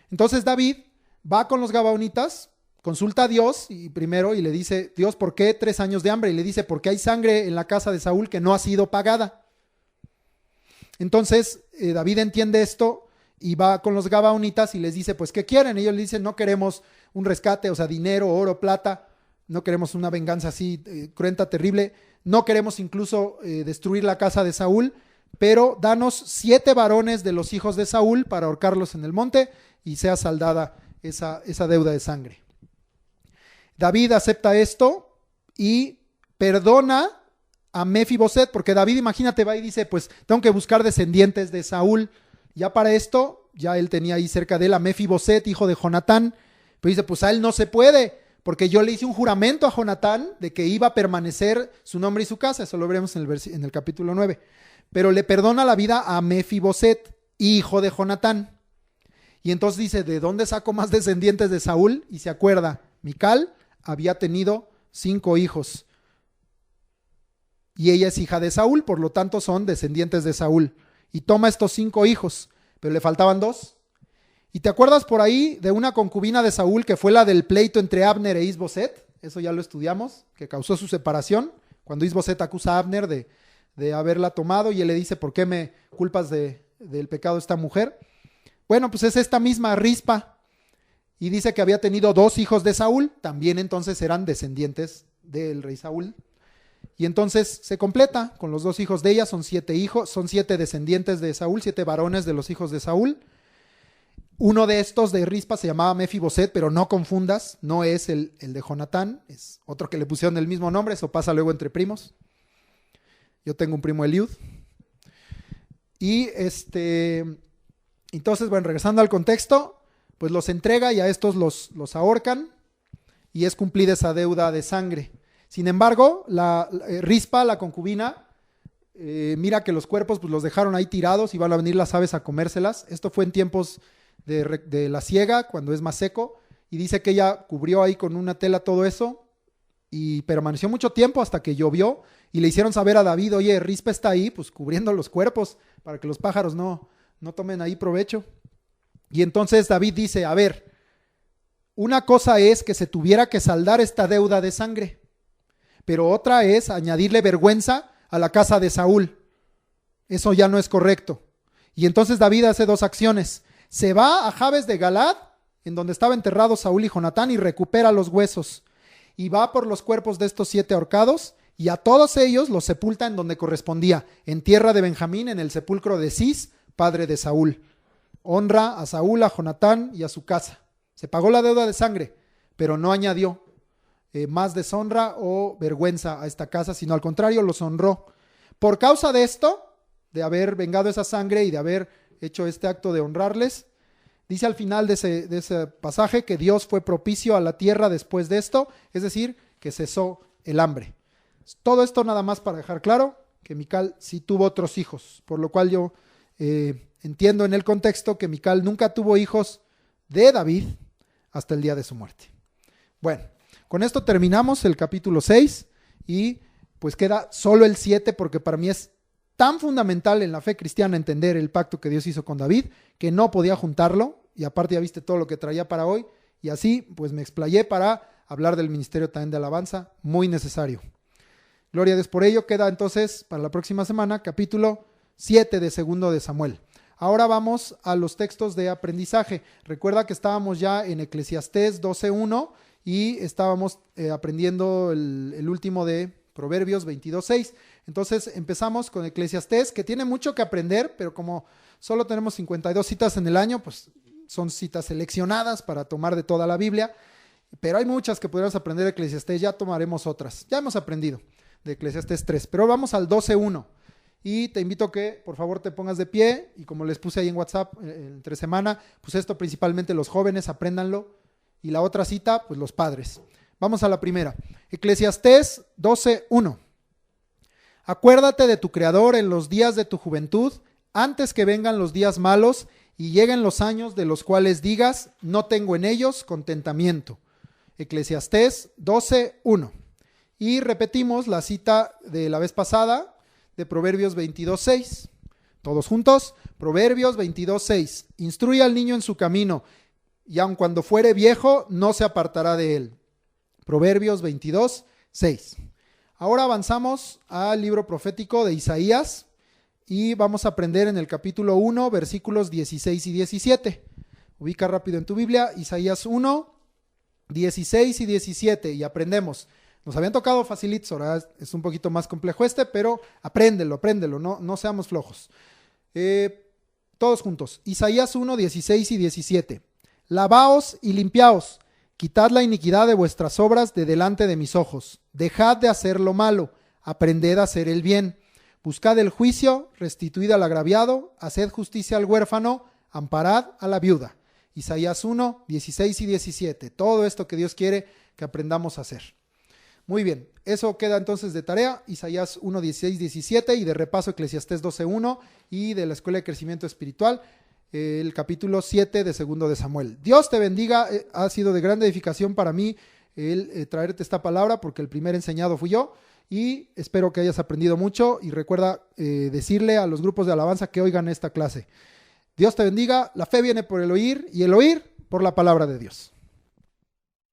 Entonces David va con los Gabaonitas, consulta a Dios y le dice, Dios, ¿por qué 3 años de hambre? Y le dice, porque hay sangre en la casa de Saúl que no ha sido pagada. Entonces David entiende esto y va con los Gabaonitas y les dice, pues, ¿qué quieren? Ellos le dicen, no queremos un rescate, o sea, dinero, oro, plata, no queremos una venganza así cruenta, terrible, no queremos incluso destruir la casa de Saúl, pero danos 7 varones de los hijos de Saúl para ahorcarlos en el monte y sea saldada esa deuda de sangre. David acepta esto y perdona a Mefiboset, porque David, imagínate, va y dice, pues tengo que buscar descendientes de Saúl. Ya para esto, ya él tenía ahí cerca de él a Mefiboset, hijo de Jonatán, pero dice, pues a él no se puede, porque yo le hice un juramento a Jonatán de que iba a permanecer su nombre y su casa. Eso lo veremos en el capítulo 9. Pero le perdona la vida a Mefiboset, hijo de Jonatán. Y entonces dice, ¿de dónde saco más descendientes de Saúl? Y se acuerda, Mical había tenido 5 hijos. Y ella es hija de Saúl, por lo tanto son descendientes de Saúl. Y toma estos 5 hijos, pero le faltaban 2. ¿Y te acuerdas por ahí de una concubina de Saúl que fue la del pleito entre Abner e Isboset? Eso ya lo estudiamos, que causó su separación, cuando Isboset acusa a Abner de haberla tomado y él le dice, ¿por qué me culpas del pecado de esta mujer? Bueno, pues es esta misma Rispa, y dice que había tenido 2 hijos de Saúl, también entonces eran descendientes del rey Saúl. Y entonces se completa con los 2 hijos de ella, son 7 hijos, son 7 descendientes de Saúl, 7 varones de los hijos de Saúl. Uno de estos de Rispa se llamaba Mefiboset, pero no confundas, no es el de Jonatán, es otro que le pusieron el mismo nombre, eso pasa luego entre primos. Yo tengo un primo Eliud. Y entonces, bueno, regresando al contexto, pues los entrega y a estos los ahorcan y es cumplida esa deuda de sangre. Sin embargo, Rispa, la concubina, mira que los cuerpos pues los dejaron ahí tirados y van a venir las aves a comérselas. Esto fue en tiempos de la siega, cuando es más seco, y dice que ella cubrió ahí con una tela todo eso y permaneció mucho tiempo hasta que llovió y le hicieron saber a David, oye, Rispa está ahí pues cubriendo los cuerpos para que los pájaros no tomen ahí provecho. Y entonces David dice, a ver, una cosa es que se tuviera que saldar esta deuda de sangre, pero otra es añadirle vergüenza a la casa de Saúl. Eso ya no es correcto. Y entonces David hace 2 acciones. Se va a Jabes de Galad, en donde estaba enterrado Saúl y Jonatán, y recupera los huesos. Y va por los cuerpos de estos 7 ahorcados, y a todos ellos los sepulta en donde correspondía, en tierra de Benjamín, en el sepulcro de Cis, padre de Saúl. Honra a Saúl, a Jonatán y a su casa. Se pagó la deuda de sangre, pero no añadió más deshonra o vergüenza a esta casa, sino al contrario, los honró. Por causa de esto, de haber vengado esa sangre y de haber hecho este acto de honrarles, dice al final de ese pasaje que Dios fue propicio a la tierra después de esto, es decir, que cesó el hambre. Todo esto nada más para dejar claro que Mical sí tuvo otros hijos, por lo cual yo entiendo en el contexto que Mical nunca tuvo hijos de David hasta el día de su muerte. Bueno, con esto terminamos el capítulo 6 y pues queda solo el 7 porque para mí es tan fundamental en la fe cristiana entender el pacto que Dios hizo con David que no podía juntarlo y aparte ya viste todo lo que traía para hoy y así pues me explayé para hablar del ministerio también de alabanza, muy necesario. Gloria a Dios por ello. Queda entonces para la próxima semana capítulo 7 de segundo de Samuel. Ahora vamos a los textos de aprendizaje. Recuerda que estábamos ya en Eclesiastés 12:1 y estábamos aprendiendo el último de Proverbios 22:6. Entonces empezamos con Eclesiastés, que tiene mucho que aprender, pero como solo tenemos 52 citas en el año, pues son citas seleccionadas para tomar de toda la Biblia, pero hay muchas que podríamos aprender de Eclesiastés, ya tomaremos otras. Ya hemos aprendido de Eclesiastés 3, pero vamos al 12:1. Y te invito a que por favor te pongas de pie y como les puse ahí en WhatsApp entre semana, pues esto principalmente los jóvenes apréndanlo y la otra cita pues los padres. Vamos a la primera, Eclesiastés 12:1. Acuérdate de tu Creador en los días de tu juventud, antes que vengan los días malos y lleguen los años de los cuales digas, no tengo en ellos contentamiento. Eclesiastés 12:1. Y repetimos la cita de la vez pasada, de Proverbios 22:6. Todos juntos, Proverbios 22:6. Instruye al niño en su camino, y aun cuando fuere viejo, no se apartará de él. Proverbios 22:6. Ahora avanzamos al libro profético de Isaías, y vamos a aprender en el capítulo 1, versículos 16 y 17. Ubica rápido en tu Biblia, Isaías 1, 16 y 17, y aprendemos. Nos habían tocado facilitos, ahora es un poquito más complejo pero apréndelo, no seamos flojos. Todos juntos, Isaías 1, 16 y 17. Lavaos y limpiaos, quitad la iniquidad de vuestras obras de delante de mis ojos. Dejad de hacer lo malo, aprended a hacer el bien. Buscad el juicio, restituid al agraviado, haced justicia al huérfano, amparad a la viuda. Isaías 1, 16 y 17. Todo esto que Dios quiere que aprendamos a hacer. Muy bien, eso queda entonces de tarea, Isaías 1, 16, 17 y de repaso Eclesiastés 12:1 y de la Escuela de Crecimiento Espiritual, el capítulo 7 de segundo de Samuel. Dios te bendiga, ha sido de gran edificación para mí el traerte esta palabra porque el primer enseñado fui yo y espero que hayas aprendido mucho y recuerda decirle a los grupos de alabanza que oigan esta clase. Dios te bendiga, la fe viene por el oír y el oír por la palabra de Dios.